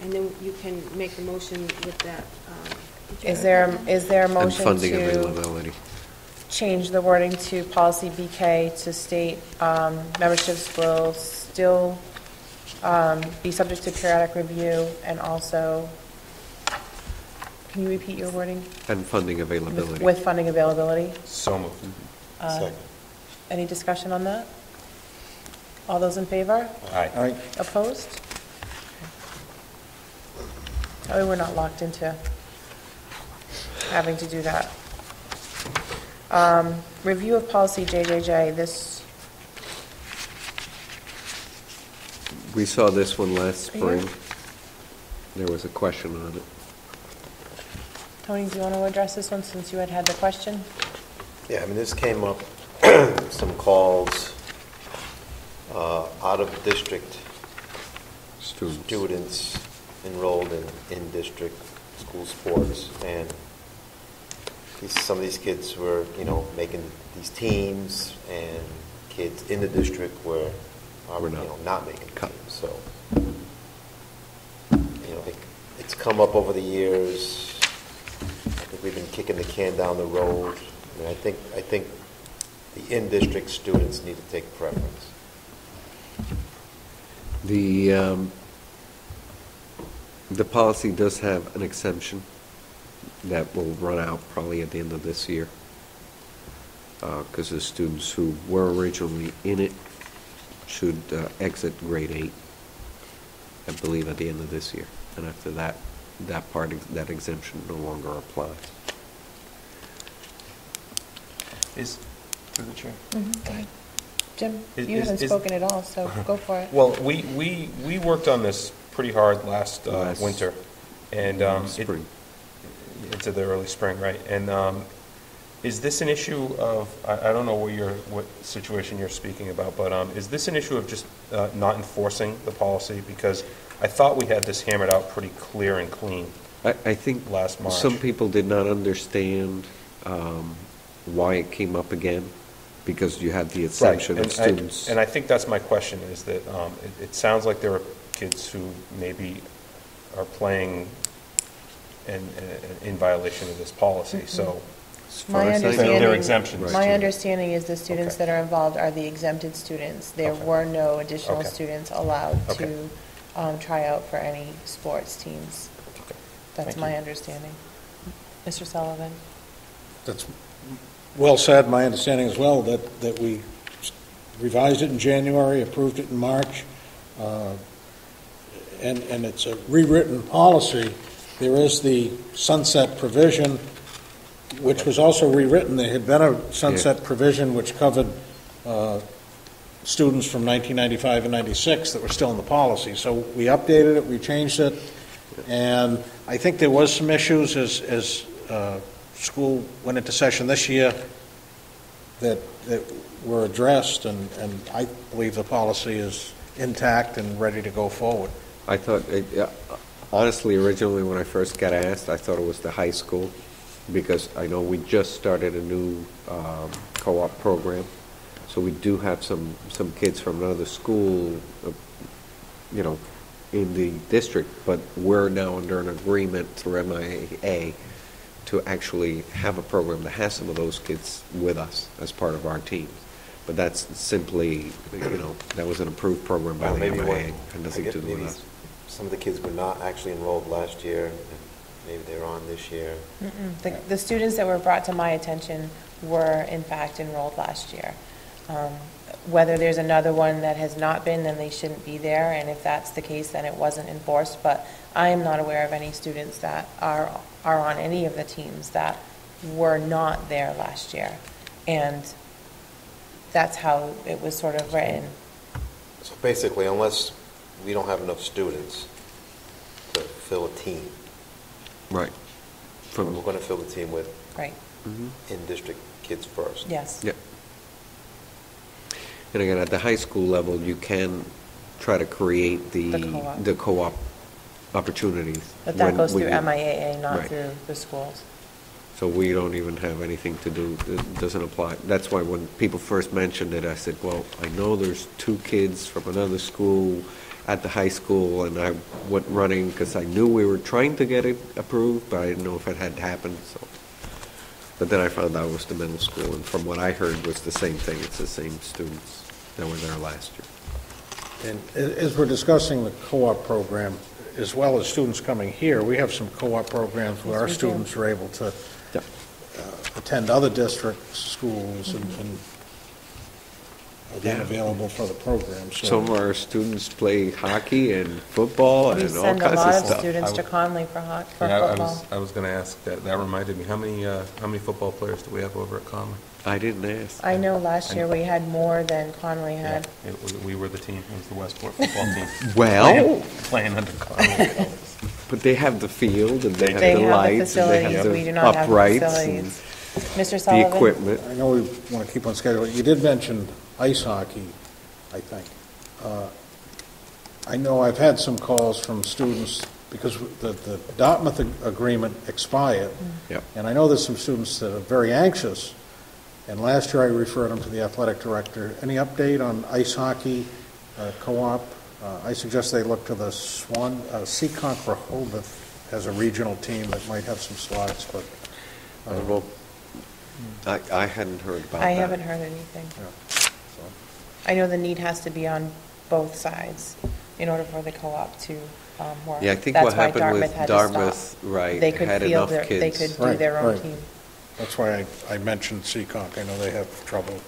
Speaker 6: And then you can make the motion with that. did you
Speaker 1: Is
Speaker 6: have
Speaker 1: there,
Speaker 6: that?
Speaker 1: is there a
Speaker 3: And
Speaker 1: motion
Speaker 3: funding
Speaker 1: to
Speaker 3: availability.
Speaker 1: change the wording to policy BK to state memberships will still be subject to periodic review and also, can you repeat your wording?
Speaker 3: And funding availability.
Speaker 1: With funding availability?
Speaker 7: so moved.
Speaker 5: Second.
Speaker 1: Any discussion on that? All those in favor?
Speaker 7: Aye.
Speaker 4: All right.
Speaker 1: Opposed? That way we're not locked into having to do that. Review of policy JJJ, this,
Speaker 3: We saw this one last
Speaker 1: Yeah.
Speaker 3: spring. There was a question on it.
Speaker 1: Tony, do you want to address this one since you had the question?
Speaker 5: Yeah, I mean, this came up, some calls, out-of-district students enrolled in district school sports, and some of these kids were, making these teams, and kids in the district were
Speaker 3: Were not.
Speaker 5: not making
Speaker 3: Cut.
Speaker 5: teams. So, it's come up over the years. I think we've been kicking the can down the road. I mean, I think the in-district students need to take preference.
Speaker 3: The policy does have an exemption that will run out probably at the end of this year. Because the students who were originally in it should exit grade 8, I believe, at the end of this year. And after that, that exemption no longer applies.
Speaker 7: Through the chair.
Speaker 1: Go ahead. Jim,
Speaker 7: Is-
Speaker 1: you haven't
Speaker 7: is-
Speaker 1: spoken at all, so go for it.
Speaker 7: Well, we worked on this pretty hard last
Speaker 3: Last
Speaker 7: winter, and
Speaker 3: Spring.
Speaker 7: into the early spring, right? And is this an issue of, I don't know what situation you're speaking about, but is this an issue of just not enforcing the policy? Because I thought we had this hammered out pretty clear and clean.
Speaker 3: I think
Speaker 7: Last March.
Speaker 3: some people did not understand why it came up again, because you had the exemption of students.
Speaker 7: And I think that's my question, is that it sounds like there are kids who maybe are playing in violation of this policy, so.
Speaker 3: As far
Speaker 1: My
Speaker 3: as I know-
Speaker 1: understanding.
Speaker 7: They're exemptions.
Speaker 1: My
Speaker 7: Right.
Speaker 1: understanding is the students
Speaker 7: Okay.
Speaker 1: that are involved are the exempted students. There
Speaker 7: Okay.
Speaker 1: were no additional
Speaker 7: Okay.
Speaker 1: students allowed
Speaker 7: Okay.
Speaker 1: to try out for any sports teams.
Speaker 7: Okay.
Speaker 1: That's
Speaker 7: Thank
Speaker 1: my
Speaker 7: you.
Speaker 1: understanding. Mr. Sullivan?
Speaker 4: That's well said. My understanding as well that we revised it in January, approved it in March, and it's a rewritten policy. There is the sunset provision, which was also rewritten. There had been a sunset provision which covered students from 1995 and 96 that were still in the policy. So we updated it, we changed it, and I think there was some issues as school went into session this year that were addressed, and I believe the policy is intact and ready to go forward.
Speaker 3: I thought, honestly, originally when I first got asked, I thought it was the high school, because I know we just started a new co-op program, so we do have some kids from another school, in the district, but we're now under an agreement through MIA to actually have a program that has some of those kids with us as part of our team. But that's simply, that was an approved program by
Speaker 5: Well,
Speaker 3: the
Speaker 5: maybe
Speaker 3: MIA,
Speaker 5: one-
Speaker 3: and
Speaker 5: I
Speaker 3: nothing
Speaker 5: guess
Speaker 3: to do with
Speaker 5: maybe
Speaker 3: us.
Speaker 5: some of the kids were not actually enrolled last year, maybe they're on this year.
Speaker 1: The students that were brought to my attention were in fact enrolled last year. Whether there's another one that has not been, then they shouldn't be there, and if that's the case, then it wasn't enforced, but I am not aware of any students that are on any of the teams that were not there last year. And that's how it was sort of written.
Speaker 5: So basically, unless we don't have enough students to fill a team,
Speaker 3: Right.
Speaker 5: we're going to fill the team with
Speaker 1: Right,
Speaker 5: in-district kids first.
Speaker 1: yes.
Speaker 3: Yeah. And again, at the high school level, you can try to create
Speaker 1: The co-op.
Speaker 3: the co-op opportunities.
Speaker 1: But that
Speaker 3: when
Speaker 1: goes
Speaker 3: we-
Speaker 1: through MIAA, not
Speaker 3: Right.
Speaker 1: through the schools.
Speaker 3: So we don't even have anything to do, it doesn't apply. That's why when people first mentioned it, I said, well, I know there's 2 kids from another school at the high school, and I went running because I knew we were trying to get it approved, but I didn't know if it had happened, so. But then I found out it was the middle school, and from what I heard was the same thing. It's the same students that were there last year.
Speaker 4: And as we're discussing the co-op program, as well as students coming here, we have some co-op programs where
Speaker 1: Yes,
Speaker 4: our
Speaker 1: we do.
Speaker 4: students are able to
Speaker 3: Yeah.
Speaker 4: attend other district schools and again,
Speaker 3: Yeah.
Speaker 4: available for the program. So
Speaker 3: Some of our students play hockey and football
Speaker 1: We
Speaker 3: and all
Speaker 1: send a
Speaker 3: kinds
Speaker 1: lot
Speaker 3: of
Speaker 1: of
Speaker 3: stuff.
Speaker 1: students to Conley for
Speaker 7: Yeah,
Speaker 1: football.
Speaker 7: I was going to ask, that reminded me, how many football players do we have over at Conley?
Speaker 3: I didn't ask.
Speaker 1: I know last year we had more than Conley had.
Speaker 7: We were the team, it was the Westport football team.
Speaker 3: Well,
Speaker 7: Playing under Conley colors.
Speaker 3: but they have the field, and they have
Speaker 1: They
Speaker 3: the
Speaker 1: have the
Speaker 3: lights, and they
Speaker 1: facilities,
Speaker 3: have
Speaker 1: we do
Speaker 3: the
Speaker 1: not have the
Speaker 3: uprights, and
Speaker 1: facilities. Mr.
Speaker 3: the
Speaker 1: Sullivan?
Speaker 3: equipment.
Speaker 4: I know we want to keep on schedule. You did mention ice hockey, I think. I know I've had some calls from students because the Dartmouth agreement expired.
Speaker 3: Yep.
Speaker 4: And I know there's some students that are very anxious. And last year I referred them to the athletic director. Any update on ice hockey co-op? I suggest they look to the Swan, Seekonk Rehoboth has a regional team that might have some slots, but.
Speaker 3: I don't know. I hadn't heard about that.
Speaker 1: I haven't heard anything.
Speaker 4: Yeah, so.
Speaker 1: I know the need has to be on both sides in order for the co-op to work.
Speaker 3: Yeah, I think
Speaker 1: That's
Speaker 3: what
Speaker 1: why
Speaker 3: happened with
Speaker 1: had to stop.
Speaker 3: Dartmouth, right,
Speaker 1: They could
Speaker 3: had
Speaker 1: field
Speaker 3: enough
Speaker 1: They
Speaker 3: kids.
Speaker 1: could do
Speaker 4: Right,
Speaker 1: their own
Speaker 4: right.
Speaker 1: team.
Speaker 4: That's why I mentioned Seekonk. I know they have trouble.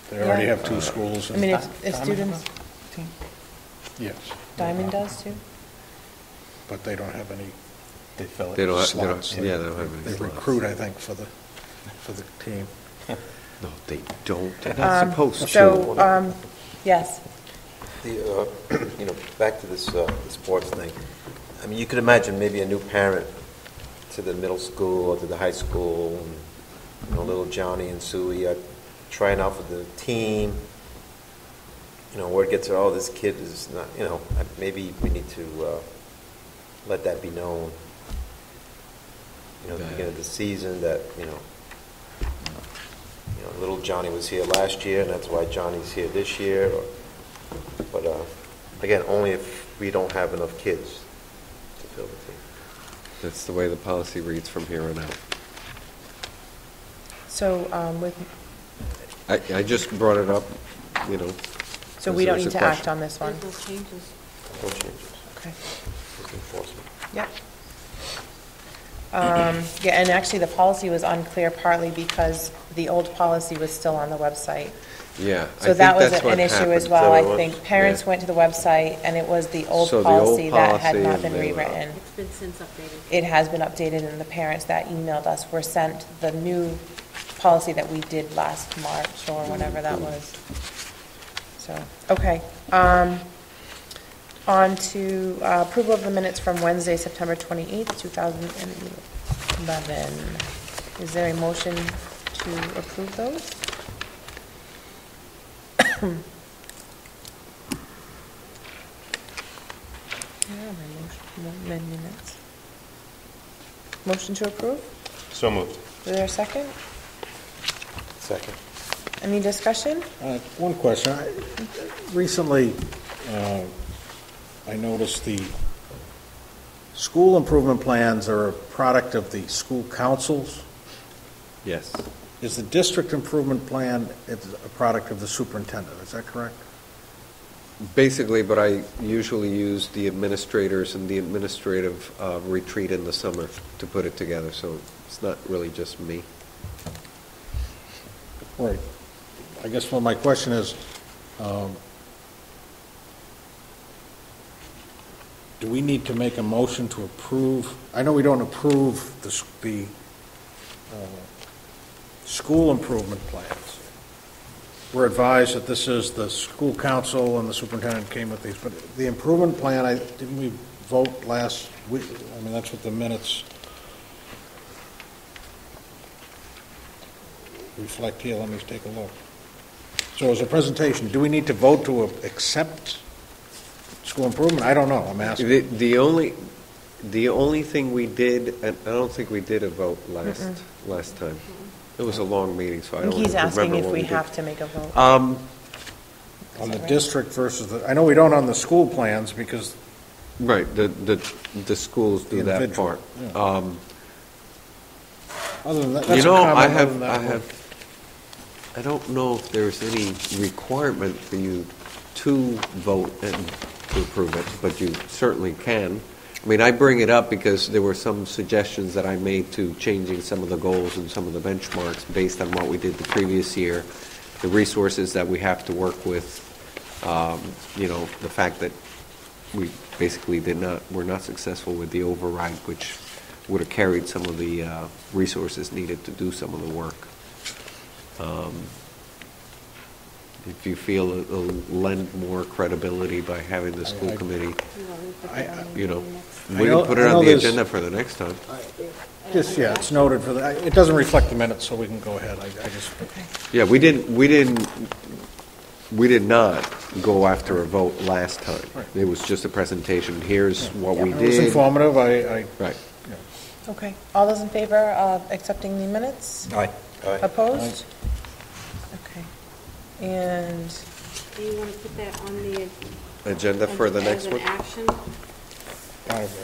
Speaker 4: They already
Speaker 1: Yeah.
Speaker 4: have 2 schools.
Speaker 1: I
Speaker 4: and-
Speaker 1: mean, if students,
Speaker 4: Yes.
Speaker 1: Diamond does too?
Speaker 4: But they don't have any,
Speaker 7: They fill
Speaker 3: They
Speaker 7: it.
Speaker 3: don't,
Speaker 4: Slots.
Speaker 3: yeah, they don't have
Speaker 4: they
Speaker 3: any slots.
Speaker 4: recruit, I think, for the team.
Speaker 3: No, they don't. They're not supposed to.
Speaker 1: So, yes,
Speaker 5: The, back to this the sports thing. I mean, you could imagine maybe a new parent to the middle school or to the high school, and, little Johnny and Suey are trying out for the team. Word gets out, oh, this kid is not, maybe we need to let that be known. At the beginning of the season that, little Johnny was here last year, and that's why Johnny's here this year. But again, only if we don't have enough kids to fill the team.
Speaker 3: That's the way the policy reads from here on out.
Speaker 1: so with,
Speaker 3: I just brought it up,
Speaker 1: so
Speaker 3: because
Speaker 1: we don't
Speaker 3: there's
Speaker 1: need
Speaker 3: a
Speaker 1: to act
Speaker 3: question.
Speaker 1: on this one?
Speaker 6: There's no changes.
Speaker 5: No changes.
Speaker 1: Okay.
Speaker 5: Just enforcement.
Speaker 1: Yep. Yeah, and actually, the policy was unclear partly because the old policy was still on the website.
Speaker 3: Yeah. I
Speaker 1: So
Speaker 3: think
Speaker 1: that was
Speaker 3: that's what
Speaker 1: an issue as
Speaker 3: happened.
Speaker 1: well, I
Speaker 5: Is that what it
Speaker 1: think.
Speaker 5: was?
Speaker 1: Parents
Speaker 3: Yeah.
Speaker 1: went to the website, and it was the old
Speaker 3: So the old
Speaker 1: policy that had
Speaker 3: policy
Speaker 1: not been
Speaker 3: and they were-
Speaker 1: rewritten.
Speaker 6: It's been since updated.
Speaker 1: It has been updated, and the parents that emailed us were sent the new policy that we did last March, or whenever that was. So, okay. On to approval of the minutes from Wednesday, September 28th, 2011. Is there a motion to approve those? Yeah, my minutes. Motion to approve?
Speaker 7: So moved.
Speaker 1: Is there a second?
Speaker 5: Second.
Speaker 1: Any discussion?
Speaker 4: One question. Recently, I noticed the school improvement plans are a product of the school councils.
Speaker 3: Yes.
Speaker 4: Is the district improvement plan a product of the superintendent? Is that correct?
Speaker 3: Basically, but I usually use the administrators and the administrative retreat in the summer to put it together, so it's not really just me.
Speaker 4: Right. I guess my question is, do we need to make a motion to approve? I know we don't approve the school improvement plans. We're advised that this is the school council and the superintendent came with these, but the improvement plan, didn't we vote last week? I mean, that's what the minutes reflect here. Let me take a look. So as a presentation, do we need to vote to accept school improvement? I don't know, I'm asking.
Speaker 3: The only thing we did, and I don't think we did a vote last time. It was a long meeting, so I
Speaker 1: I
Speaker 3: don't
Speaker 1: think he's
Speaker 3: remember
Speaker 1: asking if
Speaker 3: what
Speaker 1: we
Speaker 3: did.
Speaker 1: have to make a vote.
Speaker 4: On
Speaker 1: Is
Speaker 4: the
Speaker 1: that right?
Speaker 4: district versus the, I know we don't on the school plans because,
Speaker 3: Right, the schools do that
Speaker 4: Individual,
Speaker 3: part.
Speaker 4: yeah. Other than that,
Speaker 3: You
Speaker 4: that's a
Speaker 3: know,
Speaker 4: comment. Other than that,
Speaker 3: I don't know if there's any requirement for you to vote and to approve it, but you certainly can. I mean, I bring it up because there were some suggestions that I made to changing some of the goals and some of the benchmarks based on what we did the previous year, the resources that we have to work with, the fact that we basically were not successful with the override, which would have carried some of the resources needed to do some of the work. If you feel it'll lend more credibility by having the school committee, we can put it
Speaker 4: I know
Speaker 3: on the
Speaker 4: there's-
Speaker 3: agenda for the next time.
Speaker 4: just, yeah, it's noted for the, it doesn't reflect the minutes, so we can go ahead. I just,
Speaker 3: Yeah, we did not go after a vote last time.
Speaker 4: Right.
Speaker 3: It was just a presentation. Here's what we
Speaker 4: it was
Speaker 3: did.
Speaker 4: informative,
Speaker 3: Right.
Speaker 1: Okay, all those in favor of accepting the minutes?
Speaker 7: Aye.
Speaker 1: Opposed? Okay, and
Speaker 6: Do you want to put that on the?
Speaker 3: Agenda for the next one?
Speaker 6: As an action?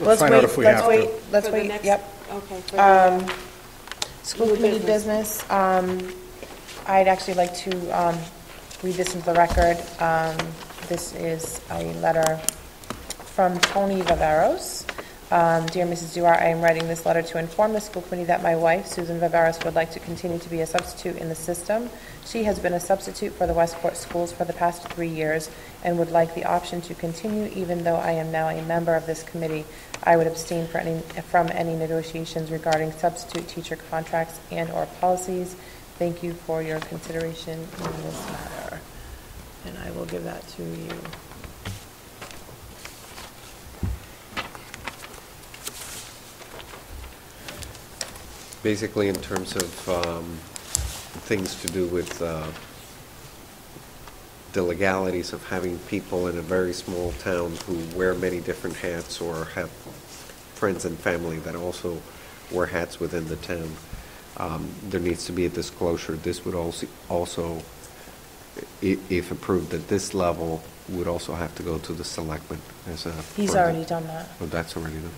Speaker 4: let's find out if we have to.
Speaker 1: Let's
Speaker 6: For the
Speaker 1: wait,
Speaker 6: next-
Speaker 1: yep.
Speaker 6: Okay. for the-
Speaker 1: School
Speaker 6: New
Speaker 1: committee business, I'd actually like to read this into the record. This is a letter from Tony Viveros. Dear Mrs. Duarte, I am writing this letter to inform the school committee that my wife, Susan Viveros, would like to continue to be a substitute in the system. She has been a substitute for the Westport schools for the past 3 years and would like the option to continue even though I am now a member of this committee. I would abstain from any negotiations regarding substitute teacher contracts and/or policies. Thank you for your consideration in this matter. And I will give that to you.
Speaker 3: Basically, in terms of things to do with the legalities of having people in a very small town who wear many different hats or have friends and family that also wear hats within the town, there needs to be a disclosure. This would also, if approved at this level, would also have to go to the selectmen as a...
Speaker 1: He's
Speaker 3: further-
Speaker 1: already done that.
Speaker 3: Oh, that's already done.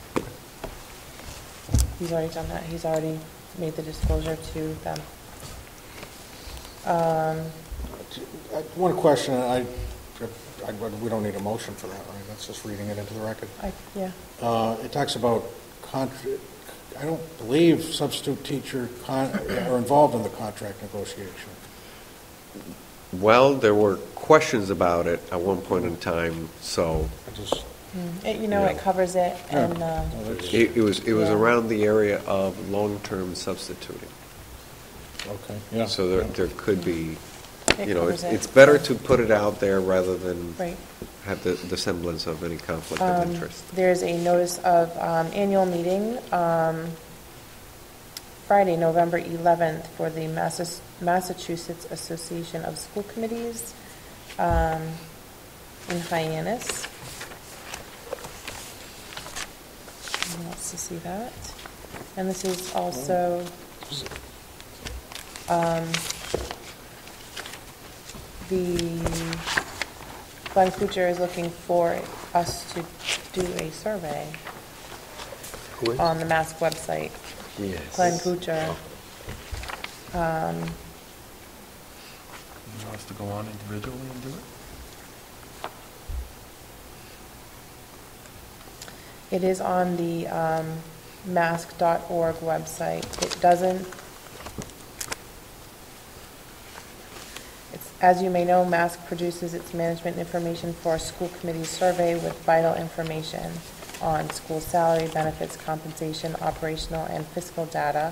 Speaker 1: He's already done that. He's already made the disclosure to them.
Speaker 4: One question, we don't need a motion for that, right? That's just reading it into the record.
Speaker 1: Yeah.
Speaker 4: It talks about, I don't believe substitute teacher are involved in the contract negotiation.
Speaker 3: Well, there were questions about it at one point in time, so
Speaker 4: I just,
Speaker 1: It covers it, and,
Speaker 3: it was
Speaker 1: Yeah.
Speaker 3: around the area of long-term substituting.
Speaker 4: okay, yeah.
Speaker 3: So there could be,
Speaker 1: It covers it.
Speaker 3: it's better to put it out there rather than
Speaker 1: right.
Speaker 3: have the semblance of any conflict of interest.
Speaker 1: There's a notice of annual meeting, Friday, November 11th, for the Massachusetts Association of School Committees in Hyannis. Who wants to see that? And this is also Glenn Kuchar is looking for us to do a survey on the Mass website.
Speaker 3: Yes.
Speaker 1: Glenn Kuchar.
Speaker 7: You want us to go on individually and do it?
Speaker 1: It is on the mask.org website. It doesn't, as you may know, MASC produces its management information for a school committee survey with vital information on school salary, benefits, compensation, operational, and fiscal data.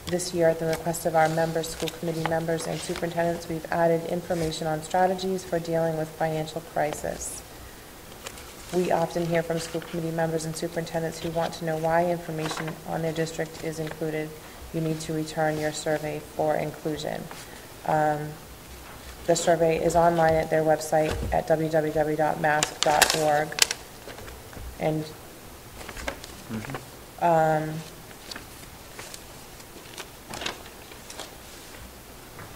Speaker 1: This year, at the request of our members, school committee members, and superintendents, we've added information on strategies for dealing with financial crisis. We often hear from school committee members and superintendents who want to know why information on their district is included. You need to return your survey for inclusion. The survey is online at their website at www.mask.org. And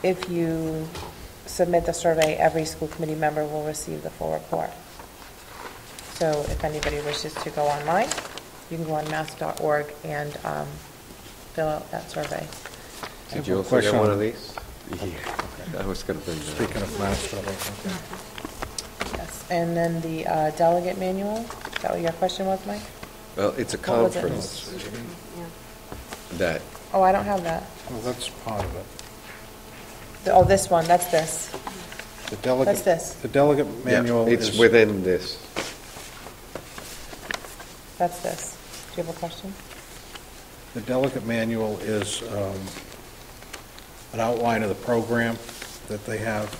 Speaker 1: if you submit the survey, every school committee member will receive the full report. So if anybody wishes to go online, you can go on mask.org and fill out that survey.
Speaker 3: Did you also get one of these? Yeah, I was going to bring that.
Speaker 4: Speaking of mask, okay.
Speaker 1: Yes, and then the delegate manual, is that what your question was, Mike?
Speaker 3: Well, it's a
Speaker 1: What was it?
Speaker 3: conference
Speaker 6: Yeah.
Speaker 3: that,
Speaker 1: Oh, I don't have that.
Speaker 4: Well, that's part of it.
Speaker 1: Oh, this one, that's this.
Speaker 4: The delegate.
Speaker 1: That's this.
Speaker 4: The delegate
Speaker 3: yeah,
Speaker 4: manual is.
Speaker 3: it's within this.
Speaker 1: That's this. Do you have a question?
Speaker 4: The delegate manual is an outline of the program that they have.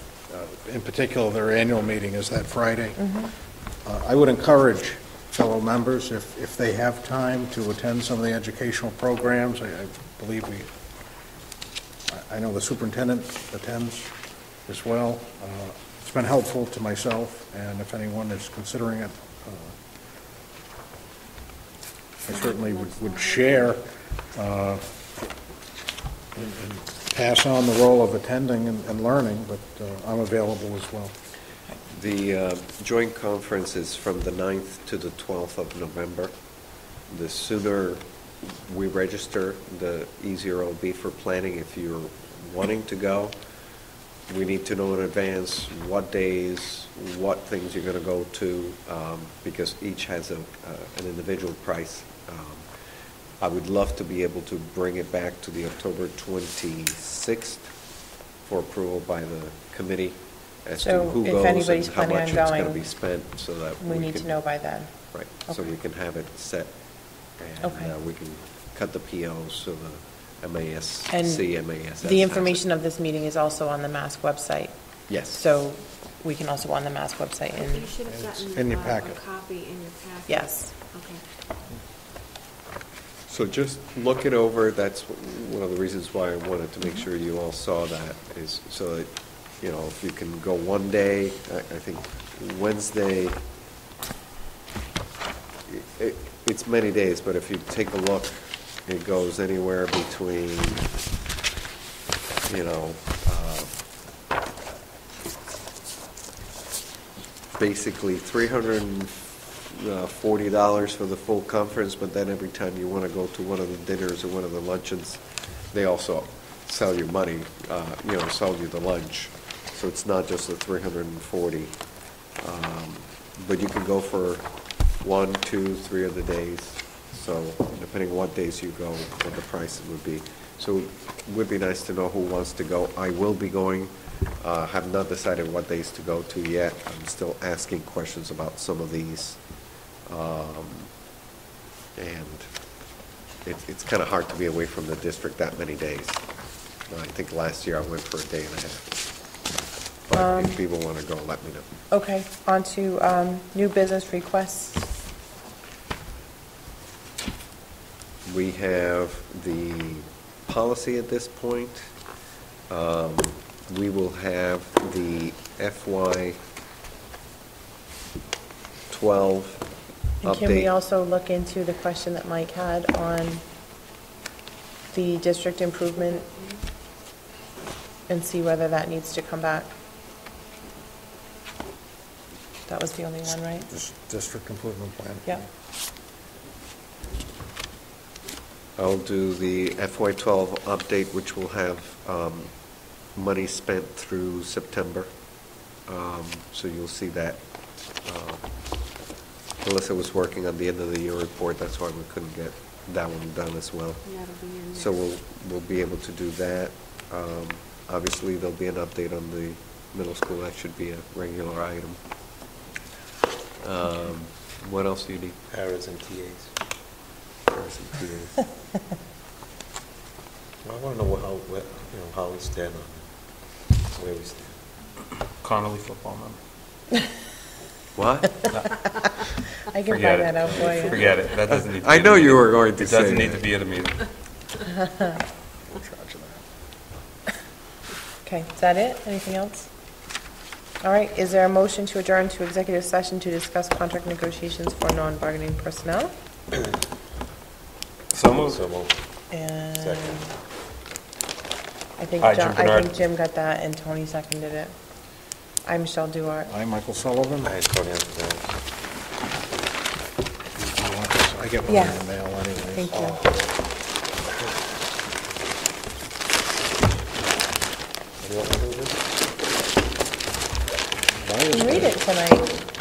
Speaker 4: In particular, their annual meeting is that Friday. I would encourage fellow members, if they have time, to attend some of the educational programs. I believe I know the superintendent attends as well. It's been helpful to myself, and if anyone is considering it, I certainly would share and pass on the role of attending and learning, but I'm available as well.
Speaker 3: The joint conference is from the 9th to the 12th of November. The sooner we register, the easier it'll be for planning. If you're wanting to go, we need to know in advance what days, what things you're going to go to, because each has an individual price. I would love to be able to bring it back to the October 26th for approval by the committee as to
Speaker 1: So
Speaker 3: who
Speaker 1: if
Speaker 3: goes and
Speaker 1: anybody's
Speaker 3: how
Speaker 1: planning
Speaker 3: much
Speaker 1: on
Speaker 3: it's going to
Speaker 1: going,
Speaker 3: be spent, so that
Speaker 1: We need to
Speaker 3: can-
Speaker 1: know by then.
Speaker 3: Right, so
Speaker 1: Okay.
Speaker 3: we can have it set, and
Speaker 1: Okay.
Speaker 3: we can cut the POs so the MASC,
Speaker 1: And
Speaker 3: MASS.
Speaker 1: the information of this meeting is also on the MASC website.
Speaker 3: Yes.
Speaker 1: So we can also go on the MASC website
Speaker 6: You
Speaker 1: and,
Speaker 6: should have gotten
Speaker 4: in your
Speaker 6: a
Speaker 4: packet.
Speaker 6: copy in your packet.
Speaker 1: yes.
Speaker 6: Okay.
Speaker 3: So just look it over. That's one of the reasons why I wanted to make sure you all saw that, is so that, you know, if you can go one day, I think Wednesday, it's many days, but if you take a look, it goes anywhere between, you know, basically $340 for the full conference, but then every time you want to go to one of the dinners or one of the luncheons, they also sell you money, sell you the lunch. So it's not just the 340. But you can go for 1, 2, 3 of the days. So depending on what days you go, what the price would be. So it would be nice to know who wants to go. I will be going. Have not decided what days to go to yet. I'm still asking questions about some of these. And it's kind of hard to be away from the district that many days. I think last year I went for a day and a half. But if people want to go, let me know.
Speaker 1: Okay, on to new business requests.
Speaker 3: We have the policy at this point. We will have the FY 12
Speaker 1: And can we
Speaker 3: update.
Speaker 1: also look into the question that Mike had on the district improvement and see whether that needs to come back? That was the only one, right?
Speaker 4: This district improvement plan.
Speaker 1: Yeah.
Speaker 3: I'll do the FY 12 update, which will have money spent through September. So you'll see that Melissa was working on the end of the year report, that's why we couldn't get that one done as well.
Speaker 6: That'll be in
Speaker 3: So
Speaker 6: next.
Speaker 3: we'll be able to do that. Obviously, there'll be an update on the middle school, that should be a regular item. What else do you need?
Speaker 5: Paras and TAs.
Speaker 3: Paras and TAs.
Speaker 5: I want to know how we stand on it, where we stand.
Speaker 7: Connolly football member.
Speaker 3: What?
Speaker 1: I can
Speaker 7: Forget
Speaker 1: find that
Speaker 7: it.
Speaker 1: out for you.
Speaker 7: Forget it, that doesn't need to be.
Speaker 3: I
Speaker 7: at
Speaker 3: know
Speaker 7: a
Speaker 3: you
Speaker 7: meeting.
Speaker 3: were going to
Speaker 7: It
Speaker 3: say
Speaker 7: doesn't need
Speaker 3: that.
Speaker 7: to be at a meeting.
Speaker 1: Okay, is that it? Anything else? All right, is there a motion to adjourn to executive session to discuss contract negotiations for non-bargaining personnel?
Speaker 7: So moved.
Speaker 5: So moved.
Speaker 1: And
Speaker 5: Second.
Speaker 1: I think
Speaker 7: Hi, Jim
Speaker 1: John, I
Speaker 7: Bernard.
Speaker 1: think Jim got that and Tony seconded it. I'm Michelle Duarte.
Speaker 4: I'm Michael Sullivan.
Speaker 5: I Tony Antonelli.
Speaker 4: I get one
Speaker 1: Yeah.
Speaker 4: in the mail anyways.
Speaker 1: Thank you.
Speaker 5: What do you want me to do?
Speaker 1: You can read it tonight.